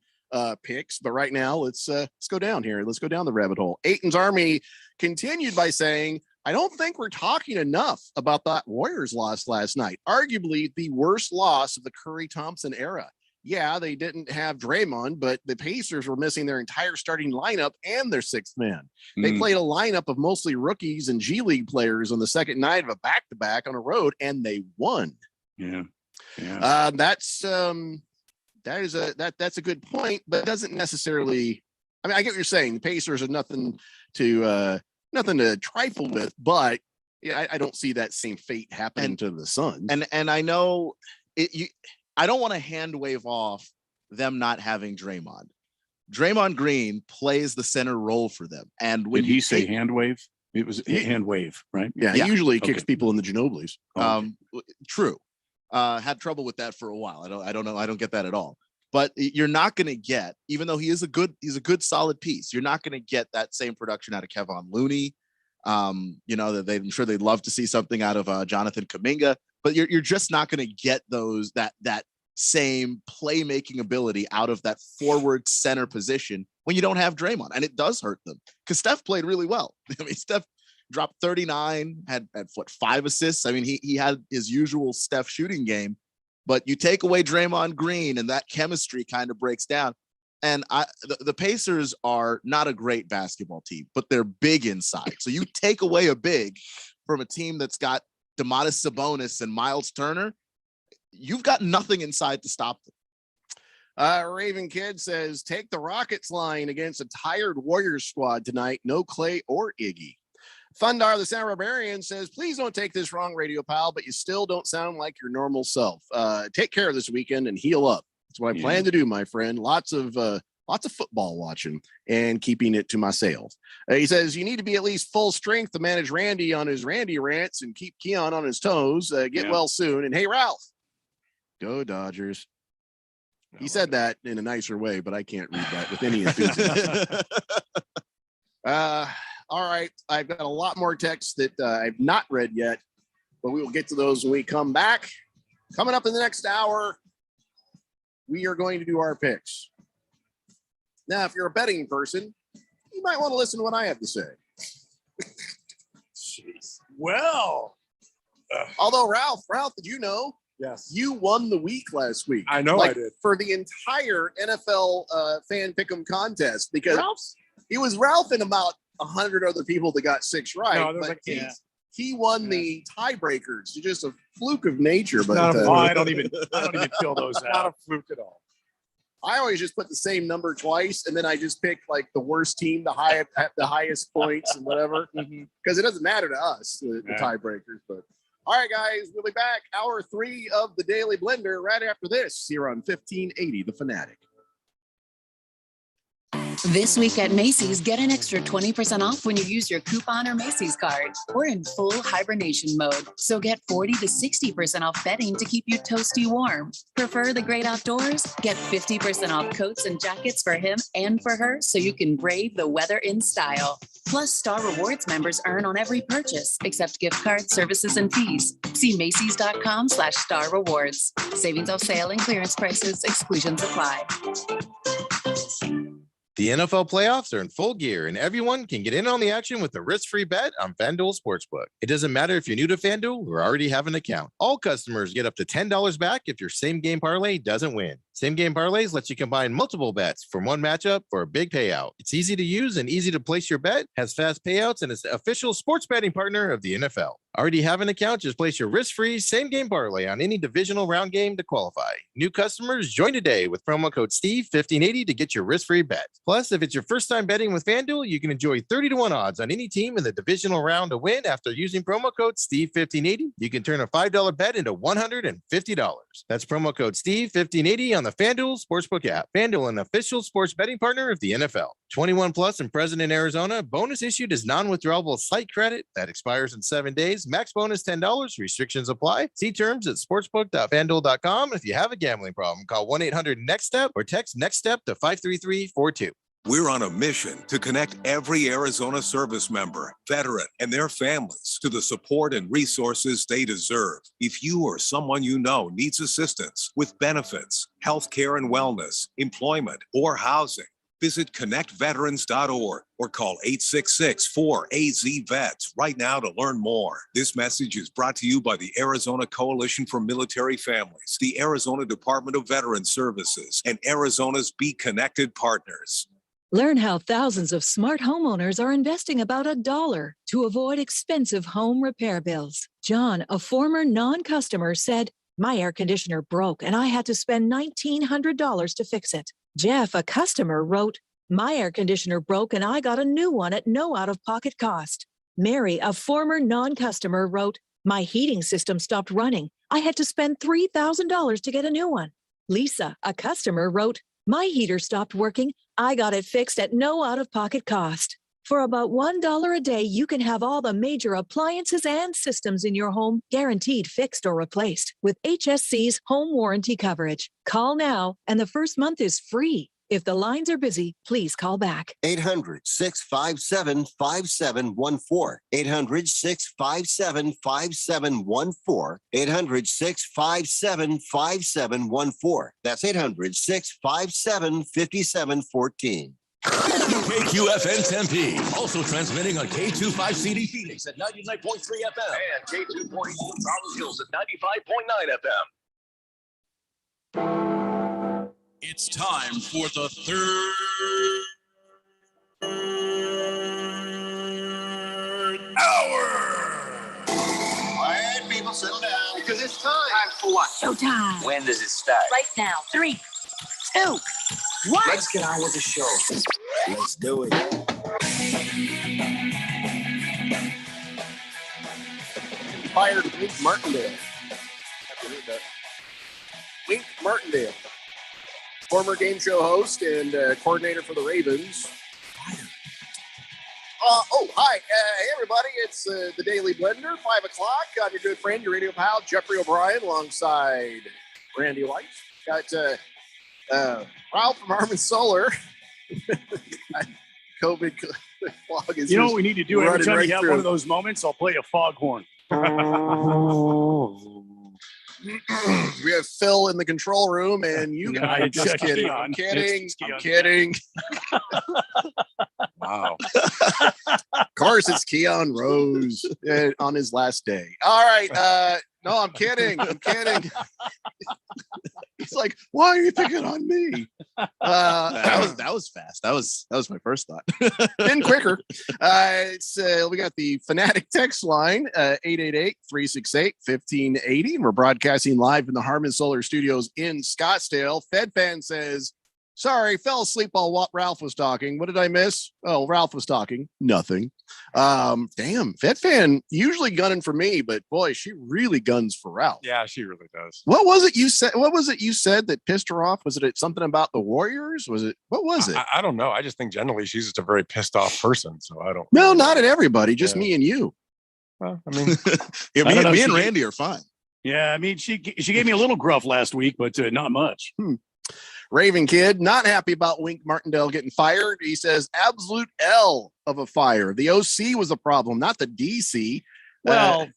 picks. But right now, let's go down here. Let's go down the rabbit hole. Aiton's Army continued by saying, I don't think we're talking enough about that Warriors loss last night. Arguably the worst loss of the Curry-Thompson era. Yeah, they didn't have Draymond, but the Pacers were missing their entire starting lineup and their sixth man. They played a lineup of mostly rookies and G League players on the second night of a back-to-back on a road, and they won. That's a good point, but it doesn't necessarily. I mean, I get what you're saying. The Pacers are nothing to trifle with, but yeah, I don't see that same fate happening to the Suns. And I know I don't want to hand wave off them not having Draymond. Draymond Green plays the center role for them. And when did he say hand wave? It was hand wave, right? Yeah, he usually kicks people in the Ginobili's. True. Had trouble with that for a while. I don't know. I don't get that at all. But you're not going to get, even though he's a good solid piece, you're not going to get that same production out of Kevon Looney. I'm sure they'd love to see something out of Jonathan Kuminga, but you're just not going to get that same playmaking ability out of that forward center position when you don't have Draymond. And it does hurt them because Steph played really well. I mean, Steph dropped 39, had 5 assists. I mean, he had his usual Steph shooting game, but you take away Draymond Green and that chemistry kind of breaks down. And the Pacers are not a great basketball team, but they're big inside. So you take away a big from a team that's got Domantas Sabonis and Miles Turner, you've got nothing inside to stop them. Raven Kid says, take the Rockets line against a tired Warriors squad tonight. No Clay or Iggy. Thundar the Sound Barbarian says, please don't take this wrong, Radio Pal, but you still don't sound like your normal self. Take care this weekend and heal up. That's what I plan to do, my friend. Lots of football watching and keeping it to myself. He says, you need to be at least full strength to manage Randy on his Randy rants and keep Keon on his toes. Get well soon. And hey, Ralph, go Dodgers. He said that in a nicer way, but I can't read that with any enthusiasm. All right. I've got a lot more texts that I've not read yet, but we will get to those when we come back. Coming up in the next hour, we are going to do our picks. Now, if you're a betting person, you might want to listen to what I have to say. Jeez. Well, although Ralph, did you know? Yes. You won the week last week. I know I did. For the entire NFL fan pick'em contest, because it was Ralph and about 100 other people that got 6 right. No, but he won the tiebreakers. It's just a fluke of nature. But I don't even fill those out. Not a fluke at all. I always just put the same number twice, and then I just pick like the worst team, the highest points and whatever, because it doesn't matter to us, the tiebreakers. But all right, guys, we'll be back. Hour 3 of the Daily Blender right after this here on 1580 The Fanatic. This week at Macy's, get an extra 20% off when you use your coupon or Macy's card. We're in full hibernation mode, so get 40 to 60% off bedding to keep you toasty warm. Prefer the great outdoors? Get 50% off coats and jackets for him and for her so you can brave the weather in style. Plus, Star Rewards members earn on every purchase, except gift cards, services, and fees. See Macy's.com/Star Rewards. Savings off sale and clearance prices. Exclusions apply. The NFL playoffs are in full gear, and everyone can get in on the action with a risk-free bet on FanDuel Sportsbook. It doesn't matter if you're new to FanDuel or already have an account. All customers get up to $10 back if your same-game parlay doesn't win. Same-game parlays lets you combine multiple bets from one matchup for a big payout. It's easy to use and easy to place your bet, has fast payouts, and is the official sports betting partner of the NFL. Already have an account? Just place your risk-free same-game parlay on any divisional round game to qualify. New customers, join today with promo code STEVE1580 to get your risk-free bet. Plus, if it's your first time betting with FanDuel, you can enjoy 30-1 odds on any team in the divisional round to win after using promo code STEVE1580. You can turn a $5 bet into $150. That's promo code STEVE1580 on the FanDuel Sportsbook app. FanDuel, an official sports betting partner of the NFL. 21 plus and present in Arizona. Bonus issued is non-withdrawable site credit that expires in 7 days. Max bonus $10. Restrictions apply. See terms at sportsbook.fanduel.com. If you have a gambling problem, call 1-800-NEXT-STEP or text NEXT STEP to 53342. We're on a mission to connect every Arizona service member, veteran, and their families to the support and resources they deserve. If you or someone you know needs assistance with benefits, health care and wellness, employment, or housing, visit connectveterans.org or call 866-4AZ-VETS right now to learn more. This message is brought to you by the Arizona Coalition for Military Families, the Arizona Department of Veterans Services, and Arizona's Be Connected partners. Learn how thousands of smart homeowners are investing about $1 to avoid expensive home repair bills. John, a former non-customer, said, "My air conditioner broke and I had to spend $1,900 to fix it." Jeff, a customer, wrote, "My air conditioner broke and I got a new one at no out-of-pocket cost." Mary, a former non-customer, wrote, "My heating system stopped running. I had to spend $3,000 to get a new one." Lisa, a customer, wrote, "My heater stopped working. I got it fixed at no out-of-pocket cost." For about $1 a day, you can have all the major appliances and systems in your home guaranteed fixed or replaced with HSC's home warranty coverage. Call now, and the first month is free. If the lines are busy, please call back. 800-657-5714. 800-657-5714. 800-657-5714. That's 800-657-5714. KQFN Tempe. Also transmitting on K25CD Phoenix at 99.3 FM. And K2.4 Rolling Hills at 95.9 FM. It's time for the third hour. All right, people, settle down because it's time. Time for what? Showtime. When does it start? Right now. 3, 2, 1. Let's get on with the show. Let's do it. Fired Wink Martindale. Wink Martindale, former game show host and coordinator for the Ravens. Hi. Hey, everybody. It's the Daily Blender, 5 o'clock. I'm your good friend, your radio pal, Jeffrey O'Brien, alongside Randy White. Got Ralph from Harmon Solar. COVID fog is. You know what we need to do every time right you have through. one of those moments? I'll play a foghorn. We have Phil in the control room, and you guys. I'm just kidding. I'm kidding. Wow. Of course, it's Keon Rose on his last day. All right. No, I'm kidding. He's like, why are you picking on me? That was fast. That was my first thought. Been quicker. We got the Fanatic text line, 888-368-1580. And we're broadcasting live in the Harmon Solar Studios in Scottsdale. FedFan says, sorry, fell asleep while Ralph was talking. What did I miss? Oh, Ralph was talking. Nothing. Damn, FedFan usually gunning for me, but boy, she really guns for Ralph. Yeah, she really does. What was it you said that pissed her off? Was it something about the Warriors? What was it? I don't know. I just think generally she's just a very pissed off person. So I don't. No, not at everybody. Just me and you. Well, I mean, me and Randy are fine. Yeah, I mean, she gave me a little gruff last week, but not much. Raven Kid, not happy about Wink Martindale getting fired. He says, absolute L of a fire. The OC was a problem, not the DC. Well,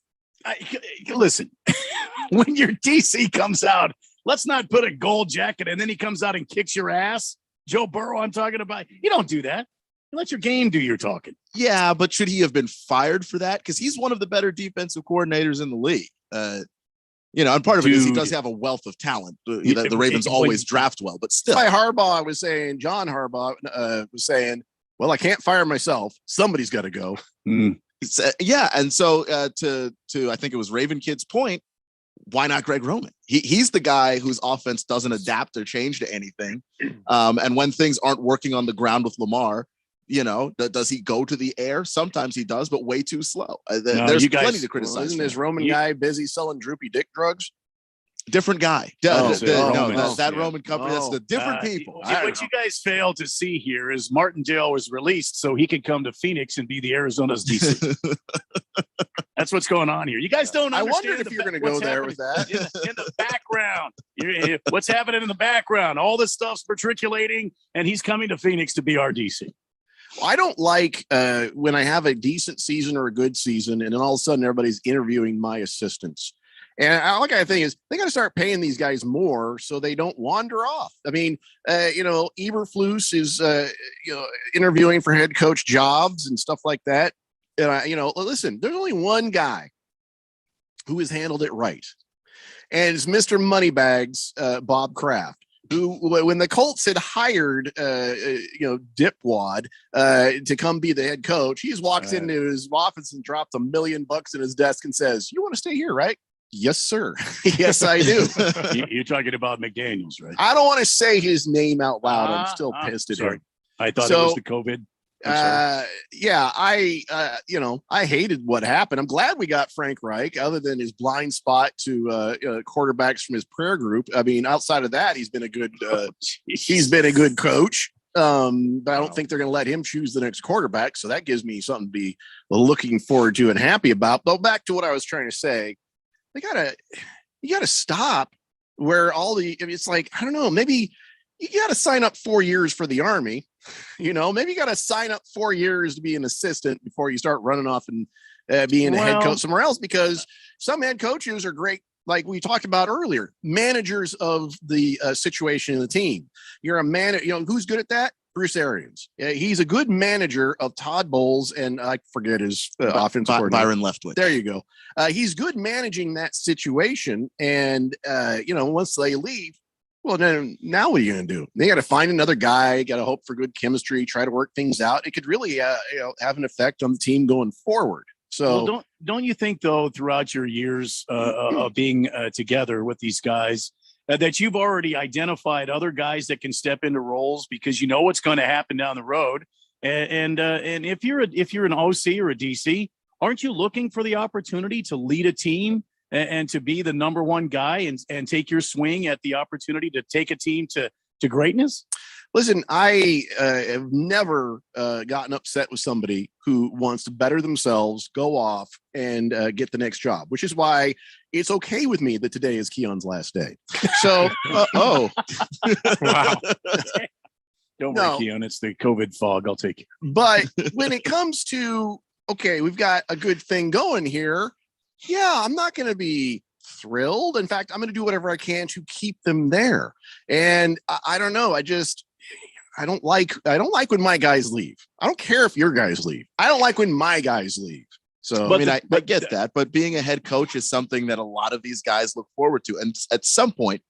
listen, when your DC comes out, let's not put a gold jacket and then he comes out and kicks your ass. Joe Burrow, I'm talking about. You don't do that. You let your game do your talking. Yeah, but should he have been fired for that? Because he's one of the better defensive coordinators in the league. And part of it is he does have a wealth of talent. The Ravens always draft well, but still. John Harbaugh was saying, well, I can't fire myself. Somebody's got to go. Yeah. And so to I think it was Raven Kid's point, why not Greg Roman? He's the guy whose offense doesn't adapt or change to anything. And when things aren't working on the ground with Lamar, does he go to the air? Sometimes he does, but way too slow. There's plenty to criticize. Isn't this Roman guy busy selling droopy dick drugs? Different guy. That Roman company, that's the different people. What you guys failed to see here is Martindale was released so he could come to Phoenix and be the Arizona's DC. That's what's going on here. You guys don't understand. I wondered if you're going to go there with that. In the background. What's happening in the background? All this stuff's matriculating, and he's coming to Phoenix to be our DC. I don't like when I have a decent season or a good season, and then all of a sudden everybody's interviewing my assistants. And all I think is they got to start paying these guys more so they don't wander off. I mean, Eberflus is, interviewing for head coach jobs and stuff like that. Listen, there's only one guy who has handled it right. And it's Mr. Moneybags, Bob Kraft, who, when the Colts had hired, Dipwad to come be the head coach, he just walks into his office and drops $1 million in his desk and says, "You want to stay here, right?" "Yes, sir." "Yes, I do." You're talking about McDaniels, right? I don't want to say his name out loud. I'm still pissed at him. I thought it was the COVID. I hated what happened. I'm glad we got Frank Reich, other than his blind spot to quarterbacks from his prayer group. I mean, outside of that, he's been a good coach. But I don't think they're going to let him choose the next quarterback. So that gives me something to be looking forward to and happy about. But back to what I was trying to say, you gotta stop where it's like, I don't know, maybe you got to sign up 4 years for the Army. Maybe you got to sign up 4 years to be an assistant before you start running off and being a head coach somewhere else, because some head coaches are great. Like we talked about earlier, managers of the situation in the team. You're a manager, who's good at that? Bruce Arians. He's a good manager of Todd Bowles, and I forget his offensive coordinator. Byron Leftwich. There you go. He's good managing that situation. And, once they leave, well, then now what are you going to do? They got to find another guy, got to hope for good chemistry, try to work things out. It could really, have an effect on the team going forward. So don't you think, though, throughout your years of being together with these guys, that you've already identified other guys that can step into roles because you know what's going to happen down the road? And if you're an OC or a DC, aren't you looking for the opportunity to lead a team and to be the number one guy and take your swing at the opportunity to take a team to greatness? Listen, I have never gotten upset with somebody who wants to better themselves, go off, and get the next job, which is why it's okay with me that today is Keon's last day. So, wow. Don't worry, Keon. It's the COVID fog. I'll take it. But when it comes to, okay, we've got a good thing going here. Yeah, I'm not going to be thrilled. In fact, I'm going to do whatever I can to keep them there. And I don't know. I don't like when my guys leave. I don't care if your guys leave. I don't like when my guys leave. So, I get that. But being a head coach is something that a lot of these guys look forward to. And at some point,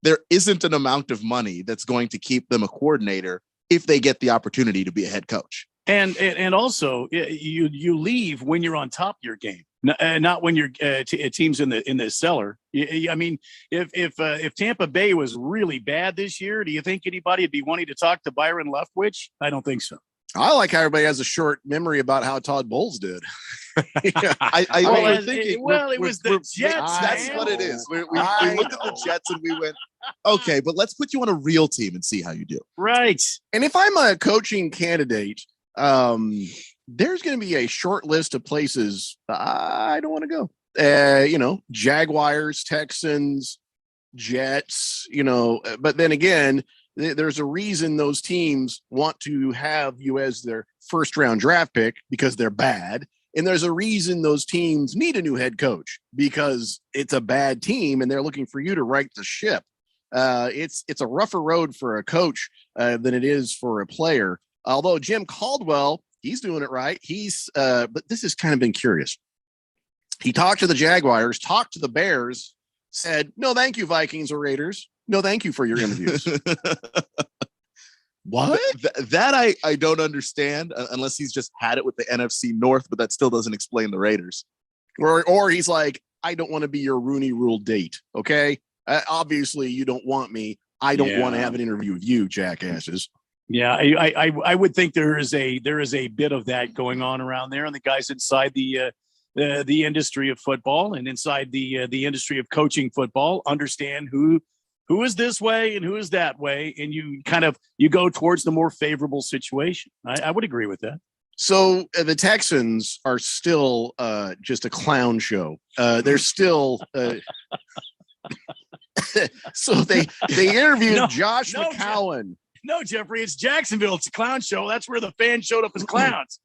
there isn't an amount of money that's going to keep them a coordinator if they get the opportunity to be a head coach. And also, you leave when you're on top of your game, not when your team's in the cellar. I mean, if Tampa Bay was really bad this year, do you think anybody would be wanting to talk to Byron Leftwich? I don't think so. I like how everybody has a short memory about how Todd Bowles did. It was the Jets. That's what it is. We looked at the Jets and we went, okay, but let's put you on a real team and see how you do. Right. And if I'm a coaching candidate, there's going to be a short list of places I don't want to go. Jaguars, Texans, Jets, but then again, there's a reason those teams want to have you as their first round draft pick because they're bad. And there's a reason those teams need a new head coach because it's a bad team and they're looking for you to right the ship. It's a rougher road for a coach than it is for a player. Although Jim Caldwell, he's doing it right. But this has kind of been curious. He talked to the Jaguars, talked to the Bears, said, no, thank you, Vikings or Raiders. No, thank you for your interviews. What? That I don't understand unless he's just had it with the NFC North, but that still doesn't explain the Raiders. Or he's like, I don't want to be your Rooney Rule date. Okay. Obviously you don't want me. I don't want to have an interview with you, jackasses. Yeah. I would think there is a bit of that going on around there. And the guys inside the industry of football and inside the industry of coaching football understand who is this way and who is that way. And you go towards the more favorable situation. I would agree with that. So the Texans are still just a clown show. They're still so they interviewed Josh McCown. No, Jeffrey, it's Jacksonville. It's a clown show. That's where the fans showed up as clowns.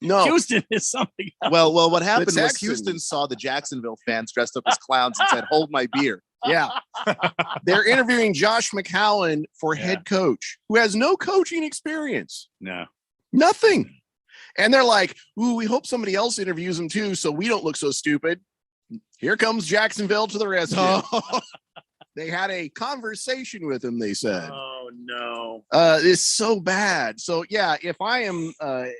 No, Houston is something else. Well, what happened was Houston saw the Jacksonville fans dressed up as clowns and said, hold my beer. Yeah. They're interviewing Josh McCown for head coach who has no coaching experience. No. Nothing. And they're like, ooh, we hope somebody else interviews him too so we don't look so stupid. Here comes Jacksonville to the rescue. Oh. They had a conversation with him, they said. Oh, no. It's so bad. So, yeah, if I am a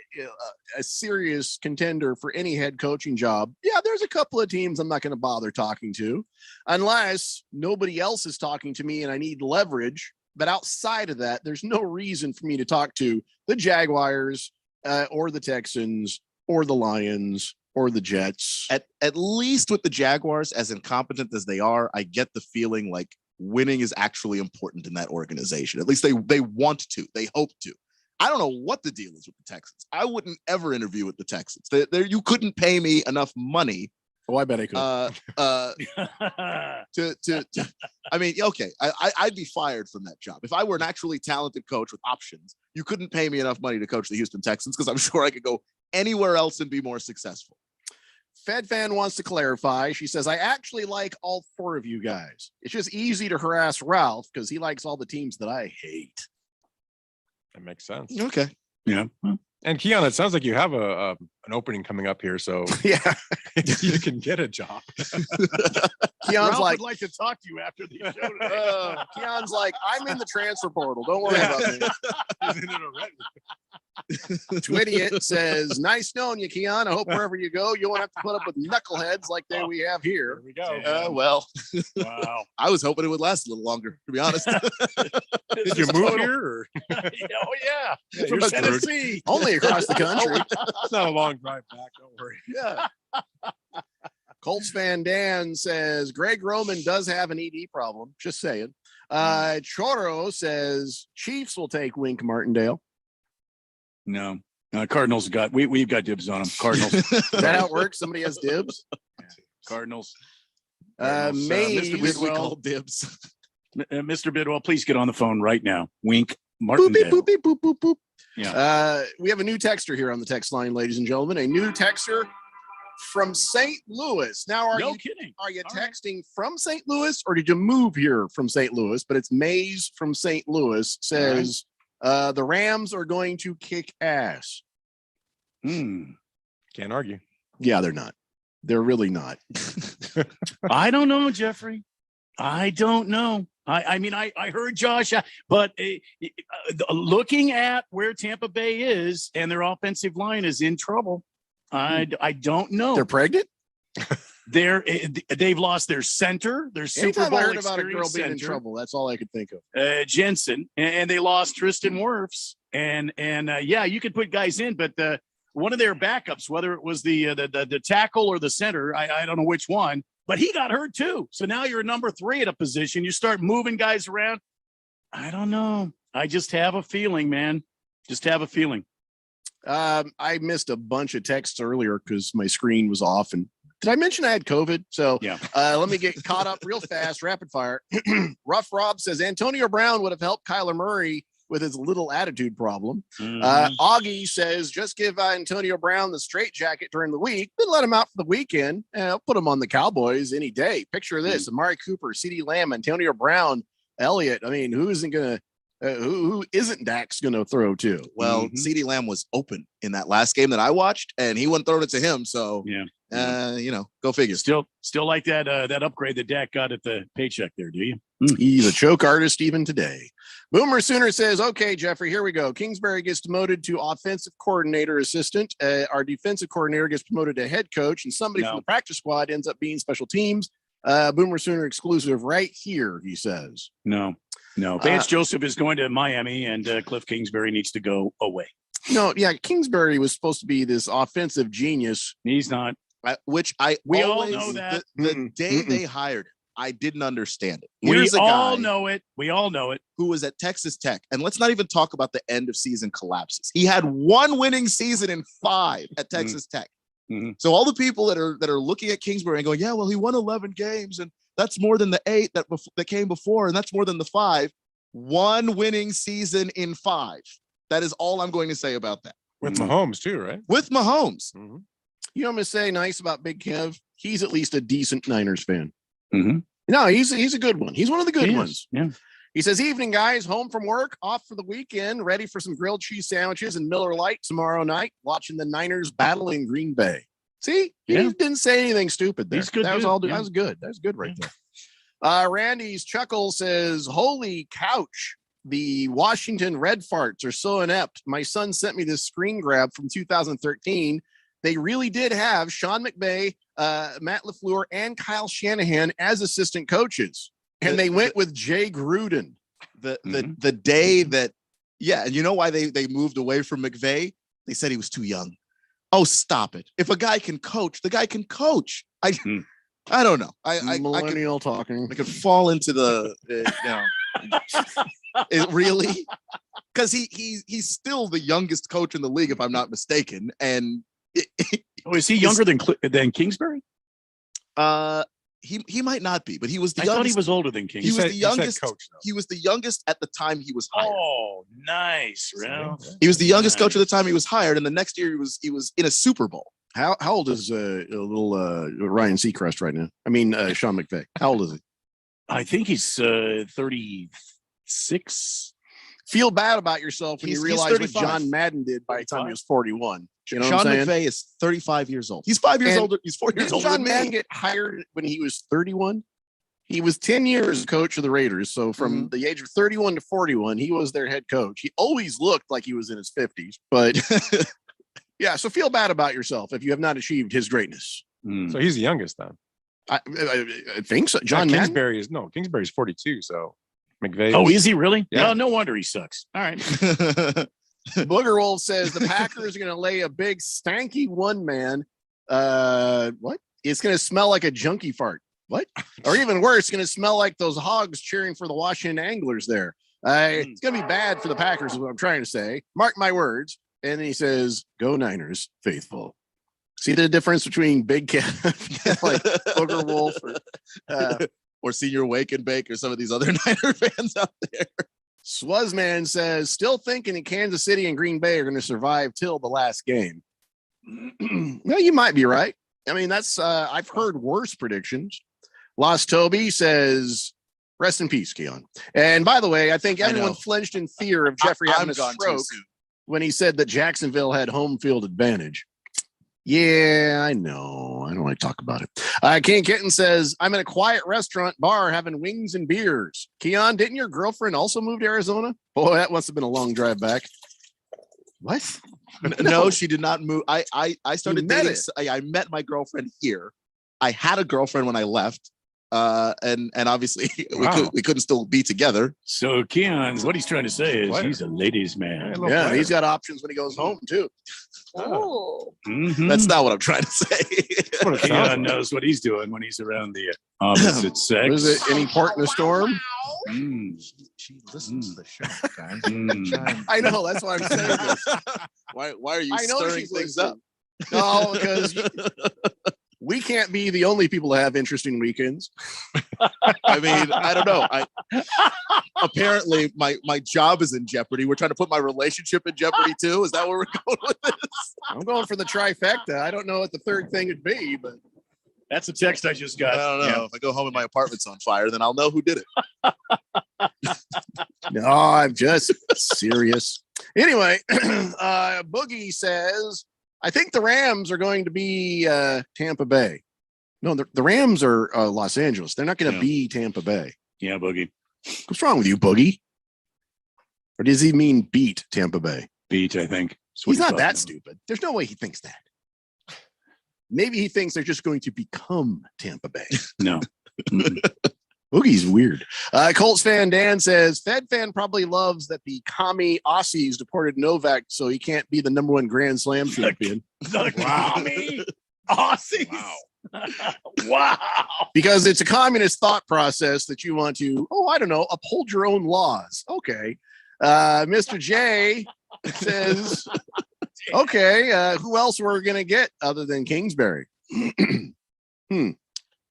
serious contender for any head coaching job, there's a couple of teams I'm not going to bother talking to unless nobody else is talking to me and I need leverage. But outside of that, there's no reason for me to talk to the Jaguars or the Texans or the Lions or the Jets. At least with the Jaguars, as incompetent as they are, I get the feeling like winning is actually important in that organization. At least they want to. They hope to. I don't know what the deal is with the Texans. I wouldn't ever interview with the Texans. You couldn't pay me enough money Oh, I bet I could. I mean, okay, I'd be fired from that job. If I were an actually talented coach with options, you couldn't pay me enough money to coach the Houston Texans because I'm sure I could go anywhere else and be more successful. Fed fan wants to clarify. She says, I actually like all four of you guys. It's just easy to harass Ralph because he likes all the teams that I hate. That makes sense. Okay. Yeah. And Keon, it sounds like you have an opening coming up here, so yeah, you can get a job. Keon's Ralph like, would like to talk to you after the show today. Keon's like, I'm in the transfer portal. Don't worry about me. He's in it already. Twittiot says, nice knowing you, Keon. I hope wherever you go, you won't have to put up with knuckleheads like we have here. Here we go. Well, Wow. I was hoping it would last a little longer, to be honest. Did you move here? Or? Oh yeah, You're from screwed. Tennessee. Only across the country. It's not a long drive back. Don't worry. Yeah. Colts fan Dan says Greg Roman does have an ED problem. Just saying. Choro says Chiefs will take Wink Martindale. No, Cardinals got we've got dibs on them. Cardinals. Is that how it works? Somebody has dibs. Cardinals. Mays, Mr. Bidwell called dibs. Mr. Bidwell, please get on the phone right now. Wink Martindale. Boop, boop, boop, boop, boop. Yeah. We have a new texter here on the text line, ladies and gentlemen. A new texter from St. Louis. Now, No kidding. Are you texting from St. Louis or did you move here from St. Louis? But it's Mays from St. Louis says the Rams are going to kick ass. Can't argue. Yeah, they're not. They're really not. I don't know, Jeffrey. I don't know. I mean, I heard Josh, but looking at where Tampa Bay is and their offensive line is in trouble, I don't know. They're pregnant? They've lost their center, their Super Anytime Bowl I heard about a girl experience being in center, trouble, that's all I could think of. Jensen, and they lost Tristan Wirfs, and yeah, you could put guys in, but one of their backups, whether it was the tackle or the center, I don't know which one, but he got hurt too. So now you're number 3 at a position. You start moving guys around. I don't know. I just have a feeling, man. Just have a feeling. I missed a bunch of texts earlier because my screen was off. And did I mention I had COVID? So yeah. Let me get caught up real fast. Rapid fire. Rough Rob says Antonio Brown would have helped Kyler Murray with his little attitude problem. Augie says just give Antonio Brown the straitjacket during the week, then let him out for the weekend, and I'll put him on the Cowboys any day. Picture this: Amari Cooper, CeeDee Lamb, Antonio Brown, Elliott. I mean, who isn't Dax going to throw to? Well, CeeDee Lamb was open in that last game that I watched, and he wasn't throwing it to him. So, go figure. Still like that upgrade that Dak got at the paycheck there, do you? He's a choke artist even today. Boomer Sooner says, okay, Jeffrey, here we go. Kingsbury gets demoted to offensive coordinator assistant. Our defensive coordinator gets promoted to head coach, and somebody from the practice squad ends up being special teams. Boomer Sooner exclusive right here, he says. No. Vance Joseph is going to Miami, and Cliff Kingsbury needs to go away. No, yeah, Kingsbury was supposed to be this offensive genius. He's not. We all know that. The day they hired him, I didn't understand it. We all know it. Who was at Texas Tech. And let's not even talk about the end of season collapses. He had one winning season in 5 at Texas Tech. So all the people that are looking at Kingsbury and going, yeah, well, he won 11 games, and that's more than the 8 that came before, and that's more than the 5. One winning season in 5. That is all I'm going to say about that. With Mahomes too, right? With Mahomes. You know, I'm going to say nice about Big Kev. He's at least a decent Niners fan. No, he's a good one. He's one of the good ones. Yeah. He says, evening, guys, home from work, off for the weekend, ready for some grilled cheese sandwiches and Miller Lite tomorrow night, watching the Niners battle in Green Bay. See, he didn't say anything stupid there. He's good. That was all. That was good. That was good right there. Randy's chuckle says, holy couch. The Washington Red Farts are so inept. My son sent me this screen grab from 2013. They really did have Sean McVay, Matt LaFleur, and Kyle Shanahan as assistant coaches. And they went with Jay Gruden. The day that, and you know why they moved away from McVay? They said he was too young. Oh, stop it. If a guy can coach, the guy can coach. I don't know. Millennial talking. I could fall into the, really? Because he's still the youngest coach in the league, if I'm not mistaken. And is he younger than Kingsbury? He might not be, but he was the I youngest. thought he was older than King. He was the youngest coach. He was the youngest at the time he was hired. Oh, nice, Ralph. He was the youngest coach at the time he was hired, and the next year he was in a Super Bowl. How old is little Ryan Seacrest right now? I mean, Sean McVay. How old is he? I think he's 36. Feel bad about yourself when you realize what 35. John Madden did by the time he was 41. You know Sean what I'm saying? McVay is 35 years old. He's 5 years older. He's 4 years Didn't older John than me. Madden get hired when he was 31? He was 10 years coach of the Raiders. So from the age of 31 to 41, he was their head coach. He always looked like he was in his 50s. But yeah, so feel bad about yourself if you have not achieved his greatness. So he's the youngest then. I think so. John Madden? Kingsbury's 42. So McVay. Oh, is he really? Yeah. Oh, no wonder he sucks. All right. Booger Wolf says the Packers are going to lay a big stanky one man. What? It's going to smell like a junkie fart. What? Or even worse, it's going to smell like those hogs cheering for the Washington Anglers there. It's going to be bad for the Packers is what I'm trying to say. Mark my words. And then he says, go Niners, faithful. See the difference between Big Cat, like Booger Wolf, or Senior Wake and Bake, or some of these other Niner fans out there. Swazman says, still thinking in Kansas City and Green Bay are going to survive till the last game. No, you might be right. I mean, that's I've heard worse predictions. Lost Toby says, rest in peace, Keon. And by the way, I think everyone flinched in fear of Jeffrey having a stroke when he said that Jacksonville had home field advantage. Yeah, I know. I don't want to talk about it. King Kitten says, I'm in a quiet restaurant bar having wings and beers. Keon, didn't your girlfriend also move to Arizona? Boy, that must have been a long drive back. What? No, she did not move. I started dating. it. I met my girlfriend here. I had a girlfriend when I left. And obviously we couldn't still be together. So Keon's what he's trying to say is he's a ladies' man. Yeah, he's got options when he goes home too. Oh, That's not what I'm trying to say. Keon knows what he's doing when he's around the opposite sex. Is it any port in the storm? She listens to the show, guys. I know. That's why I'm saying this. Why are you I know stirring she's things listening. up? No, because we can't be the only people that have interesting weekends. I mean, I don't know. Apparently my job is in jeopardy. We're trying to put my relationship in jeopardy too. Is that where we're going with this? I'm going for the trifecta. I don't know what the third thing would be, but that's a text I just got. I don't know. If I go home and my apartment's on fire, then I'll know who did it. No, I'm just serious. Anyway, Boogie says, I think the Rams are going to be Tampa Bay. No, the Rams are Los Angeles. They're not going to be Tampa Bay. Yeah, Boogie. What's wrong with you, Boogie? Or does he mean beat Tampa Bay? Beat, I think. He's not that stupid. There's no way he thinks that. Maybe he thinks they're just going to become Tampa Bay. No. Boogie's weird. Colts fan Dan says, Fed fan probably loves that the commie Aussies deported Novak so he can't be the #1 Grand Slam champion. The commie Aussies. Wow. Wow. Because it's a communist thought process that you want to, uphold your own laws. Okay. Mr. J says, okay, who else we're we going to get other than Kingsbury?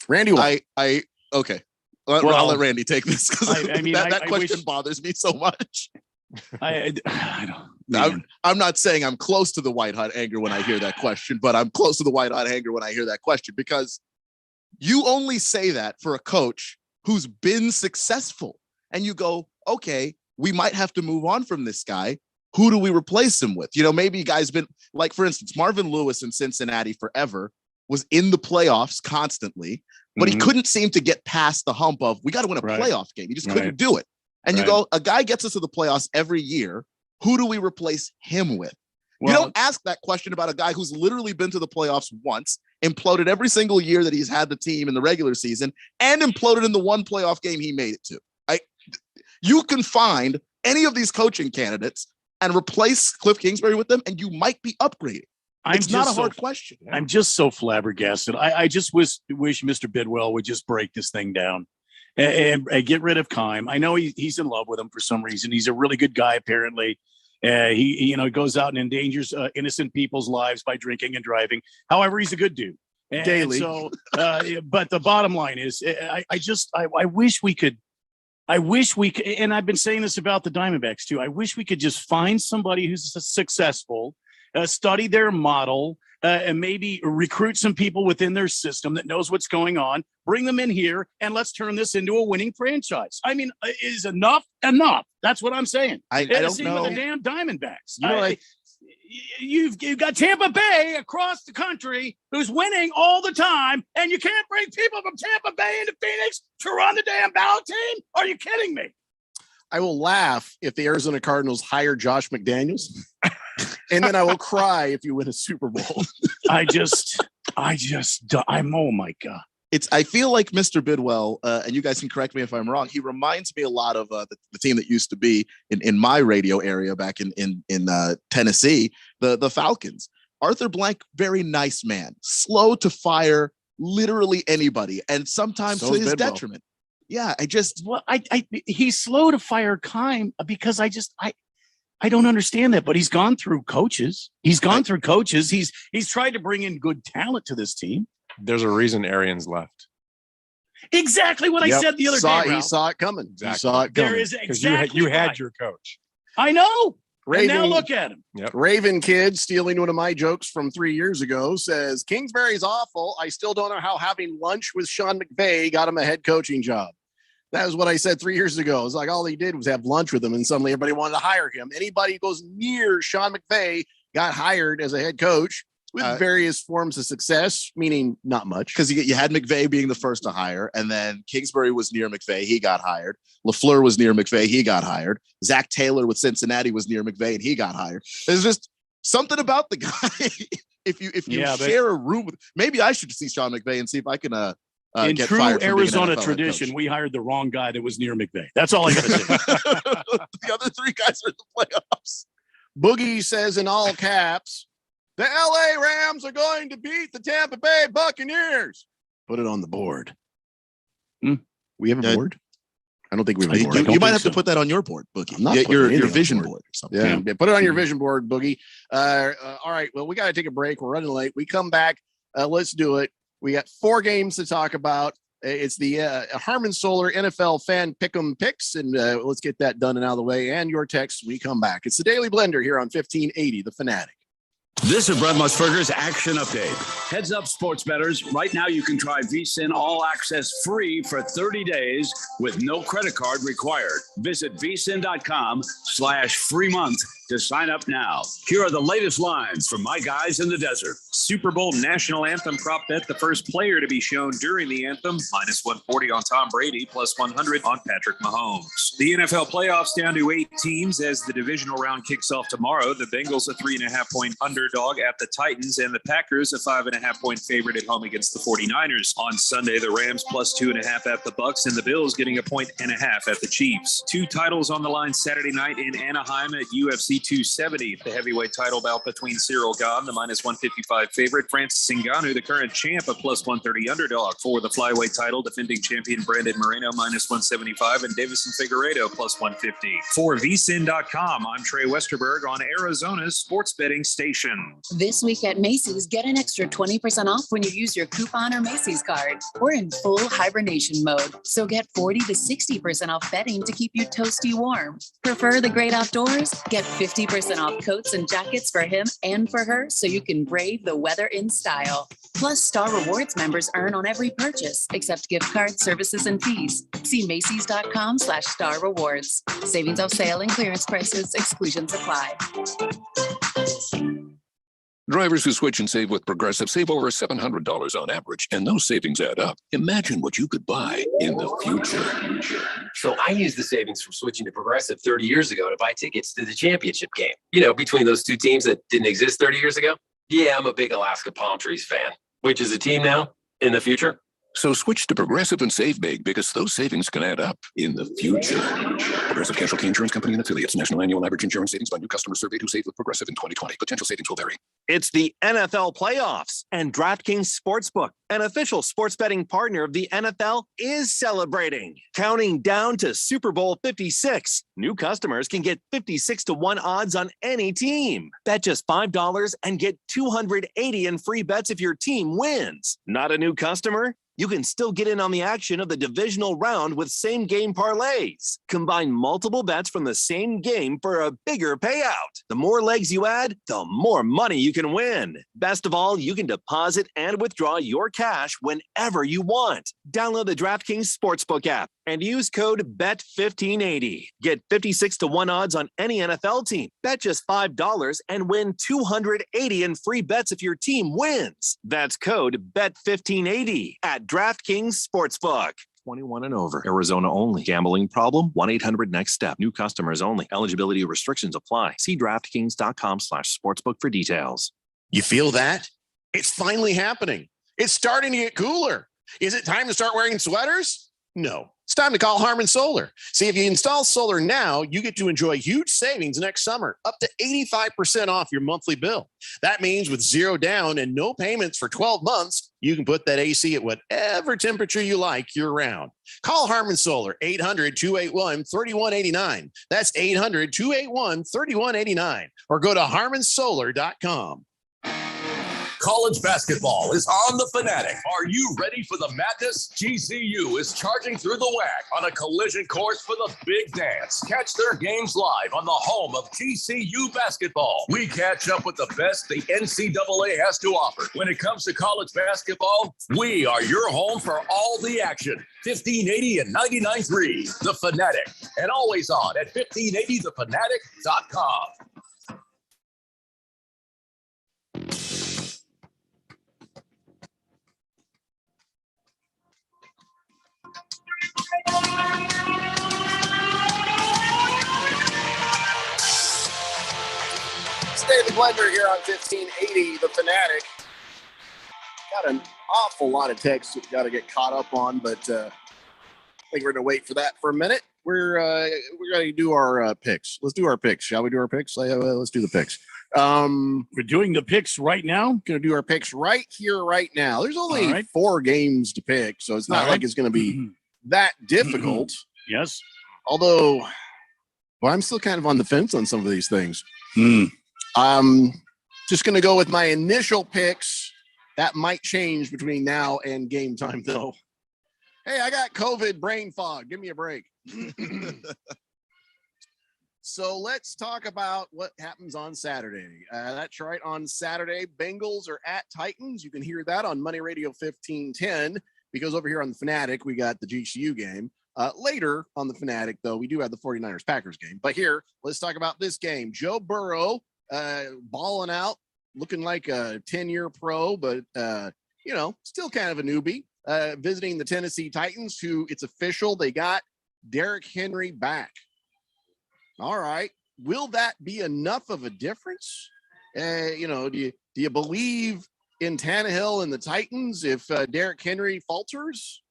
Randy White. Okay. I'll let Randy take this because that question wish... bothers me so much. I don't. I'm not saying I'm close to the white hot anger when I hear that question, but I'm close to the white hot anger when I hear that question because you only say that for a coach who's been successful, and you go, okay, we might have to move on from this guy. Who do we replace him with? Maybe guy's been like, for instance, Marvin Lewis in Cincinnati forever was in the playoffs constantly, but he couldn't seem to get past the hump of we got to win a playoff game. He just couldn't do it. And you go, a guy gets us to the playoffs every year. Who do we replace him with? Well, you don't ask that question about a guy who's literally been to the playoffs once, imploded every single year that he's had the team in the regular season, and imploded in the one playoff game he made it to. You can find any of these coaching candidates and replace Cliff Kingsbury with them, and you might be upgrading. It's not a hard question. I'm just so flabbergasted. I just wish Mr. Bidwell would just break this thing down and get rid of Keim. I know he's in love with him for some reason. He's a really good guy, apparently. He goes out and endangers innocent people's lives by drinking and driving. However, he's a good dude. And Daily. So, but the bottom line is, I wish we could. And I've been saying this about the Diamondbacks too. I wish we could just find somebody who's successful, study their model, and maybe recruit some people within their system that knows what's going on, bring them in here, and let's turn this into a winning franchise. I mean, is enough enough? That's what I'm saying. I don't Same know. with the damn Diamondbacks. You've got Tampa Bay across the country who's winning all the time, and you can't bring people from Tampa Bay into Phoenix to run the damn ballot team? Are you kidding me? I will laugh if the Arizona Cardinals hire Josh McDaniels, and then I will cry if you win a Super Bowl. I'm, oh my God. I feel like Mr. Bidwell, and you guys can correct me if I'm wrong. He reminds me a lot of the team that used to be in my radio area back in Tennessee, the Falcons. Arthur Blank, very nice man, slow to fire literally anybody, and sometimes to his detriment. Yeah, he's slow to fire Kime because I don't understand that. But he's gone through coaches. He's tried to bring in good talent to this team. There's a reason Arians left. Exactly what I said the other day. He saw it coming. Exactly. He saw it coming. There is exactly you had your coach. I know. Raven, and now look at him. Yep. Raven Kid, stealing one of my jokes from 3 years ago, says Kingsbury's awful. I still don't know how having lunch with Sean McVay got him a head coaching job. That is what I said 3 years ago. It's like all he did was have lunch with him, and suddenly everybody wanted to hire him. Anybody who goes near Sean McVay got hired as a head coach with various forms of success, meaning not much. Because you had McVay being the first to hire, and then Kingsbury was near McVay. He got hired. LaFleur was near McVay. He got hired. Zach Taylor with Cincinnati was near McVay, and he got hired. There's just something about the guy. if you share a room with, maybe I should see Sean McVay and see if I can in get true fired from Arizona being an NFL tradition, head coach. we hired the wrong guy that was near McVay. That's all I got to say. The other three guys are in the playoffs. Boogie says in all caps, the LA Rams are going to beat the Tampa Bay Buccaneers. Put it on the board. We have a board? I don't think we have a board. You might have to put that on your board, Boogie. Your vision board or something. Yeah, put it on your vision board, Boogie. All right, well, we got to take a break. We're running late. We come back. Let's do it. We got 4 games to talk about. It's the Harmon Solar NFL Fan Pick'em Picks, and let's get that done and out of the way. And your texts when we come back. It's the Daily Blender here on 1580, The Fanatic. This is Brett Musburger's Action Update. Heads up, sports bettors. Right now, you can try VSiN All Access free for 30 days with no credit card required. Visit vsin.com/free month to sign up now. Here are the latest lines from my guys in the desert. Super Bowl national anthem prop bet. The first player to be shown during the anthem, -140 on Tom Brady, +100 on Patrick Mahomes. The NFL playoffs down to 8 teams as the divisional round kicks off tomorrow. The Bengals a 3.5-point underdog at the Titans, and the Packers a 5.5-point favorite at home against the 49ers. On Sunday, the Rams +2.5 at the Bucks, and the Bills getting a 1.5 at the Chiefs. 2 titles on the line Saturday night in Anaheim at UFC 270. The heavyweight title bout between Cyril Gane, the -155 favorite, Francis Ngannou, the current champ, a +130 underdog. For the flyweight title, defending champion Brandon Moreno, -175, and Davison Figueiredo, +150. For vsin.com, I'm Trey Westerberg on Arizona's sports betting station. This week at Macy's, get an extra 20% off when you use your coupon or Macy's card. We're in full hibernation mode, so get 40 to 60% off bedding to keep you toasty warm. Prefer the great outdoors? Get 50% off coats and jackets for him and for her so you can brave the weather in style. Plus, Star Rewards members earn on every purchase, except gift cards, services, and fees. See Macy's.com/Star Rewards. Savings off sale and clearance prices. Exclusions apply. Drivers who switch and save with Progressive save over $700 on average, and those savings add up. Imagine what you could buy in the future. So I used the savings from switching to Progressive 30 years ago to buy tickets to the championship game. You know, between those 2 teams that didn't exist 30 years ago. Yeah, I'm a big Alaska Palm Trees fan. Which is a team now in the future? So switch to Progressive and save big because those savings can add up in the future. Progressive Casualty Insurance Company and affiliates. National annual average insurance savings by new customers surveyed who saved with Progressive in 2020. Potential savings will vary. It's the NFL playoffs, and DraftKings Sportsbook, an official sports betting partner of the NFL, is celebrating. Counting down to Super Bowl 56, new customers can get 56-1 odds on any team. Bet just $5 and get $280 in free bets if your team wins. Not a new customer? You can still get in on the action of the divisional round with same-game parlays. Combine multiple bets from the same game for a bigger payout. The more legs you add, the more money you can win. Best of all, you can deposit and withdraw your cash whenever you want. Download the DraftKings Sportsbook app and use code BET1580. Get 56-1 odds on any NFL team. Bet just $5 and win $280 in free bets if your team wins. That's code BET1580 at DraftKings Sportsbook. 21 and over. Arizona only. Gambling problem? 1-800-NEXT-STEP. New customers only. Eligibility restrictions apply. See DraftKings.com/sportsbook for details. You feel that? It's finally happening. It's starting to get cooler. Is it time to start wearing sweaters? No. It's time to call Harman Solar. See, if you install solar now, you get to enjoy huge savings next summer, up to 85% off your monthly bill. That means with zero down and no payments for 12 months, you can put that AC at whatever temperature you like year-round. Call Harman Solar, 800-281-3189. That's 800-281-3189. Or go to harmansolar.com. College basketball is on the Fanatic. Are you ready for the madness? GCU is charging through the WAC on a collision course for the big dance. Catch their games live on the home of GCU basketball. We catch up with the best the NCAA has to offer. When it comes to college basketball, we are your home for all the action. 1580 and 99.3, The Fanatic. And always on at 1580thefanatic.com. Daily Blender here on 1580, The Fanatic. Got an awful lot of texts we've got to get caught up on, but I think we're going to wait for that for a minute. We're going to do our picks. Let's do our picks. Shall we do our picks? Let's do the picks. We're doing the picks right now. Going to do our picks right here, right now. There's only 4 games to pick, so it's not like it's going to be that difficult. Yes. Although, well, I'm still kind of on the fence on some of these things. Just going to go with my initial picks. That might change between now and game time, though. Hey, I got COVID brain fog. Give me a break. So let's talk about what happens on Saturday. That's right. On Saturday, Bengals are at Titans. You can hear that on Money Radio 1510 because over here on the Fanatic, we got the GCU game. Later on the Fanatic, though, we do have the 49ers-Packers game. But here, let's talk about this game. Joe Burrow balling out, looking like a 10-year pro, but, still kind of a newbie, visiting the Tennessee Titans, who it's official. They got Derrick Henry back. All right. Will that be enough of a difference? Do you believe in Tannehill and the Titans if Derrick Henry falters?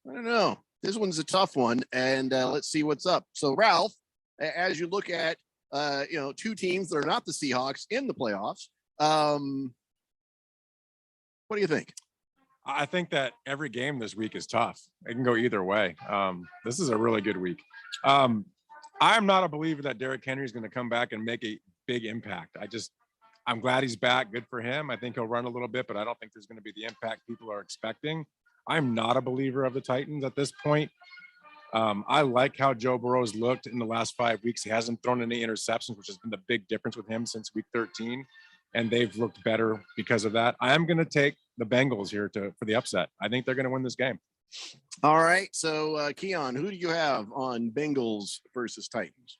I don't know. This one's a tough one, and let's see what's up. So, Ralph, as you look at, 2 teams that are not the Seahawks in the playoffs, what do you think? I think that every game this week is tough. It can go either way. This is a really good week. I'm not a believer that Derrick Henry is going to come back and make a big impact. I'm glad he's back. Good for him. I think he'll run a little bit, but I don't think there's going to be the impact people are expecting. I'm not a believer of the Titans at this point. I like how Joe Burrow's looked in the last 5 weeks. He hasn't thrown any interceptions, which has been the big difference with him since week 13, and they've looked better because of that. I am going to take the Bengals here for the upset. I think they're going to win this game. All right. So, Keon, who do you have on Bengals versus Titans?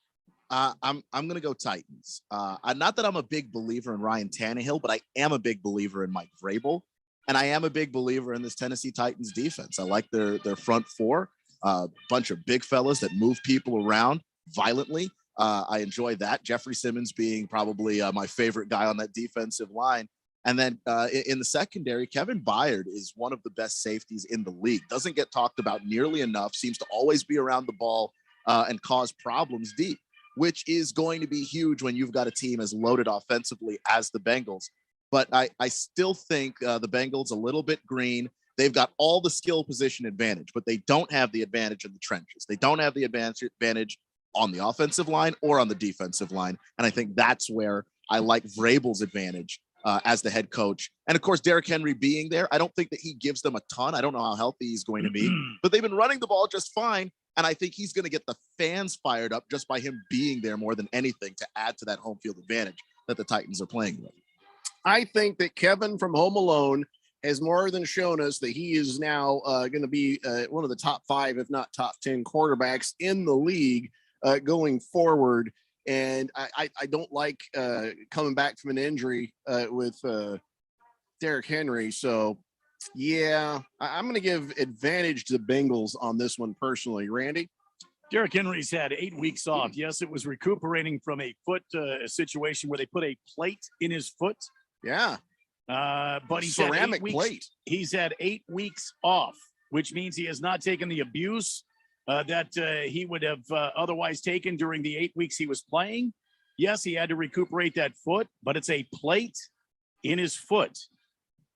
I'm going to go Titans. Not that I'm a big believer in Ryan Tannehill, but I am a big believer in Mike Vrabel. And I am a big believer in this Tennessee Titans defense. I like their front four, bunch of big fellas that move people around violently. I enjoy that. Jeffrey Simmons being probably my favorite guy on that defensive line. And then in the secondary, Kevin Byard is one of the best safeties in the league. Doesn't get talked about nearly enough, seems to always be around the ball and cause problems deep, which is going to be huge when you've got a team as loaded offensively as the Bengals. But I still think the Bengals a little bit green. They've got all the skill position advantage, but they don't have the advantage in the trenches. They don't have the advantage on the offensive line or on the defensive line. And I think that's where I like Vrabel's advantage as the head coach. And of course, Derrick Henry being there, I don't think that he gives them a ton. I don't know how healthy he's going to be, but they've been running the ball just fine. And I think he's going to get the fans fired up just by him being there more than anything to add to that home field advantage that the Titans are playing with. I think that Kevin from Home Alone has more than shown us that he is now going to be one of the top 5, if not top 10 quarterbacks in the league going forward. And I don't like coming back from an injury with Derrick Henry. So, yeah, I'm going to give advantage to the Bengals on this one personally. Randy? Derrick Henry's had 8 weeks off. Yes, it was recuperating from a foot situation where they put a plate in his foot. Yeah. But he's ceramic had 8 weeks, plate. He's had 8 weeks off, which means he has not taken the abuse that he would have otherwise taken during the 8 weeks he was playing. Yes, he had to recuperate that foot, but it's a plate in his foot.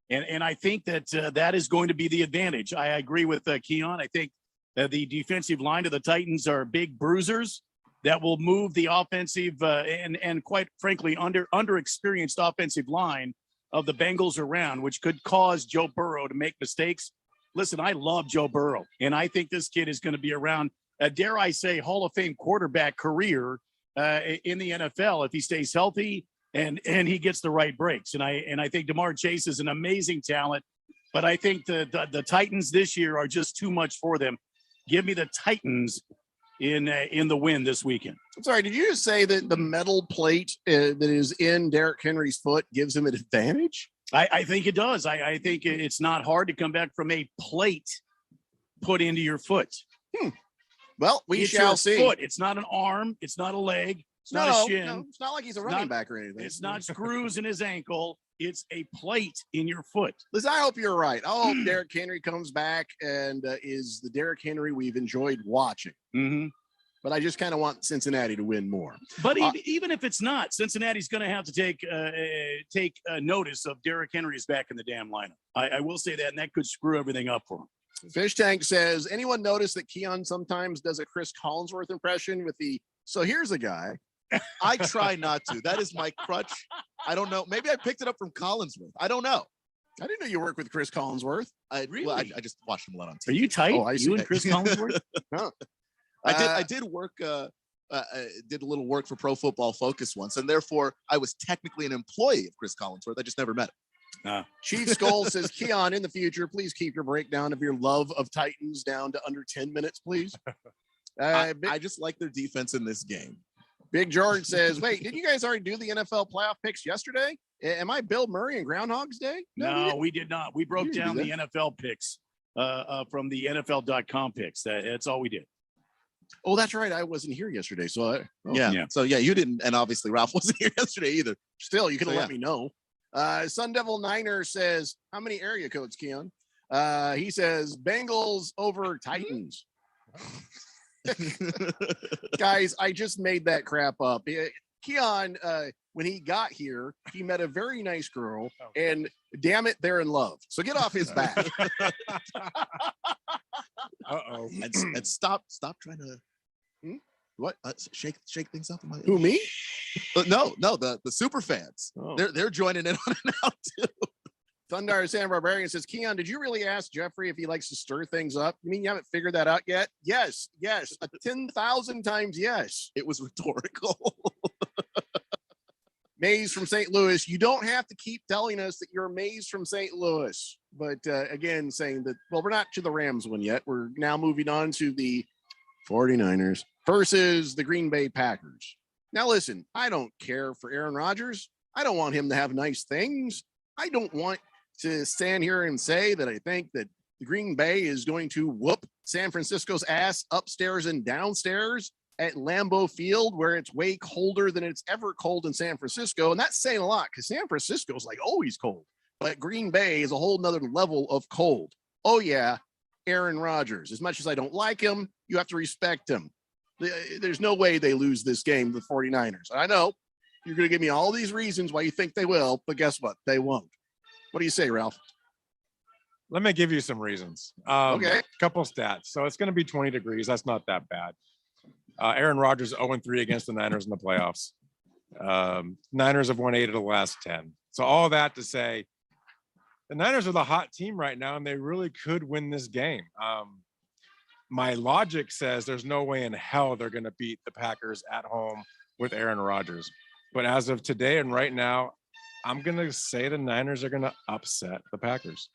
And I think that that is going to be the advantage. I agree with Keon. I think the defensive line of the Titans are big bruisers that will move the offensive and quite frankly, underexperienced offensive line of the Bengals around, which could cause Joe Burrow to make mistakes. Listen, I love Joe Burrow, and I think this kid is going to be around, dare I say, Hall of Fame quarterback career in the NFL if he stays healthy and he gets the right breaks. And I think DeMar Chase is an amazing talent, but I think the Titans this year are just too much for them. Give me the Titans in the win this weekend. I'm sorry, did you just say that the metal plate that is in Derrick Henry's foot gives him an advantage? I think it does. I think it's not hard to come back from a plate put into your foot. Well, we It's shall your see. Foot. It's not an arm. It's not a leg. It's not a shin. No, it's not like he's a running back or anything. It's not screws in his ankle. It's a plate in your foot. Listen, I hope you're right. I hope Derrick Henry comes back and is the Derrick Henry we've enjoyed watching. Mm-hmm. But I just kind of want Cincinnati to win more. But even if it's not, Cincinnati's going to have to take notice of Derrick Henry's back in the damn lineup. I will say that, and that could screw everything up for him. Fish Tank says, anyone notice that Keon sometimes does a Chris Collinsworth impression with the, so here's a guy. I try not to. That is my crutch. I don't know. Maybe I picked it up from Collinsworth. I don't know. I didn't know you work with Chris Collinsworth. Really? Well, I just watched him a lot on TV. Are you tight? Oh, I see. You and Chris Collinsworth? Huh. I did work. Did a little work for Pro Football Focus once, and therefore I was technically an employee of Chris Collinsworth. I just never met him. Chief Skull says, Keon, in the future, please keep your breakdown of your love of Titans down to under 10 minutes, please. I just like their defense in this game. Big George says, wait, didn't you guys already do the NFL playoff picks yesterday? Am I Bill Murray and Groundhog's Day? No, we did not. We broke down the NFL picks from the NFL.com picks. That's all we did. Oh, that's right. I wasn't here yesterday. So yeah. So yeah, you didn't, and obviously Ralph wasn't here yesterday either. Still, you could have let me know. Sun Devil Niner says, how many area codes, Keon? He says Bengals over Titans. Guys, I just made that crap up. Keon, when he got here, he met a very nice girl, and damn it, they're in love. So get off his back. Uh-oh. And stop trying to what? Shake things up. Who, me? No, the super fans. Oh. They're joining in on it now too. Thundar San Barbarian says, Keon, did you really ask Jeffrey if he likes to stir things up? You mean you haven't figured that out yet? Yes. 10,000 times yes. It was rhetorical. Maze from St. Louis. You don't have to keep telling us that you're Maze from St. Louis. But again, saying that, well, we're not to the Rams one yet. We're now moving on to the 49ers versus the Green Bay Packers. Now, listen, I don't care for Aaron Rodgers. I don't want him to have nice things. I don't want to stand here and say that I think that the Green Bay is going to whoop San Francisco's ass upstairs and downstairs. at Lambeau Field, where it's way colder than it's ever cold in San Francisco. And that's saying a lot because San Francisco is like always cold. But Green Bay is a whole nother level of cold. Oh, yeah. Aaron Rodgers. As much as I don't like him, you have to respect him. There's no way they lose this game, the 49ers. I know you're going to give me all these reasons why you think they will, but guess what? They won't. What do you say, Ralph? Let me give you some reasons. Okay. Couple stats. So it's going to be 20 degrees. That's not that bad. Aaron Rodgers 0-3 against the Niners in the playoffs. Niners have won 8 of the last 10. So all that to say, the Niners are the hot team right now, and they really could win this game. My logic says there's no way in hell they're going to beat the Packers at home with Aaron Rodgers. But as of today and right now, I'm going to say the Niners are going to upset the Packers.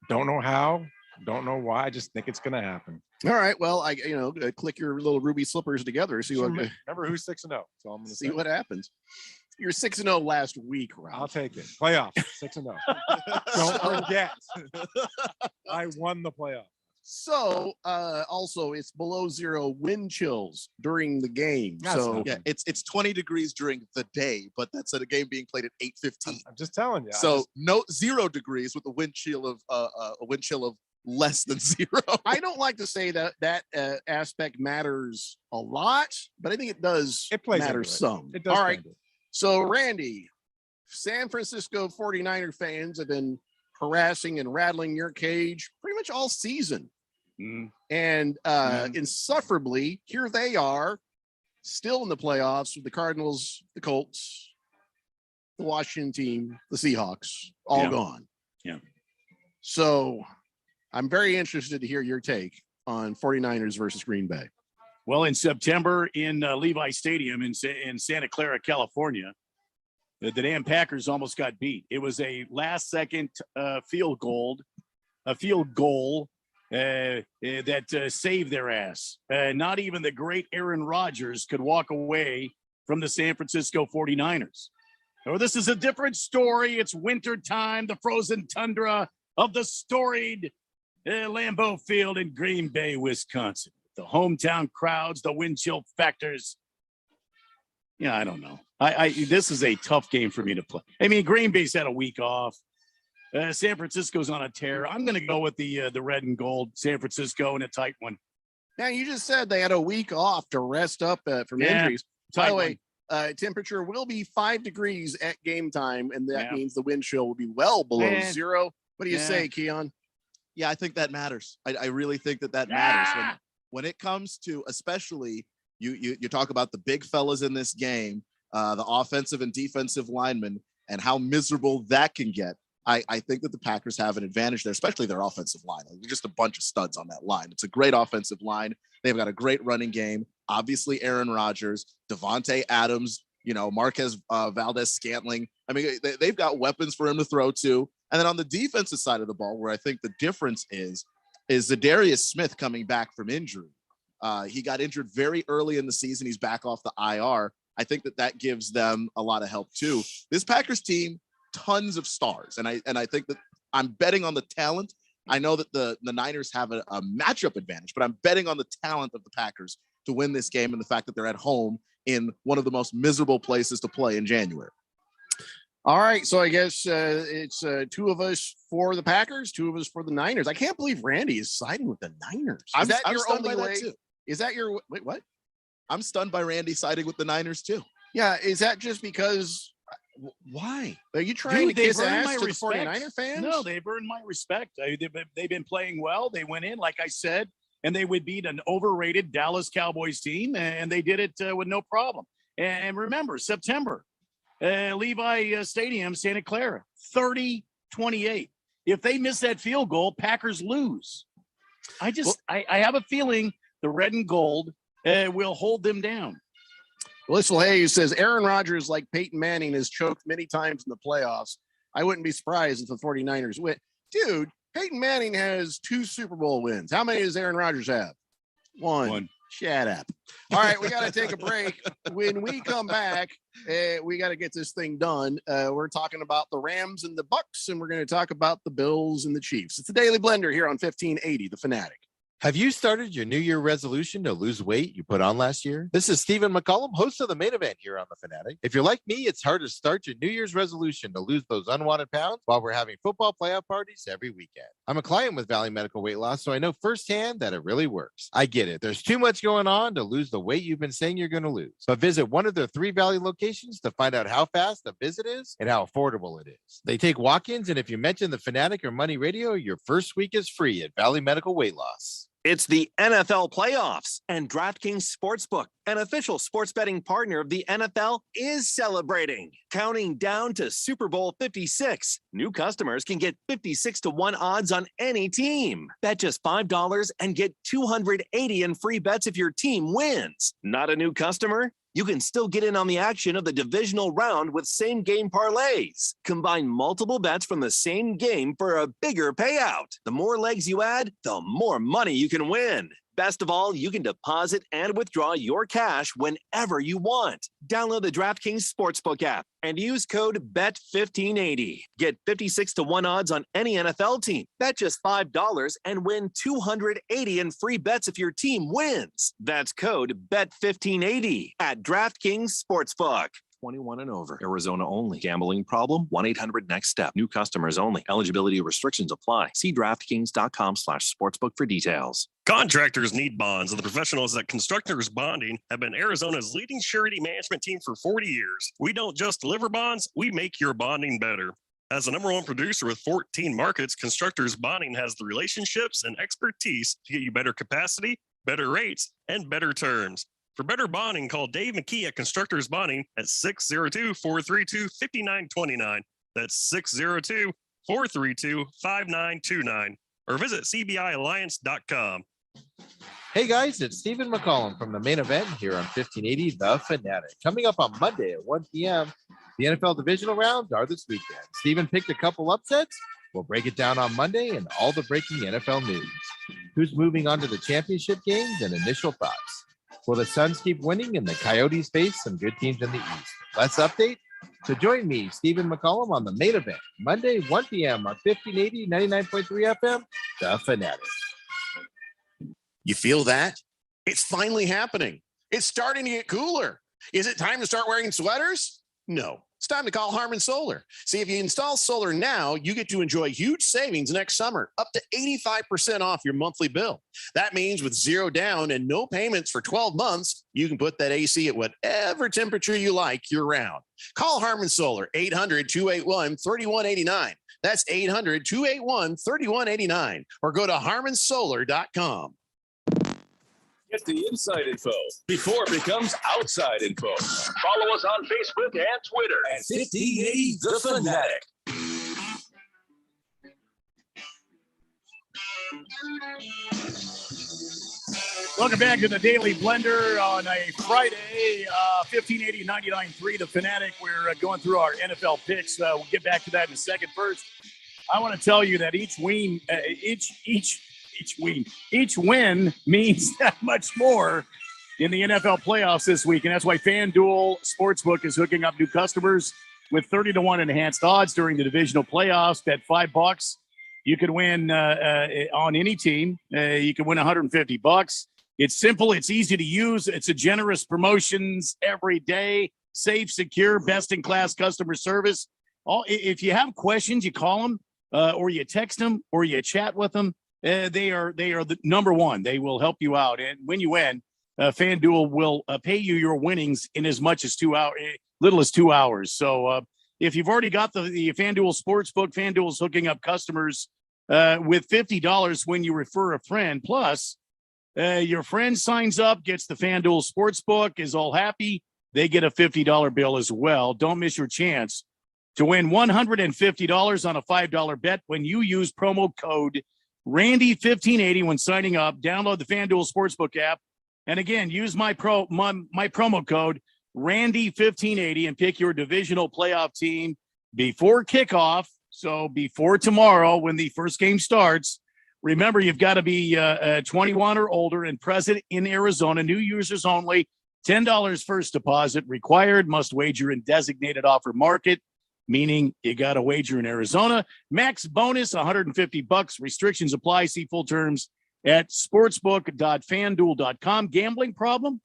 Don't know how, don't know why. I just think it's going to happen. All right. Well, click your little ruby slippers together. See what. Remember who's 6-0. So I'm going to see what happens. You're 6-0 last week, Ralph. I'll take it. Playoffs 6-0. Don't forget, I won the playoff. So, also, it's below 0 wind chills during the game. It's 20 degrees during the day, but that's at a game being played at 8:15. I'm just telling you. So 0 degrees with a wind chill of less than 0. I don't like to say that aspect matters a lot, but I think it does matter some. It does. All right. So, Randy, San Francisco 49er fans have been harassing and rattling your cage pretty much all season. And insufferably, here they are, still in the playoffs with the Cardinals, the Colts, the Washington team, the Seahawks, all gone. Yeah. So I'm very interested to hear your take on 49ers versus Green Bay. Well, in September in Levi Stadium in Santa Clara, California, the damn Packers almost got beat. It was a last-second field goal that saved their ass. Not even the great Aaron Rodgers could walk away from the San Francisco 49ers. Oh, this is a different story. It's winter time, the frozen tundra of the storied Lambeau Field in Green Bay, Wisconsin. The hometown crowds, the wind chill factors. Yeah, I don't know. This is a tough game for me to play. I mean, Green Bay's had a week off. San Francisco's on a tear. I'm going to go with the red and gold San Francisco in a tight one. Now, you just said they had a week off to rest up from injuries. By the way, temperature will be 5 degrees at game time, and that means the wind chill will be well below 0. What do you say, Keon? Yeah, I think that matters. I really think that matters. When it comes to, especially, you talk about the big fellas in this game, the offensive and defensive linemen, and how miserable that can get. I think that the Packers have an advantage there, especially their offensive line. They're just a bunch of studs on that line. It's a great offensive line. They've got a great running game. Obviously, Aaron Rodgers, Devontae Adams, Marquez Valdez-Scantling. I mean, they've got weapons for him to throw to. And then on the defensive side of the ball, where I think the difference is Zadarius Smith coming back from injury. He got injured very early in the season. He's back off the IR. I think that gives them a lot of help too. This Packers team, tons of stars. And I think that I'm betting on the talent. I know that the Niners have a matchup advantage, but I'm betting on the talent of the Packers to win this game and the fact that they're at home in one of the most miserable places to play in January. All right. So I guess it's 2 of us for the Packers, 2 of us for the Niners. I can't believe Randy is siding with the Niners. I'm stunned by that too. Is that your, wait, what? I'm stunned by Randy siding with the Niners too. Yeah. Is that just because, why? Are you trying to kiss ass to the 49er fans? No, they've earned my respect. They've been playing well. They went in, like I said, and they would beat an overrated Dallas Cowboys team, and they did it with no problem. And remember, September, Levi Stadium, Santa Clara, 30-28. If they miss that field goal, Packers lose. I have a feeling the red and gold will hold them down. Lissel Hayes says Aaron Rodgers, like Peyton Manning, has choked many times in the playoffs. I wouldn't be surprised if the 49ers win. Dude, Peyton Manning has 2 Super Bowl wins. How many does Aaron Rodgers have? One. Shut up. All right, we got to take a break. When we come back, we got to get this thing done. We're talking about the Rams and the Bucks, and we're going to talk about the Bills and the Chiefs. It's the Daily Blender here on 1580, The Fanatic. Have you started your New Year resolution to lose weight you put on last year? This is Stephen McCollum, host of the Main Event here on The Fanatic. If you're like me, it's hard to start your New Year's resolution to lose those unwanted pounds while we're having football playoff parties every weekend. I'm a client with Valley Medical Weight Loss, so I know firsthand that it really works. I get it. There's too much going on to lose the weight you've been saying you're going to lose. But visit one of their 3 Valley locations to find out how fast the visit is and how affordable it is. They take walk-ins, and if you mention The Fanatic or Money Radio, your first week is free at Valley Medical Weight Loss. It's the NFL playoffs, and DraftKings Sportsbook, an official sports betting partner of the NFL, is celebrating. Counting down to Super Bowl 56. New customers can get 56-1 odds on any team. Bet just $5 and get $280 in free bets if your team wins. Not a new customer? You can still get in on the action of the divisional round with same-game parlays. Combine multiple bets from the same game for a bigger payout. The more legs you add, the more money you can win. Best of all, you can deposit and withdraw your cash whenever you want. Download the DraftKings Sportsbook app and use code BET1580. Get 56-1 odds on any NFL team. Bet just $5 and win $280 in free bets if your team wins. That's code BET1580 at DraftKings Sportsbook. 21 and over. Arizona only. Gambling problem? 1-800-NEXT-STEP. New customers only. Eligibility restrictions apply. See DraftKings.com/sportsbook for details. Contractors need bonds, and the professionals at Constructors Bonding have been Arizona's leading surety management team for 40 years. We don't just deliver bonds, we make your bonding better. As the #1 producer with 14 markets, Constructors Bonding has the relationships and expertise to get you better capacity, better rates, and better terms. For better bonding, call Dave McKee at Constructors Bonding at 602-432-5929. That's 602-432-5929. Or visit cbialliance.com. Hey guys, it's Stephen McCollum from the Main Event here on 1580 The Fanatic. Coming up on Monday at 1 p.m., the NFL divisional rounds are this weekend. Stephen picked a couple upsets. We'll break it down on Monday and all the breaking NFL news. Who's moving on to the championship games and initial thoughts? Will the Suns keep winning and the Coyotes face some good teams in the East? Let's update. So join me, Stephen McCollum, on the Main Event, Monday, 1 p.m. on 1580, 99.3 FM, The Fanatic. You feel that? It's finally happening. It's starting to get cooler. Is it time to start wearing sweaters? No. It's time to call Harman Solar. See, if you install solar now, you get to enjoy huge savings next summer, up to 85% off your monthly bill. That means with 0 down and no payments for 12 months, you can put that AC at whatever temperature you like year-round. Call Harman Solar, 800-281-3189. That's 800-281-3189. Or go to harmansolar.com. Get the inside info before it becomes outside info. Follow us on Facebook and Twitter at 1580 The Fanatic. Welcome back to the Daily Blender on a Friday, 1580 99.3 The Fanatic. We're going through our NFL picks. We'll get back to that in a second. First, I want to tell you that each win means that much more in the NFL playoffs this week. And that's why FanDuel Sportsbook is hooking up new customers with 30-1 enhanced odds during the divisional playoffs. Bet $5. You can win on any team. You can win $150. It's simple. It's easy to use. It's a generous promotions every day. Safe, secure, best-in-class customer service. If you have questions, you call them or you text them or you chat with them. They are the number one. They will help you out. And when you win, FanDuel will pay you your winnings in as much as 2 hours, little as 2 hours. So if you've already got the FanDuel Sportsbook, FanDuel is hooking up customers with $50 when you refer a friend. Plus, your friend signs up, gets the FanDuel Sportsbook, is all happy. They get a $50 bill as well. Don't miss your chance to win $150 on a $5 bet when you use promo code Randy1580 when signing up. Download the FanDuel Sportsbook app. And again, use my promo code Randy1580 and pick your divisional playoff team before kickoff. So before tomorrow, when the first game starts, remember, you've got to be 21 or older and present in Arizona. New users only. $10 first deposit required. Must wager in designated offer market, meaning you got to wager in Arizona. Max bonus, $150. Restrictions apply. See full terms at sportsbook.fanduel.com. Gambling problem?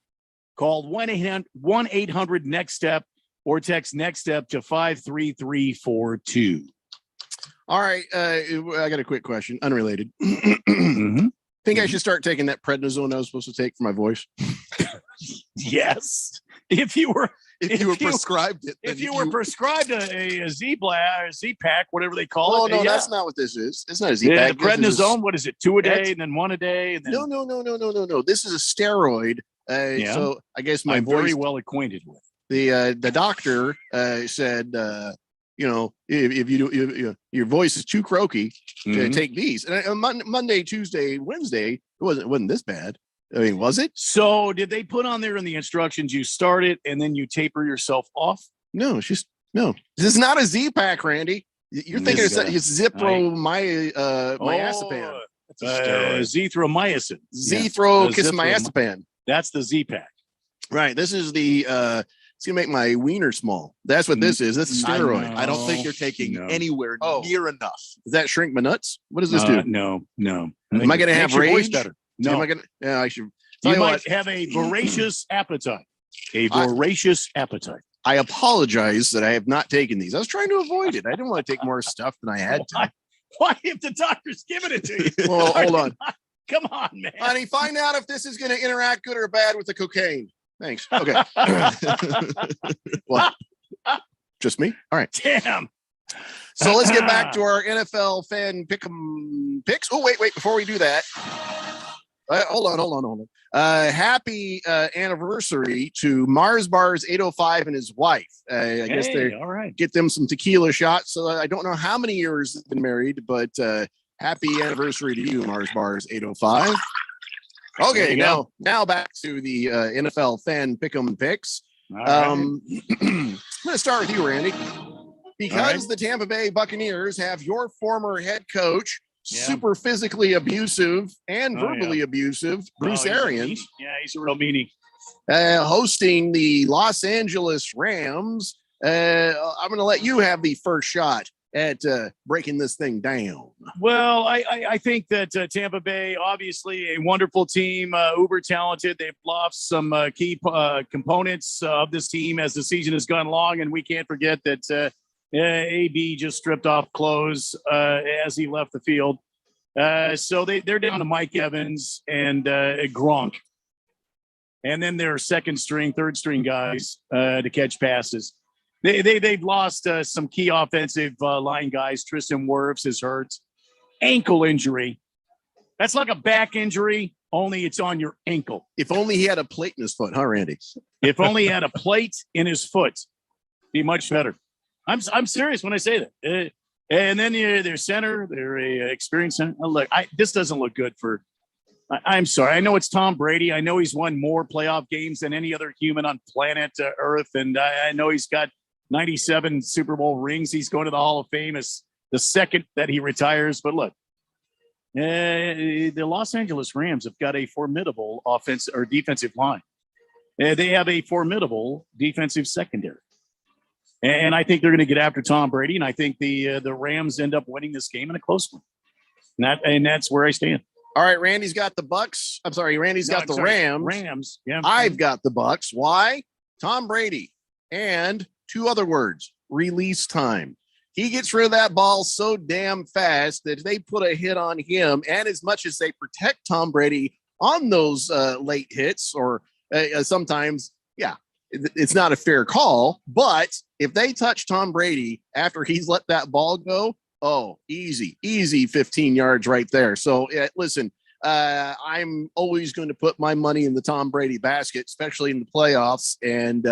Call 1-800-NEXT-STEP or text NEXT STEP to 53342. All right. I got a quick question, unrelated. Mm-hmm. Think I should start taking that prednisone I was supposed to take for my voice? Yes. If you were prescribed it. If you were prescribed a Z-Blast or Z-Pack, whatever they call Oh, it. no, that's not what this is. It's not a Z-Pack. Yeah, the prednisone, what is it? 2 a day and then 1 a day? And then... No. This is a steroid. So I guess my I'm voice... very well acquainted with. The doctor said, if you do, your voice is too croaky, take these. And Monday, Tuesday, Wednesday, it wasn't this bad. I mean, was it? So did they put on there in the instructions you start it and then you taper yourself off? No, this is not a Z-Pack, Randy. You're thinking it's Zipromyazepam. Zithromycin. Zithrokismyazepam. That's the Z-Pack. Right. This is the it's gonna make my wiener small. That's what this is. This is steroid. I don't think you're taking anywhere near enough. Does that shrink my nuts? What does this do? No. Am I gonna have rage? Better? No. No. Am I gonna? Yeah, I should. You might have a voracious appetite. Appetite. I apologize that I have not taken these. I was trying to avoid it. I didn't want to take more stuff than I had to. Why if the doctor's giving it to you? Well, hold on. Come on, man. Honey, find out if this is going to interact good or bad with the cocaine. Thanks. Okay. What? Just me? All right. Damn. So let's get back to our NFL fan pick'em picks. Oh, wait. Before we do that, hold on. Happy anniversary to Mars Bars 805 and his wife. I guess they all right. Get them some tequila shots. So I don't know how many years they've been married, but happy anniversary to you, Mars Bars 805. Okay, now back to the NFL fan pick'em picks. I'm going to start with you, Randy, because the Tampa Bay Buccaneers have your former head coach, super physically abusive and verbally abusive, Bruce Arians. He's a real meanie. Hosting the Los Angeles Rams. I'm going to let you have the first shot at breaking this thing down. Well, I think that Tampa Bay, obviously a wonderful team, uber talented. They've lost some key components of this team as the season has gone long, and we can't forget that AB just stripped off clothes as he left the field. So they're down to Mike Evans and Gronk. And then their second string, third string guys to catch passes. They've lost some key offensive line guys. Tristan Wirfs is hurt. Ankle injury. That's like a back injury, only it's on your ankle. If only he had a plate in his foot, huh, Randy? If only he had a plate in his foot, be much better. I'm serious when I say that. And then their center, they're a experienced center. Look, this doesn't look good for. I'm sorry. I know it's Tom Brady. I know he's won more playoff games than any other human on planet Earth, and I know he's got 97 Super Bowl rings. He's going to the Hall of Fame as the second that he retires. But look, the Los Angeles Rams have got a formidable offensive or defensive line. They have a formidable defensive secondary. And I think they're going to get after Tom Brady. And I think the Rams end up winning this game in a close one. And that's where I stand. All right, Randy's got the Bucks. I'm sorry, Randy's got the Rams. Rams. Yeah. I've got the Bucks. Why? Tom Brady. And two other words, release time. He gets rid of that ball so damn fast that if they put a hit on him, and as much as they protect Tom Brady on those late hits, or sometimes, it's not a fair call. But if they touch Tom Brady after he's let that ball go, easy 15 yards right there. So listen, I'm always going to put my money in the Tom Brady basket, especially in the playoffs. And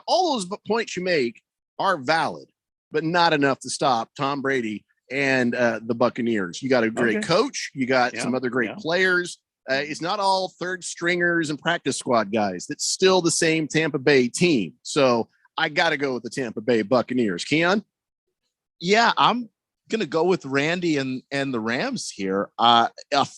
all those points you make are valid, but not enough to stop Tom Brady and the Buccaneers. You got a great coach. You got some other great players. It's not all third stringers and practice squad guys. It's still the same Tampa Bay team. So I got to go with the Tampa Bay Buccaneers. Keon? Yeah, I'm going to go with Randy and the Rams here. A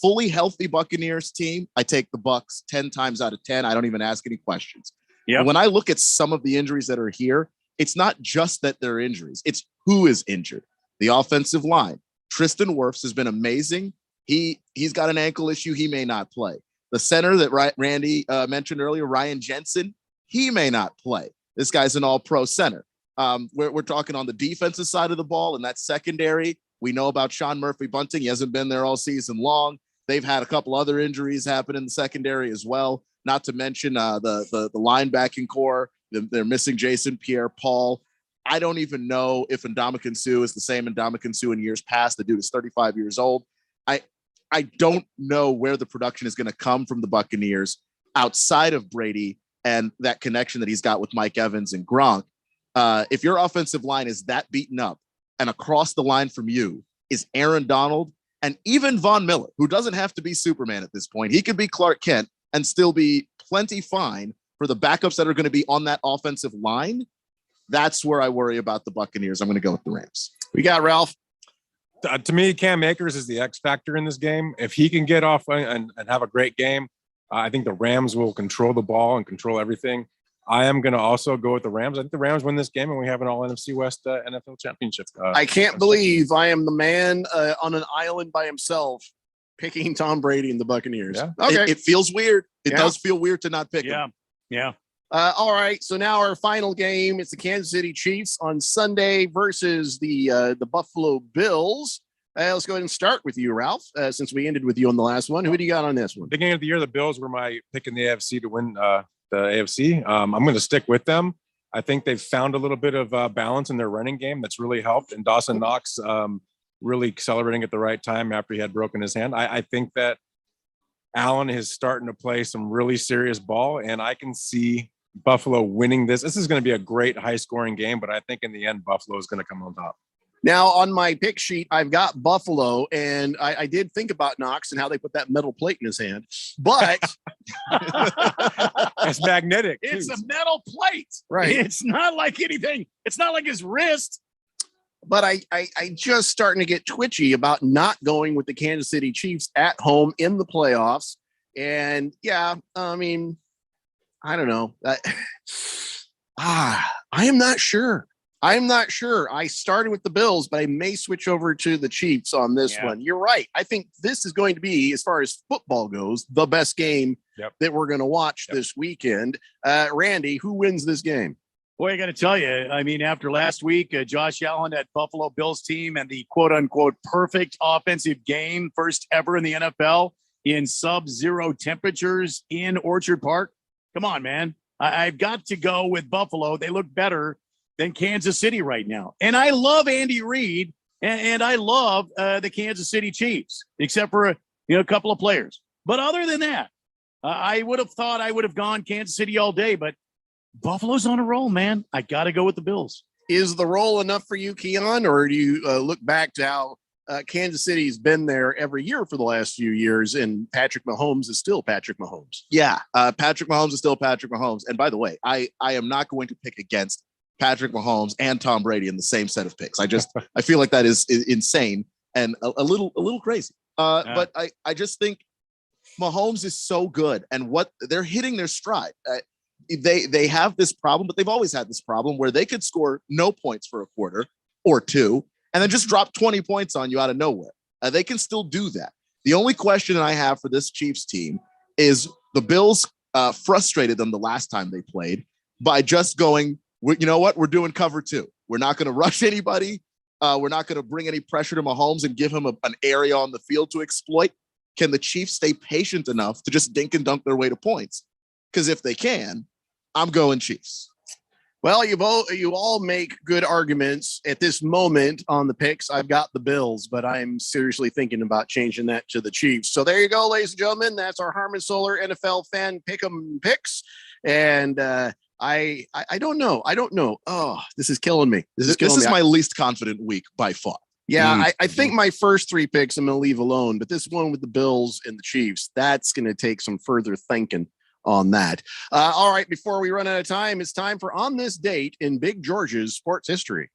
fully healthy Buccaneers team. I take the Bucks 10 times out of 10. I don't even ask any questions. Yeah. When I look at some of the injuries that are here, it's not just that they're injuries. It's who is injured. The offensive line. Tristan Wirfs has been amazing. He's got an ankle issue. He may not play. The center that Randy mentioned earlier, Ryan Jensen, he may not play. This guy's an all-pro center. We're talking on the defensive side of the ball, and that secondary. We know about Sean Murphy-Bunting. He hasn't been there all season long. They've had a couple other injuries happen in the secondary as well, not to mention the linebacking core. They're missing Jason Pierre-Paul. I don't even know if Ndamukong Suh is the same Ndamukong Suh in years past. The dude is 35 years old. I don't know where the production is going to come from the Buccaneers outside of Brady and that connection that he's got with Mike Evans and Gronk. If your offensive line is that beaten up and across the line from you is Aaron Donald and even Von Miller, who doesn't have to be Superman at this point. He could be Clark Kent and still be plenty fine for the backups that are going to be on that offensive line. That's where I worry about the Buccaneers. I'm going to go with the Rams. We got Ralph. To me, Cam Akers is the X factor in this game. If he can get off and have a great game, I think the Rams will control the ball and control everything. I am going to also go with the Rams. I think the Rams win this game, and we have an all-NFC West NFL championship. I can't believe I am the man on an island by himself picking Tom Brady and the Buccaneers. Yeah. Okay. It feels weird. It does feel weird to not pick him. Yeah. All right. So now our final game. It's the Kansas City Chiefs on Sunday versus the Buffalo Bills. Let's go ahead and start with you, Ralph, since we ended with you on the last one. Who do you got on this one? Beginning of the year, the Bills were my pick in the AFC to win the AFC. I'm going to stick with them. I think they've found a little bit of balance in their running game that's really helped. And Dawson Knox really accelerating at the right time after he had broken his hand. I think that Allen is starting to play some really serious ball, and I can see Buffalo winning this. This is going to be a great high-scoring game, but I think in the end, Buffalo is going to come on top. Now, on my pick sheet, I've got Buffalo, and I did think about Knox and how they put that metal plate in his hand, but it's magnetic. It's a metal plate. Right. It's not like anything. It's not like his wrist. But I just starting to get twitchy about not going with the Kansas City Chiefs at home in the playoffs. And yeah, I mean, I don't know. I am not sure. I started with the Bills, but I may switch over to the Chiefs on this one. You're right. I think this is going to be, as far as football goes, the best game that we're going to watch this weekend. Randy, who wins this game? Boy, I got to tell you, I mean, after last week, Josh Allen at Buffalo Bills team and the quote unquote perfect offensive game, first ever in the NFL in sub-zero temperatures in Orchard Park. Come on, man. I've got to go with Buffalo. They look better than Kansas City right now. And I love Andy Reid and I love the Kansas City Chiefs, except for a couple of players. But other than that, I would have thought I would have gone Kansas City all day, but Buffalo's on a roll, man. I got to go with the Bills. Is the roll enough for you, Keon, or do you look back to how Kansas City's been there every year for the last few years, and Patrick Mahomes is still Patrick Mahomes? Yeah, Patrick Mahomes is still Patrick Mahomes. And by the way, I am not going to pick against Patrick Mahomes and Tom Brady in the same set of picks. I feel like that is insane and a little crazy. But I just think Mahomes is so good, and what they're hitting their stride. They have this problem, but they've always had this problem where they could score no points for a quarter or two and then just drop 20 points on you out of nowhere. They can still do that. The only question I have for this Chiefs team is the Bills frustrated them the last time they played by just going, you know what? We're doing cover two. We're not going to rush anybody. We're not going to bring any pressure to Mahomes and give him an area on the field to exploit. Can the Chiefs stay patient enough to just dink and dunk their way to points? Because if they can, I'm going Chiefs. Well, you all make good arguments at this moment on the picks. I've got the Bills, but I'm seriously thinking about changing that to the Chiefs. So there you go, ladies and gentlemen. That's our Harmon Solar NFL fan pick'em picks. And I don't know. Oh, this is killing me. This is my least confident week by far. Yeah, I think my first three picks I'm going to leave alone, but this one with the Bills and the Chiefs, that's going to take some further thinking on that. All right, before we run out of time, it's time for On This Date in Big George's sports history.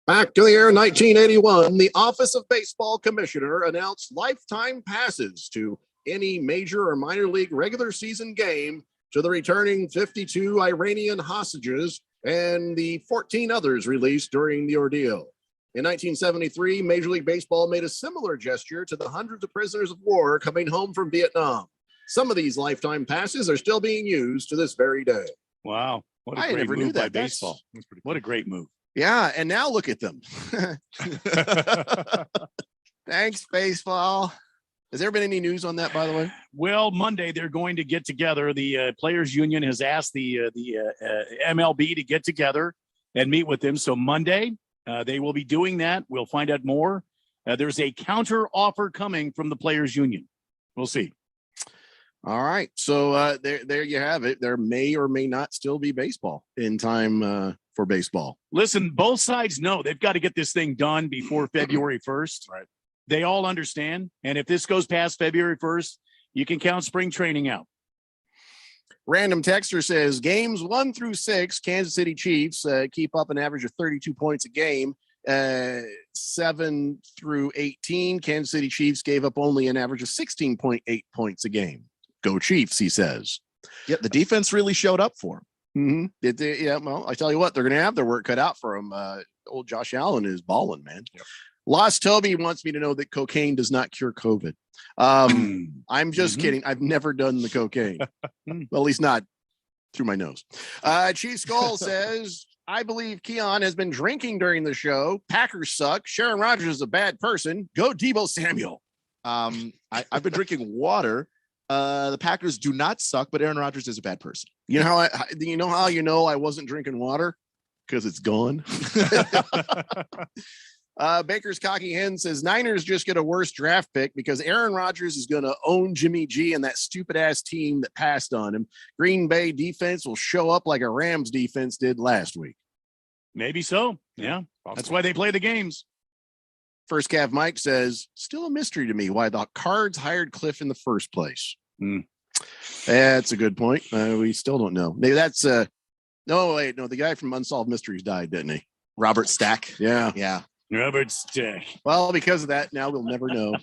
Back to the year 1981, the Office of Baseball Commissioner announced lifetime passes to any major or minor league regular season game to the returning 52 Iranian hostages and the 14 others released during the ordeal. In 1973, Major League Baseball made a similar gesture to the hundreds of prisoners of war coming home from Vietnam. Some of these lifetime passes are still being used to this very day. Wow. What a I great never move knew by that. baseball. What a great move. Yeah, and now look at them. Thanks, baseball. Has there been any news on that, by the way? Well, Monday they're going to get together. The Players Union has asked the MLB to get together and meet with them. So Monday they will be doing that. We'll find out more. There's a counter offer coming from the Players Union. We'll see. All right. So there you have it. There may or may not still be baseball in time for baseball. Listen, both sides know they've got to get this thing done before February 1st. Right. They all understand. And if this goes past February 1st, you can count spring training out. Random Texter says games 1 through 6, Kansas City Chiefs keep up an average of 32 points a game. 7 through 18, Kansas City Chiefs gave up only an average of 16.8 points a game. Go Chiefs, he says. Yeah, the defense really showed up for him. Yeah, well, I tell you what, they're going to have their work cut out for him. Old Josh Allen is balling, man. Yep. Lost Toby wants me to know that cocaine does not cure COVID. I'm just kidding. I've never done the cocaine. Well, at least not through my nose. Chief Skull says, I believe Keon has been drinking during the show. Packers suck. Sharon Rodgers is a bad person. Go Deebo Samuel. I've been drinking water. The Packers do not suck, but Aaron Rodgers is a bad person. You know how I wasn't drinking water? Because it's gone. Baker's Cocky Hen says Niners just get a worse draft pick because Aaron Rodgers is going to own Jimmy G and that stupid ass team that passed on him. Green Bay defense will show up like a Rams defense did last week. Maybe so. Yeah. That's why they play the games. First Cav Mike says, still a mystery to me why the Cards hired Cliff in the first place. That's a good point. We still don't know. Maybe that's the guy from Unsolved Mysteries died, didn't he? Robert Stack. Yeah. Robert Stack. Well, because of that, now we'll never know.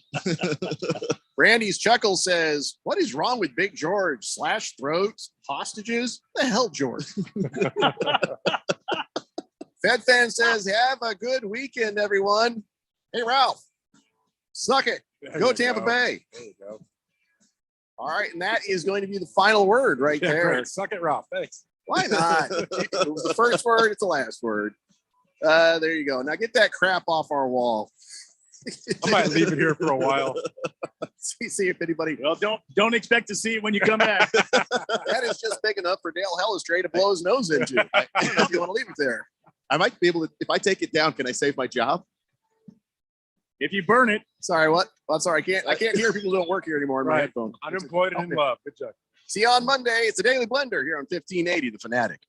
Randy's Chuckle says, what is wrong with Big George? Slash throats, hostages? The hell, George? Fed Fan says, have a good weekend, everyone. Hey, Ralph, suck it. Go Tampa Bay. There you go. All right, and that is going to be the final word right there. Great. Suck it, Ralph. Thanks. Why not? It was the first word. It's the last word. There you go. Now get that crap off our wall. I might leave it here for a while. See if anybody. Well, don't expect to see it when you come back. That is just big enough for Dale Hellestray to blow his nose into. I don't know if you want to leave it there. I might be able to. If I take it down, can I save my job? If you burn it. Sorry, what? I'm sorry. I can't hear people who don't work here anymore in my headphones. Unemployed and in love. Good job. See you on Monday. It's a Daily Blender here on 1580 The Fanatic.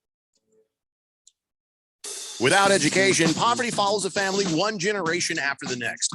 Without education, poverty follows a family one generation after the next.